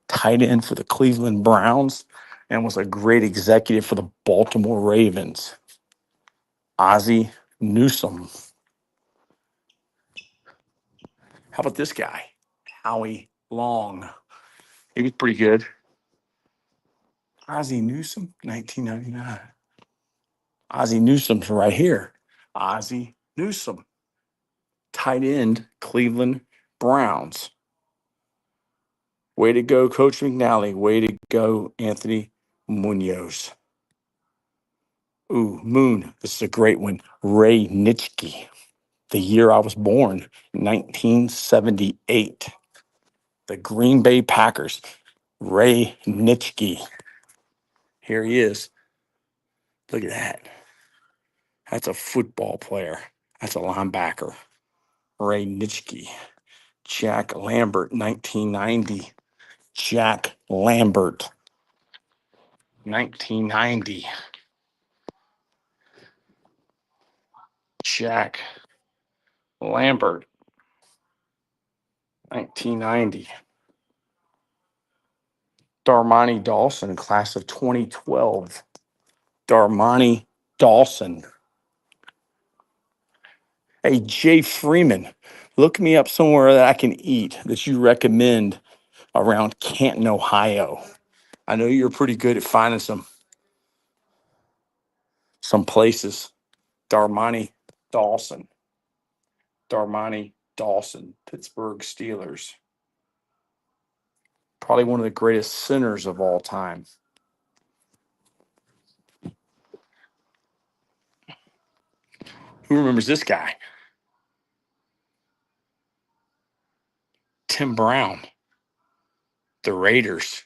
Tight end for the Cleveland Browns and was a great executive for the Baltimore Ravens. Ozzie Newsome. How about this guy? Howie Long. He was pretty good. Ozzie Newsome, 1999. Ozzie Newsome's right here. Ozzie Newsome, tight end, Cleveland Browns. Way to go, Coach McNally. Way to go, Anthony Munoz. Ooh, Moon. This is a great one. Ray Nitschke. The year I was born, 1978. The Green Bay Packers. Ray Nitschke. Here he is. Look at that. That's a football player. That's a linebacker. Ray Nitschke. Jack Lambert, 1990. Jack Lambert, 1990. Jack Lambert, 1990. Darmani Dawson, class of 2012. Darmani Dawson. Hey, Jay Freeman, look me up somewhere that I can eat that you recommend around Canton, Ohio. I know you're pretty good at finding some places. Darmani Dawson. Darmani Dawson, Pittsburgh Steelers. Probably one of the greatest centers of all time. Who remembers this guy? Tim Brown, the Raiders.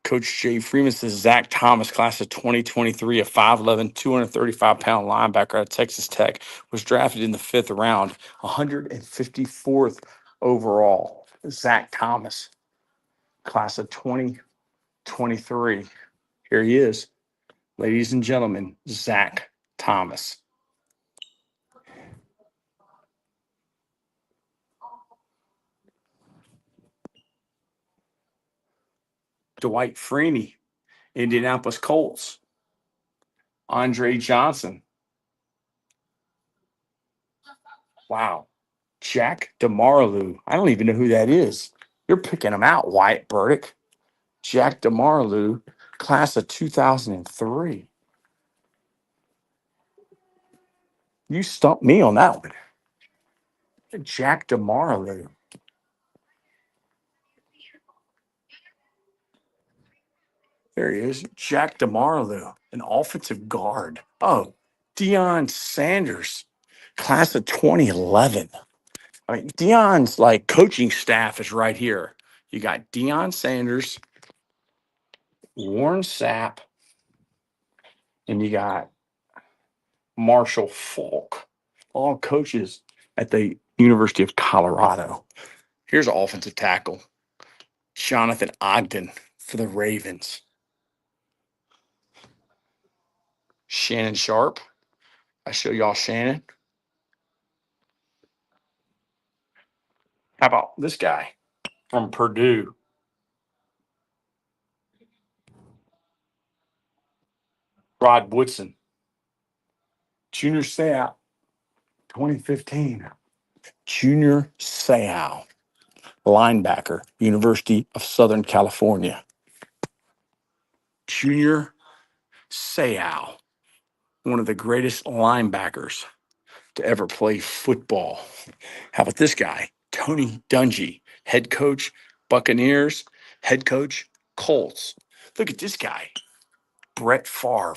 Coach Jay Freeman says Zach Thomas, class of 2023, a 5'11", 235-pound linebacker out of Texas Tech, was drafted in the 5th round, 154th overall. Zach Thomas, class of 2023. Here he is, ladies and gentlemen, Zach Thomas. Dwight Freeney, Indianapolis Colts. Andre Johnson. Wow. Jack DeMarleau. I don't even know who that is. You're picking him out, Wyatt Burdick. Jack DeMarleau, class of 2003. You stumped me on that one. Jack DeMarleau. There he is. Jack DeMarleau, an offensive guard. Oh, Deion Sanders, class of 2011. I mean, Deion's like coaching staff is right here. You got Deion Sanders, Warren Sapp, and you got Marshall Falk, all coaches at the University of Colorado. Here's an offensive tackle, Jonathan Ogden for the Ravens. Shannon Sharp. I show y'all Shannon. How about this guy from Purdue? Rod Woodson. Junior Seau, 2015. Junior Seau, linebacker, University of Southern California. Junior Seau, one of the greatest linebackers to ever play football. How about this guy? Tony Dungy, head coach, Buccaneers, head coach, Colts. Look at this guy, Brett Favre.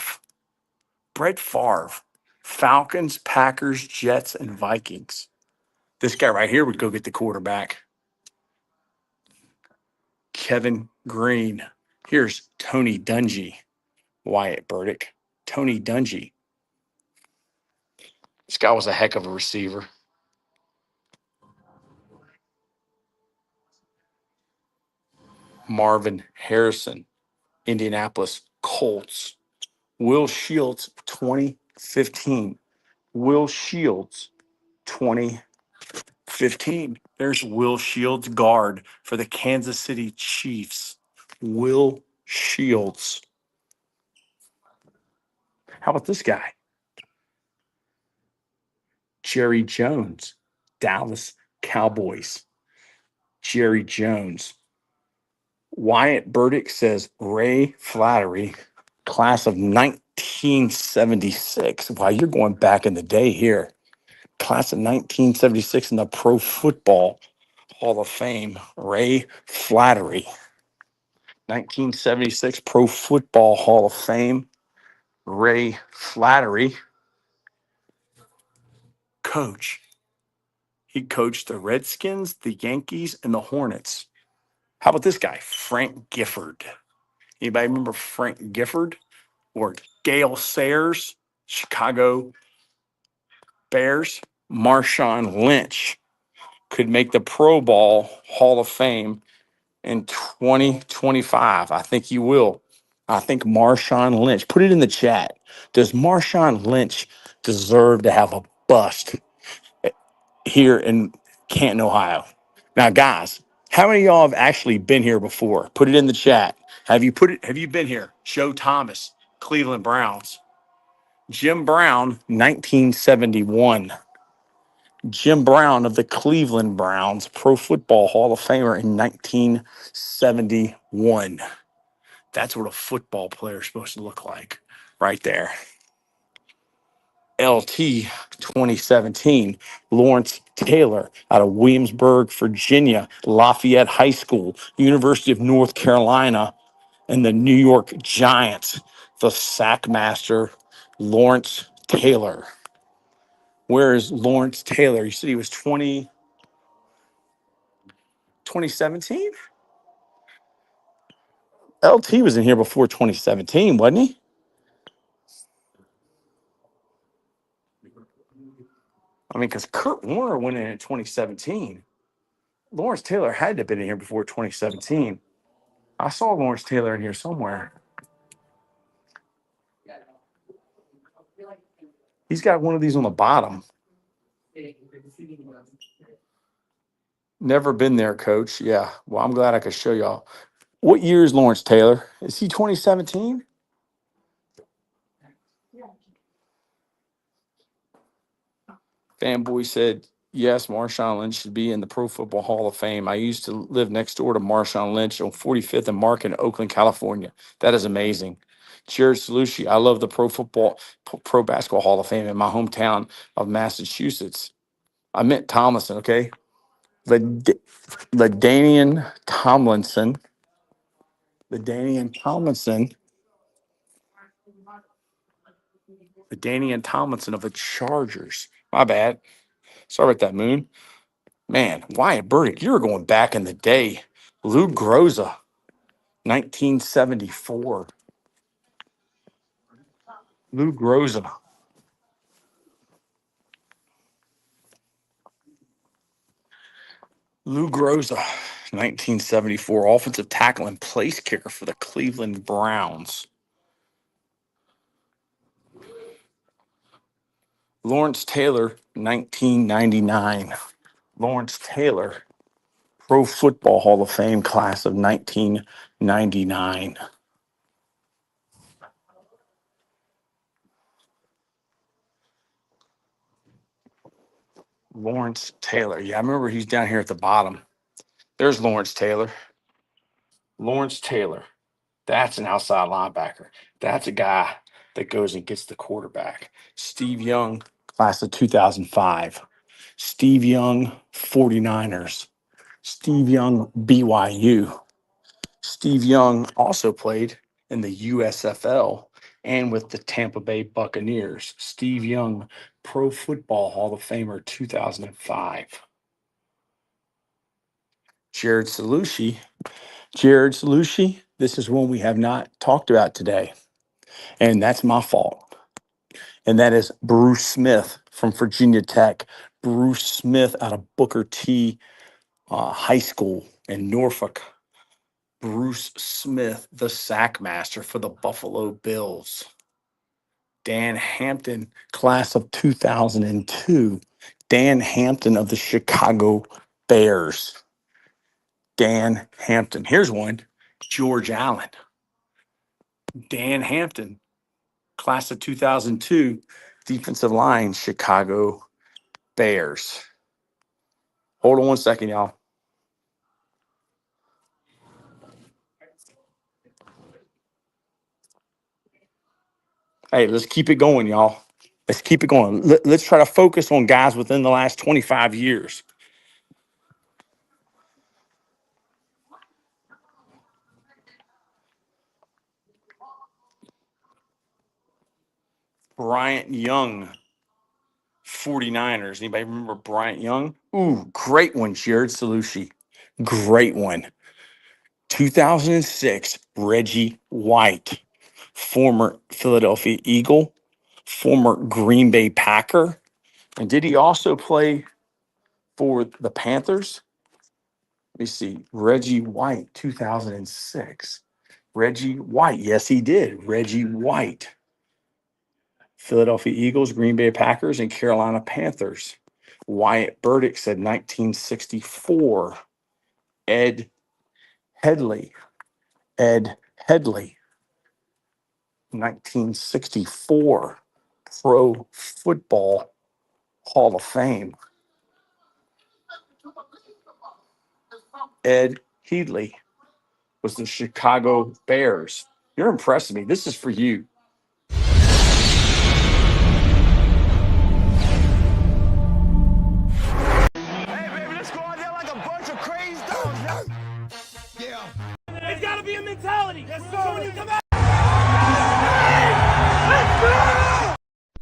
Brett Favre, Falcons, Packers, Jets, and Vikings. This guy right here would go get the quarterback. Kevin Green. Here's Tony Dungy, Wyatt Burdick. Tony Dungy. This guy was a heck of a receiver. Marvin Harrison, Indianapolis Colts. Will Shields, 2015. Will Shields, 2015. There's Will Shields, guard for the Kansas City Chiefs. Will Shields. How about this guy? Jerry Jones, Dallas Cowboys. Jerry Jones. Wyatt Burdick says Ray Flattery, class of 1976. Wow, you're going back in the day here. Class of 1976 in the Pro Football Hall of Fame. Ray Flattery. 1976 Pro Football Hall of Fame. Ray Flattery. Coach. He coached the Redskins, the Yankees, and the Hornets. How about this guy, Frank Gifford? Anybody remember Frank Gifford or Gale Sayers, Chicago Bears? Marshawn Lynch could make the Pro Bowl Hall of Fame in 2025. I think he will. I think Marshawn Lynch. Put it in the chat. Does Marshawn Lynch deserve to have a bust here in Canton, Ohio? Now, guys, how many of y'all have actually been here before? Put it in the chat. Have you been here? Joe Thomas, Cleveland Browns. Jim Brown, 1971. Jim Brown of the Cleveland Browns, Pro Football Hall of Famer in 1971. That's what a football player is supposed to look like right there. LT 2017, Lawrence Taylor out of Williamsburg, Virginia, Lafayette High School, University of North Carolina, and the New York Giants, the sackmaster, Lawrence Taylor. Where is Lawrence Taylor? You said he was 2017? LT was in here before 2017, wasn't he? I mean, because Kurt Warner went in 2017. Lawrence Taylor had to have been in here before 2017. I saw Lawrence Taylor in here somewhere. He's got one of these on the bottom. Never been there, coach. Yeah. Well, I'm glad I could show y'all. What year is Lawrence Taylor? Is he 2017? Fanboy said, yes, Marshawn Lynch should be in the Pro Football Hall of Fame. I used to live next door to Marshawn Lynch on 45th and Mark in Oakland, California. That is amazing. Jared Salucci, I love the Pro Basketball Hall of Fame in my hometown of Massachusetts. I meant Tomlinson, okay? LaDainian Tomlinson. LaDainian Tomlinson. LaDainian Tomlinson of the Chargers. My bad. Sorry about that, Moon. Man, Wyatt Burdick, you were going back in the day. Lou Groza, 1974. Lou Groza. Lou Groza, 1974. Offensive tackle and place kicker for the Cleveland Browns. Lawrence Taylor, 1999. Lawrence Taylor, Pro Football Hall of Fame class of 1999. Lawrence Taylor. Yeah, I remember he's down here at the bottom. There's Lawrence Taylor. Lawrence Taylor. That's an outside linebacker. That's a guy that goes and gets the quarterback. Steve Young, class of 2005. Steve Young, 49ers. Steve Young, BYU. Steve Young also played in the USFL and with the Tampa Bay Buccaneers. Steve Young, Pro Football Hall of Famer, 2005. Jared Salucci. Jared Salucci, this is one we have not talked about today, and that's my fault. And that is Bruce Smith from Virginia Tech. Bruce Smith out of Booker T High School in Norfolk. Bruce Smith, the sackmaster for the Buffalo Bills. Dan Hampton, class of 2002. Dan Hampton of the Chicago Bears. Dan Hampton. Here's one. George Allen. Dan Hampton, class of 2002, defensive line, Chicago Bears. Hold on one second, y'all. Hey, let's keep it going, y'all. Let's keep it going. Let's try to focus on guys within the last 25 years. Bryant Young, 49ers. Anybody remember Bryant Young? Ooh, great one, Jared Salucci. Great one. 2006, Reggie White, former Philadelphia Eagle, former Green Bay Packer. And did he also play for the Panthers? Let me see. Reggie White, 2006. Reggie White. Yes, he did. Reggie White. Philadelphia Eagles, Green Bay Packers, and Carolina Panthers. Wyatt Burdick said 1964. Ed Headley. Ed Headley. 1964. Pro Football Hall of Fame. Ed Headley was the Chicago Bears. You're impressing me. This is for you. Hey, baby, let's go out there like a bunch of crazy dogs. Yeah. It's got to be a mentality. Yes, sir. So when you come out,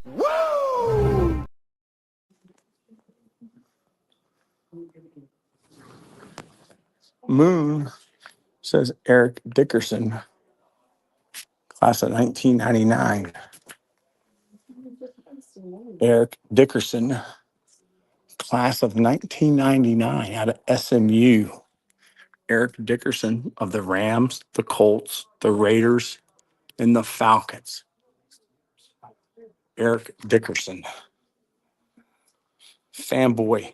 Woo! Moon says Eric Dickerson, class of 1999. Eric Dickerson, class of 1999 out of SMU. Eric Dickerson of the Rams, the Colts, the Raiders, and the Falcons. Eric Dickerson. Fanboy.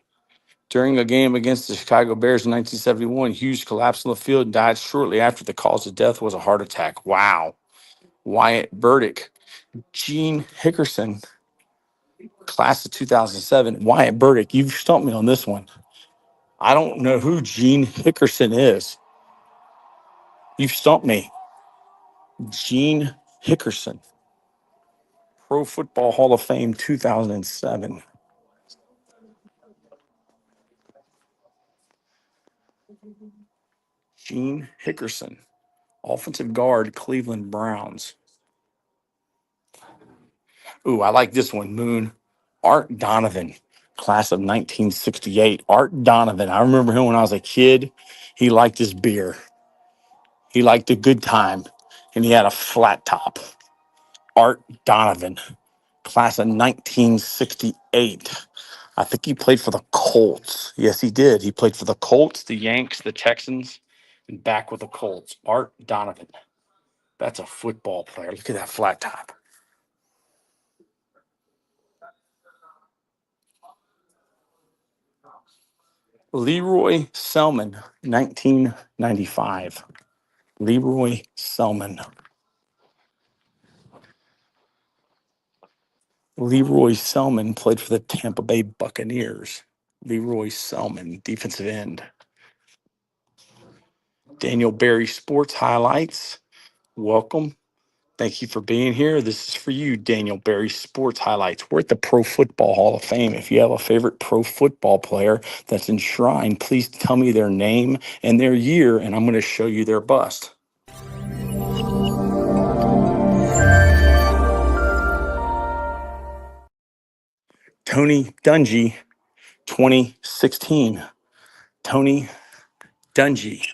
During a game against the Chicago Bears in 1971, Hughes collapsed on the field and died shortly after. The cause of death was a heart attack. Wow. Wyatt Burdick. Gene Hickerson, class of 2007. Wyatt Burdick, you've stumped me on this one. I don't know who Gene Hickerson is. You've stumped me. Gene Hickerson, Pro Football Hall of Fame 2007. Gene Hickerson, offensive guard, Cleveland Browns. Ooh, I like this one, Moon. Art Donovan, class of 1968. Art Donovan. I remember him when I was a kid. He liked his beer. He liked a good time, and he had a flat top. Art Donovan, class of 1968. I think he played for the Colts. Yes, he did. He played for the Colts, the Yanks, the Texans, and back with the Colts. Art Donovan. That's a football player. Look at that flat top. Leroy Selman, 1995. Leroy Selman. Leroy Selman played for the Tampa Bay Buccaneers. Leroy Selman, defensive end. Daniel Berry Sports Highlights. Welcome. Thank you for being here. This is for you, Daniel Berry Sports Highlights. We're at the Pro Football Hall of Fame. If you have a favorite pro football player that's enshrined, please tell me their name and their year, and I'm going to show you their bust. Tony Dungy, 2016. Tony Dungy,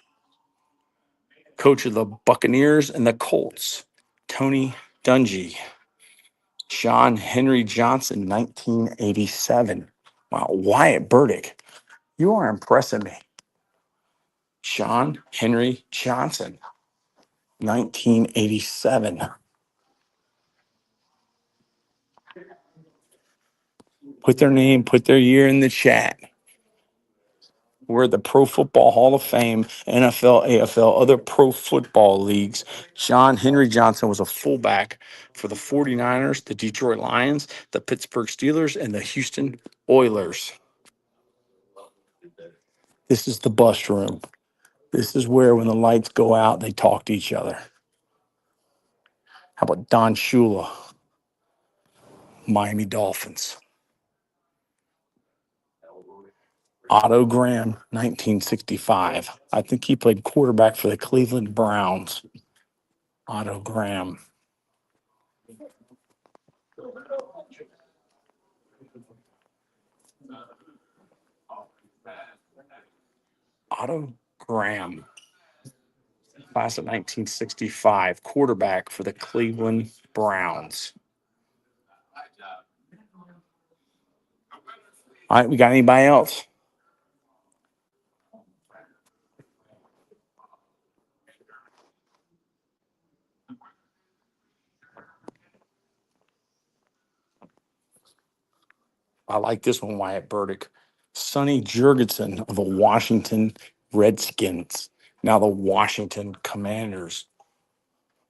coach of the Buccaneers and the Colts. Tony Dungy. John Henry Johnson, 1987. Wow, Wyatt Burdick. You are impressing me. John Henry Johnson, 1987. Put their name, put their year in the chat. We're at the Pro Football Hall of Fame, NFL, AFL, other pro football leagues. John Henry Johnson was a fullback for the 49ers, the Detroit Lions, the Pittsburgh Steelers, and the Houston Oilers. This is the bus room. This is where, when the lights go out, they talk to each other. How about Don Shula, Miami Dolphins? Otto Graham, 1965. I think he played quarterback for the Cleveland Browns. Otto Graham. Otto Graham, class of 1965, quarterback for the Cleveland Browns. All right, we got anybody else? I like this one, Wyatt Burdick. Sonny Jurgensen of the Washington Redskins. Now the Washington Commanders.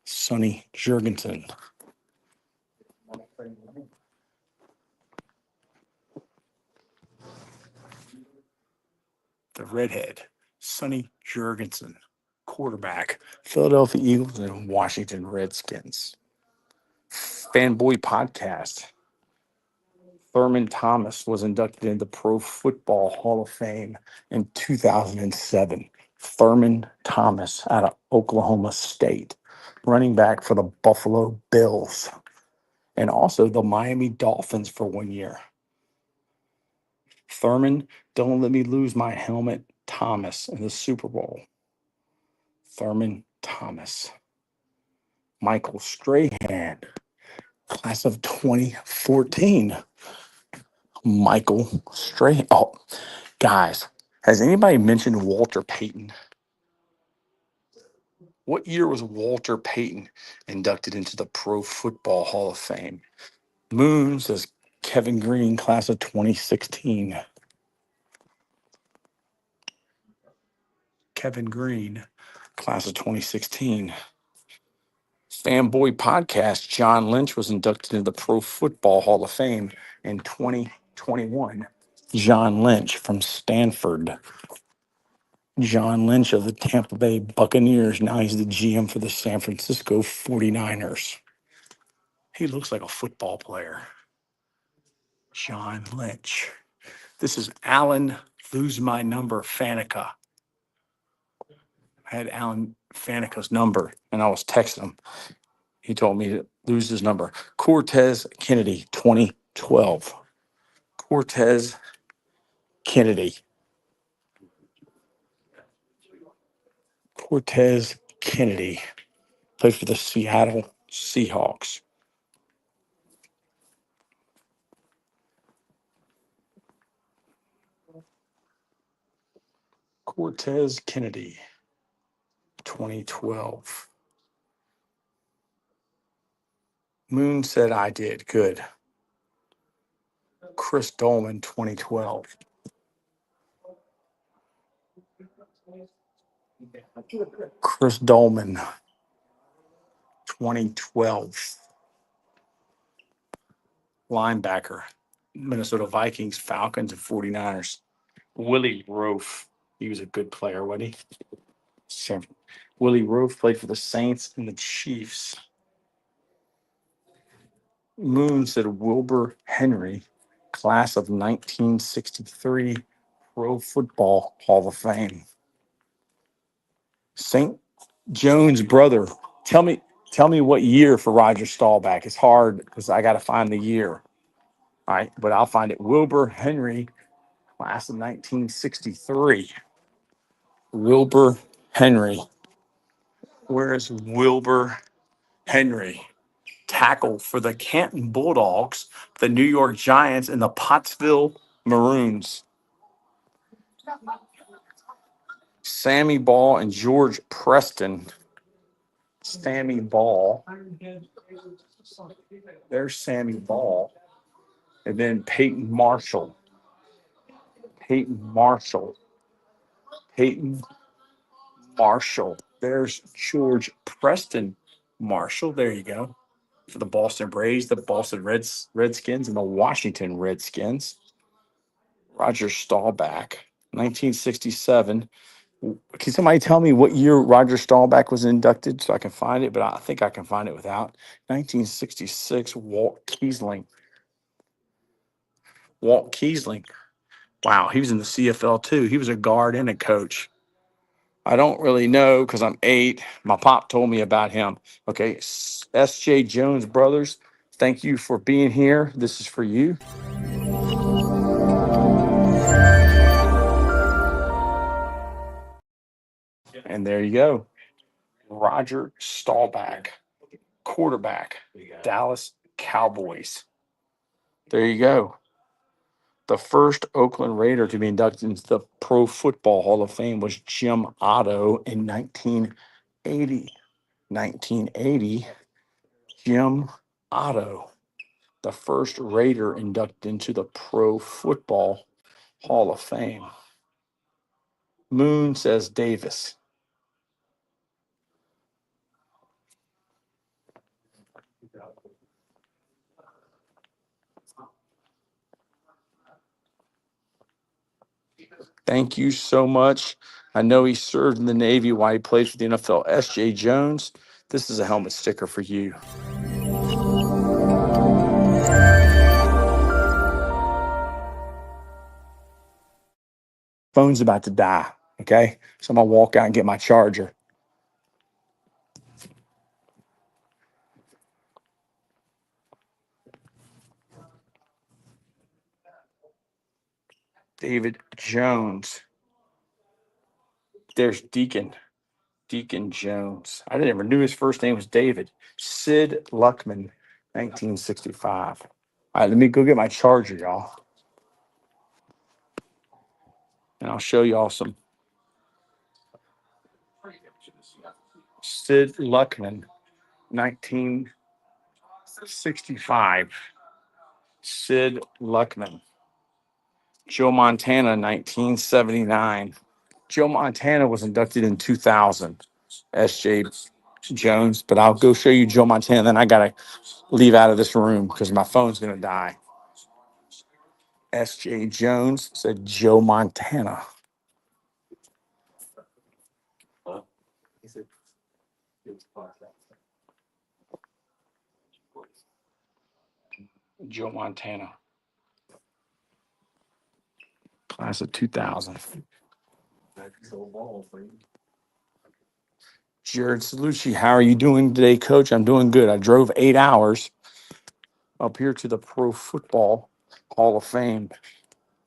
Sonny Jurgensen. The redhead. Sonny Jurgensen. Quarterback. Philadelphia Eagles and Washington Redskins. Fanboy Podcast. Thurman Thomas was inducted into the Pro Football Hall of Fame in 2007. Thurman Thomas out of Oklahoma State, running back for the Buffalo Bills and also the Miami Dolphins for 1 year. Thurman, don't let me lose my helmet, Thomas in the Super Bowl. Thurman Thomas. Michael Strahan, class of 2014. Michael Strahan. Oh, guys, has anybody mentioned Walter Payton? What year was Walter Payton inducted into the Pro Football Hall of Fame? Moon says Kevin Green, class of 2016. Kevin Green, class of 2016. Fanboy Podcast, John Lynch was inducted into the Pro Football Hall of Fame in 2021. John Lynch from Stanford. John Lynch of the Tampa Bay Buccaneers. Now he's the GM for the San Francisco 49ers. He looks like a football player. John Lynch. This is Alan Lose My Number Faneca. I had Alan Faneca's number and I was texting him. He told me to lose his number. Cortez Kennedy, 2012. Cortez Kennedy. Cortez Kennedy. Played for the Seattle Seahawks. Cortez Kennedy, 2012. Moon said I did. Good. Chris Dolman, 2012. Chris Dolman, 2012. Linebacker, Minnesota Vikings, Falcons, and 49ers. Willie Roaf. He was a good player, wasn't he? Willie Roaf played for the Saints and the Chiefs. Moon said Wilbur Henry, class of 1963, Pro Football Hall of Fame. St. Jones' brother. Tell me what year for Roger Staubach. It's hard because I got to find the year. All right, but I'll find it. Wilbur Henry, class of 1963. Wilbur Henry. Where is Wilbur Henry? Tackle for the Canton Bulldogs, the New York Giants, and the Pottsville Maroons. Sammy Ball and George Preston. Sammy Ball. There's Sammy Ball. And then Peyton Marshall. Peyton Marshall. Peyton Marshall. There's George Preston Marshall. There you go. For the Boston Braves, the Boston Redskins, and the Washington Redskins. Roger Staubach, 1967. Can somebody tell me what year Roger Staubach was inducted so I can find it? But I think I can find it without. 1966, Walt Kiesling. Walt Kiesling. Wow, he was in the CFL too. He was a guard and a coach. I don't really know because I'm 8. My pop told me about him. Okay, S.J. Jones Brothers, thank you for being here. This is for you. And there you go. Roger Staubach, quarterback, Dallas Cowboys. There you go. The first Oakland Raider to be inducted into the Pro Football Hall of Fame was Jim Otto in 1980. 1980, Jim Otto, the first Raider inducted into the Pro Football Hall of Fame. Moon says Davis. Thank you so much. I know he served in the Navy while he played for the NFL. S.J. Jones, this is a helmet sticker for you. Phone's about to die, okay? So I'm going to walk out and get my charger. David Jones. There's Deacon. Deacon Jones. I never knew his first name was David. Sid Luckman, 1965. All right, let me go get my charger, y'all. And I'll show y'all some. Sid Luckman, 1965. Sid Luckman. Joe Montana, 1979. Joe Montana was inducted in 2000. S.J. Jones, but I'll go show you Joe Montana. Then I got to leave out of this room because my phone's going to die. S.J. Jones said Joe Montana. Joe Montana. Class of 2000. Jared Salucci, how are you doing today, Coach? I'm doing good. I drove 8 hours up here to the Pro Football Hall of Fame.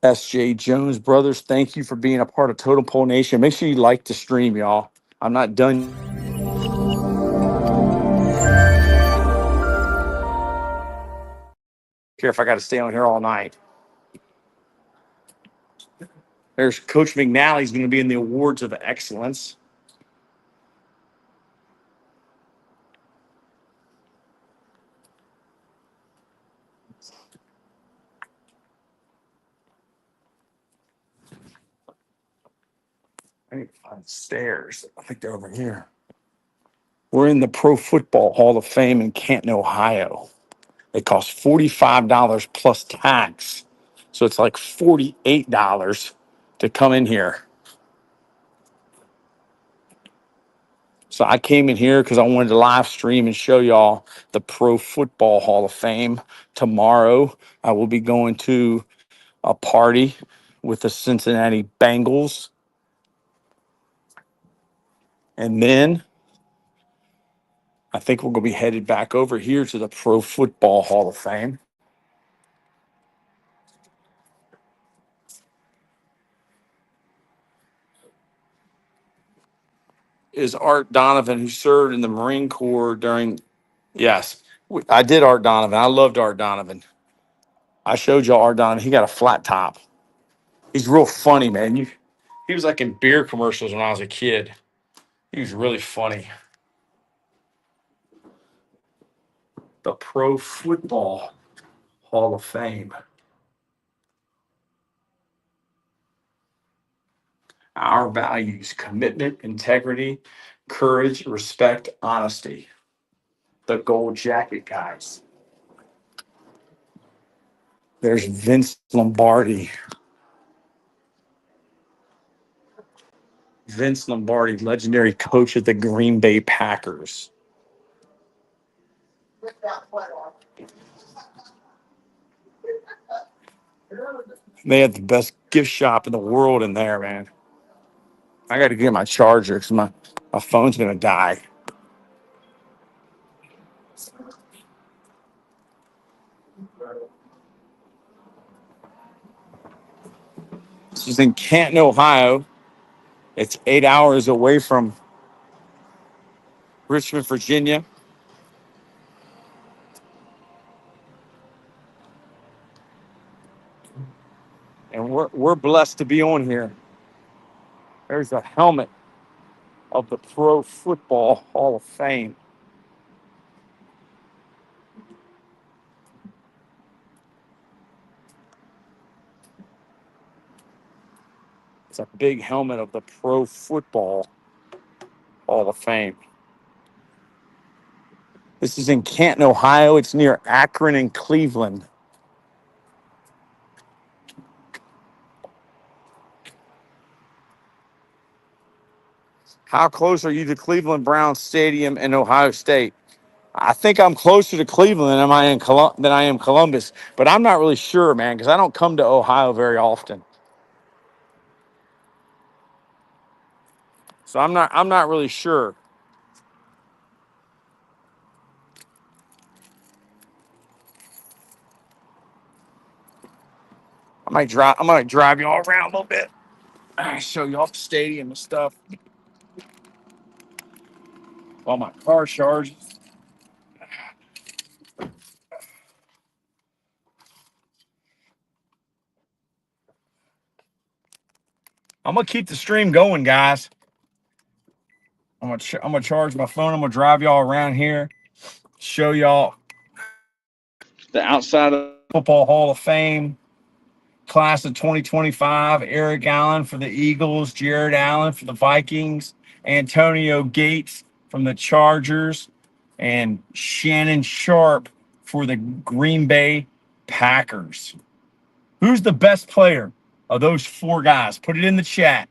S.J. Jones Brothers, thank you for being a part of Totem Pole Nation. Make sure you like the stream, y'all. I'm not done. Care if I got to stay on here all night. There's Coach McNally's going to be in the Awards of Excellence. I need to find stairs. I think they're over here. We're in the Pro Football Hall of Fame in Canton, Ohio. It costs $45 plus tax. So it's like $48 to come in here. So I came in here because I wanted to live stream and show y'all the Pro Football Hall of Fame. Tomorrow, I will be going to a party with the Cincinnati Bengals. And then I think we're going to be headed back over here to the Pro Football Hall of Fame. Is Art Donovan, who served in the Marine Corps during, yes, I did Art Donovan. I loved Art Donovan. I showed y'all Art Donovan. He got a flat top. He's real funny, man. He was like in beer commercials when I was a kid. He was really funny. The Pro Football Hall of Fame. Our values: commitment, integrity, courage, respect, honesty. The gold jacket guys. There's Vince Lombardi. Vince Lombardi, legendary coach of the Green Bay Packers. They had the best gift shop in the world in there, man. I got to get my charger because my phone's going to die. This is in Canton, Ohio. It's 8 hours away from Richmond, Virginia. And we're blessed to be on here. There's a helmet of the Pro Football Hall of Fame. It's a big helmet of the Pro Football Hall of Fame. This is in Canton, Ohio. It's near Akron and Cleveland. How close are you to Cleveland Browns Stadium in Ohio State? I think I'm closer to Cleveland than I am Columbus, but I'm not really sure, man, because I don't come to Ohio very often. So I'm not really sure. I might drive you all around a little bit. Show you off the stadium and stuff while my car charges. I'm gonna keep the stream going, guys. I'm gonna charge my phone. I'm gonna drive y'all around here, show y'all the outside of the Football Hall of Fame. Class of 2025, Eric Allen for the Eagles, Jared Allen for the Vikings, Antonio Gates from the Chargers, and Shannon Sharp for the Green Bay Packers. Who's the best player of those four guys? Put it in the chat.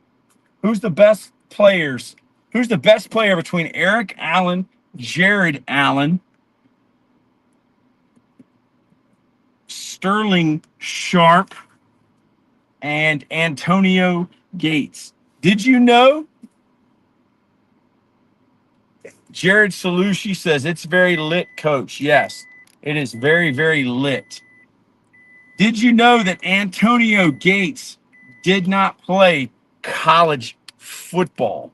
Who's the best players? Who's the best player between Eric Allen, Jared Allen, Sterling Sharp, and Antonio Gates? Did you know? Jared Salushi says it's very lit, coach. Yes, it is very, very lit. Did you know that Antonio Gates did not play college football?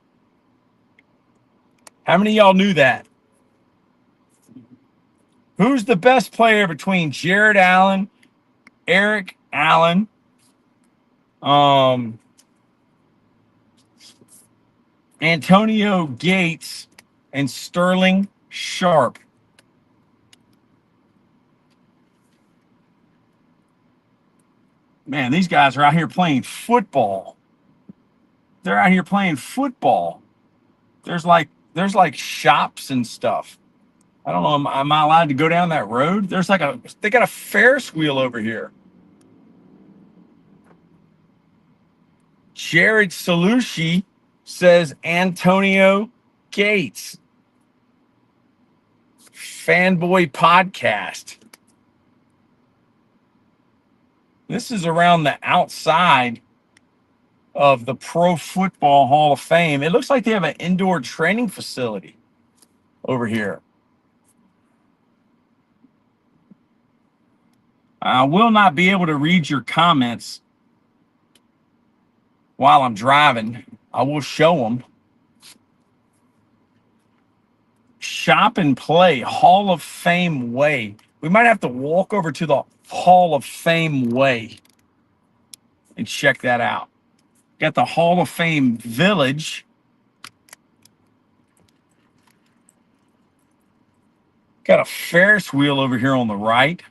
How many of y'all knew that? Who's the best player between Jared Allen, Eric Allen, Antonio Gates, and Sterling Sharp? Man, these guys are out here playing football. They're out here playing football. There's like shops and stuff. I don't know. Am I allowed to go down that road? They got a Ferris wheel over here. Jared Salushi says Antonio Gates. Fanboy podcast. This is around the outside of the Pro Football Hall of Fame. It looks like they have an indoor training facility over here. I will not be able to read your comments while I'm driving. I will show them. Shop and Play Hall of Fame Way. We might have to walk over to the Hall of Fame Way and check that out. Got the Hall of Fame Village. Got a Ferris wheel over here on the right.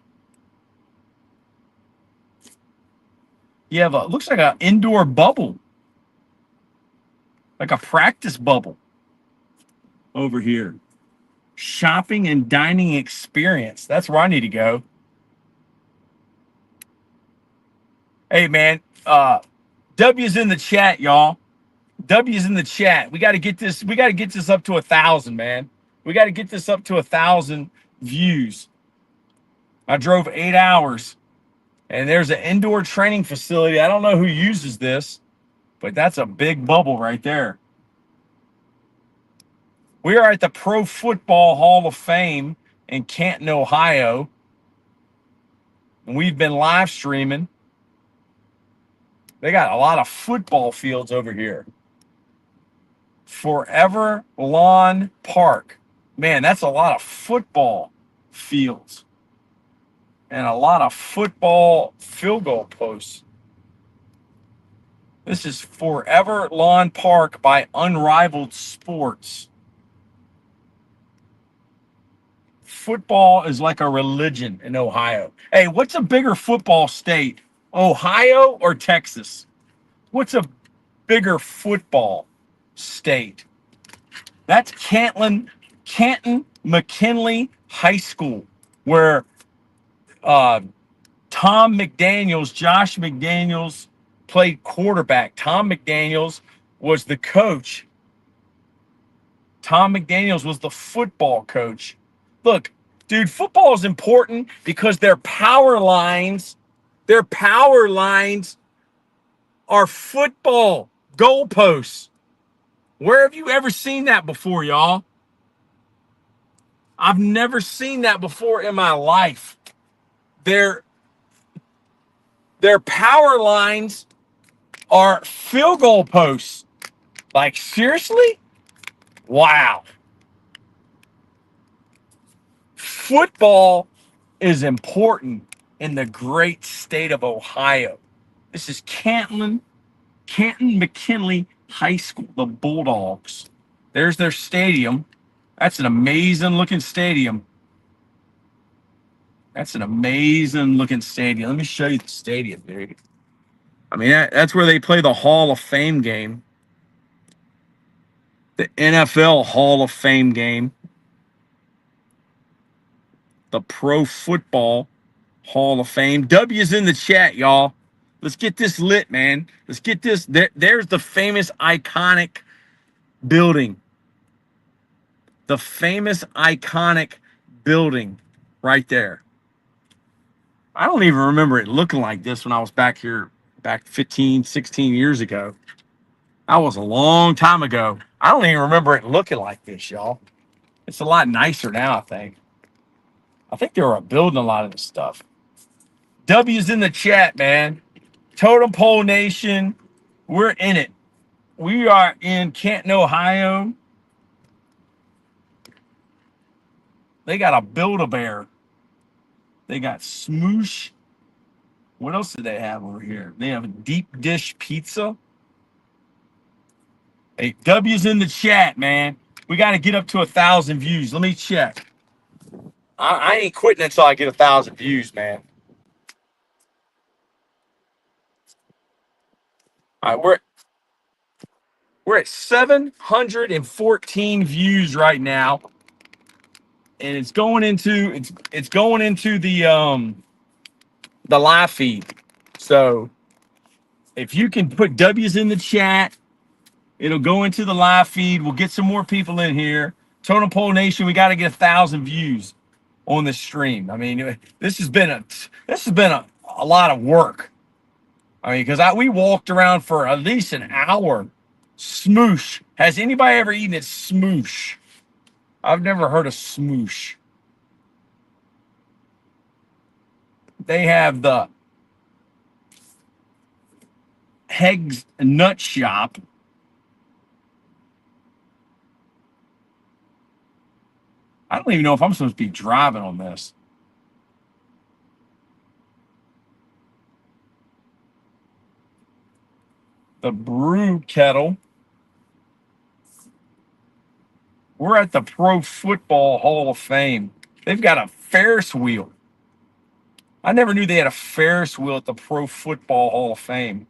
You have looks like an indoor bubble, like a practice bubble over here. Shopping and dining experience. That's where I need to go. Hey, man, W's in the chat, y'all. W's in the chat. We got to get this. We got to get this up to 1,000, man. We got to get this up to 1,000 views. I drove 8 hours, and there's an indoor training facility. I don't know who uses this, but that's a big bubble right there. We are at the Pro Football Hall of Fame in Canton, Ohio, and we've been live streaming. They got a lot of football fields over here. Forever Lawn Park. Man, that's a lot of football fields and a lot of football field goal posts. This is Forever Lawn Park by Unrivaled Sports. Football is like a religion in Ohio. Hey, what's a bigger football state, Ohio or Texas? What's a bigger football state? That's Canton McKinley High School, where Tom McDaniels, Josh McDaniels played quarterback. Tom McDaniels was the coach. Tom McDaniels was the football coach. Look, dude, football is important because their power lines are football goalposts. Where have you ever seen that before, y'all? I've never seen that before in my life. Their power lines are field goal posts. Like, seriously? Wow. Football is important in the great state of Ohio. This is Canton McKinley High School, the Bulldogs. There's their stadium. That's an amazing looking stadium. That's an amazing looking stadium. Let me show you the stadium, dude. I mean, that's where they play the Hall of Fame game. The NFL Hall of Fame game. The Pro Football Hall of Fame. W's in the chat, y'all. Let's get this lit, man. Let's get this. There's the famous iconic building. The famous iconic building right there. I don't even remember it looking like this when I was back here back 15, 16 years ago. That was a long time ago. I don't even remember it looking like this, y'all. It's a lot nicer now, I think. I think they were building a lot of this stuff. W's in the chat, man. Totem Pole Nation, we're in it. We are in Canton, Ohio. They got a Build-A-Bear. They got Smoosh. What else do they have over here? They have a deep dish pizza. Hey, W's in the chat, man. We got to get up to 1,000 views. Let me check. I ain't quitting until I get 1,000 views, man. All right, we're at 714 views right now, and it's going into the live feed. So if you can put W's in the chat, it'll go into the live feed. We'll get some more people in here. Totem Pole Nation, we got to get 1,000 views on the stream. I mean, this has been a lot of work. I mean, because we walked around for at least an hour. Smoosh. Has anybody ever eaten at Smoosh? I've never heard of Smoosh. They have the Heggs Nut Shop. I don't even know if I'm supposed to be driving on this. The Brew Kettle. We're at the Pro Football Hall of Fame. They've got a Ferris wheel. I never knew they had a Ferris wheel at the Pro Football Hall of Fame.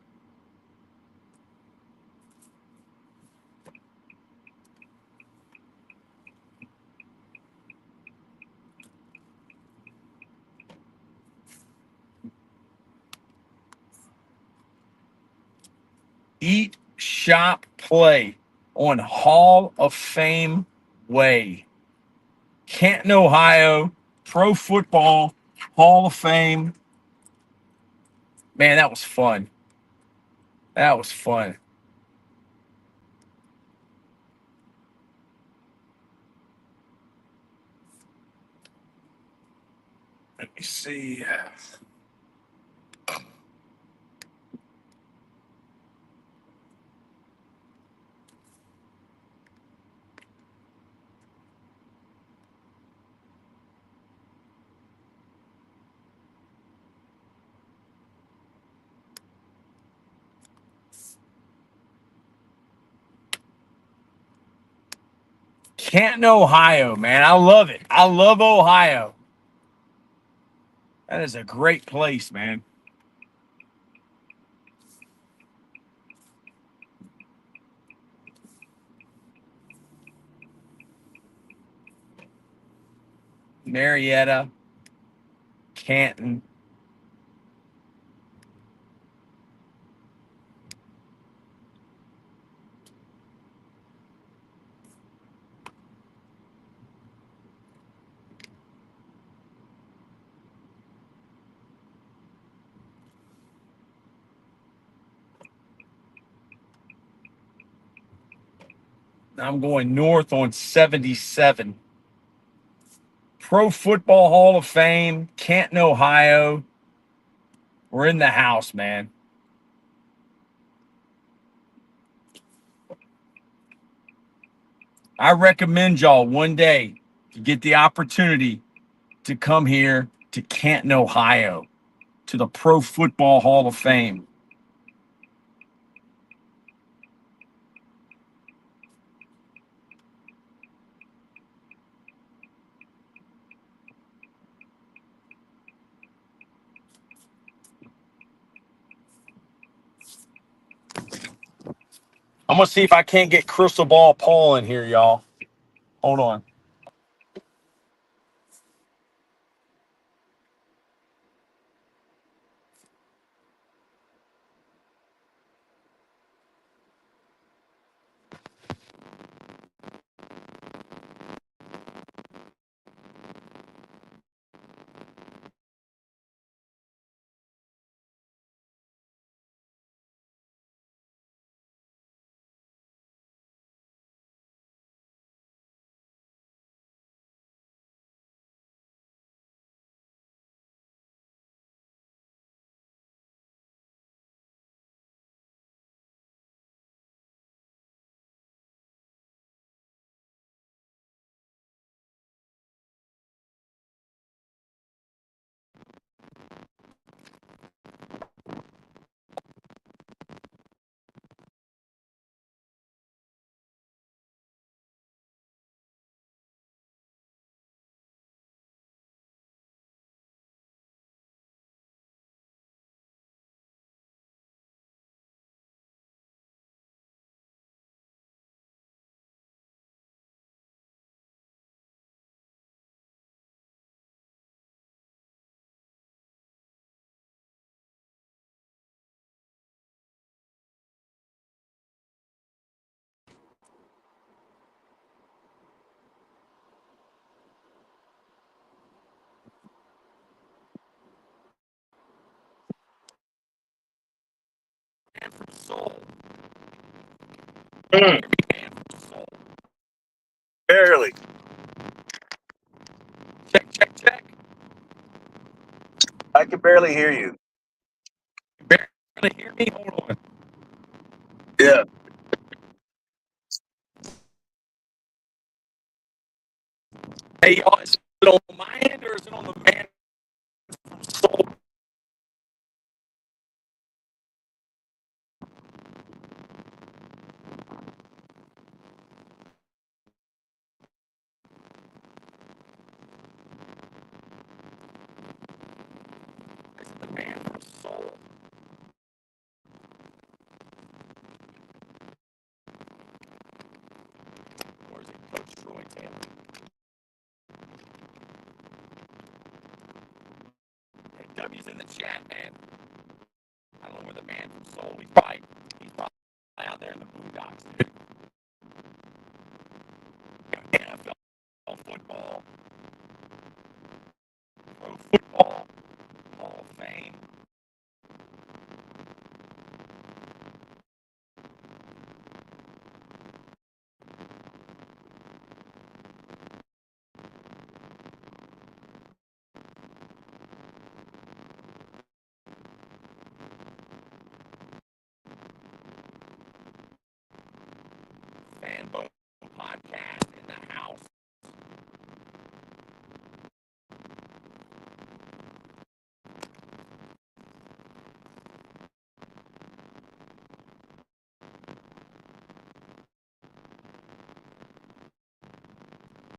Eat, shop, play on Hall of Fame Way. Canton, Ohio, Pro Football Hall of Fame. Man, that was fun. That was fun. Let me see. Canton, Ohio, man. I love it. I love Ohio. That is a great place, man. Marietta, Canton. I'm going north on 77. Pro Football Hall of Fame, Canton, Ohio. We're in the house, man. I recommend y'all one day to get the opportunity to come here to Canton, Ohio, to the Pro Football Hall of Fame. I'm gonna see if I can't get Crystal Ball Paul in here, y'all. Hold on. Barely. Check, check, check. I can barely hear you. Barely hear me? Hold on. Yeah. Hey, y'all, is it on my end or is it on the man from Soul? Is it the man from Soul? Or is it Coach Troy Taylor? Hey, W's in the chat, man. I don't know where the man from Soul. He's probably out there in the boondocks. football. Pro football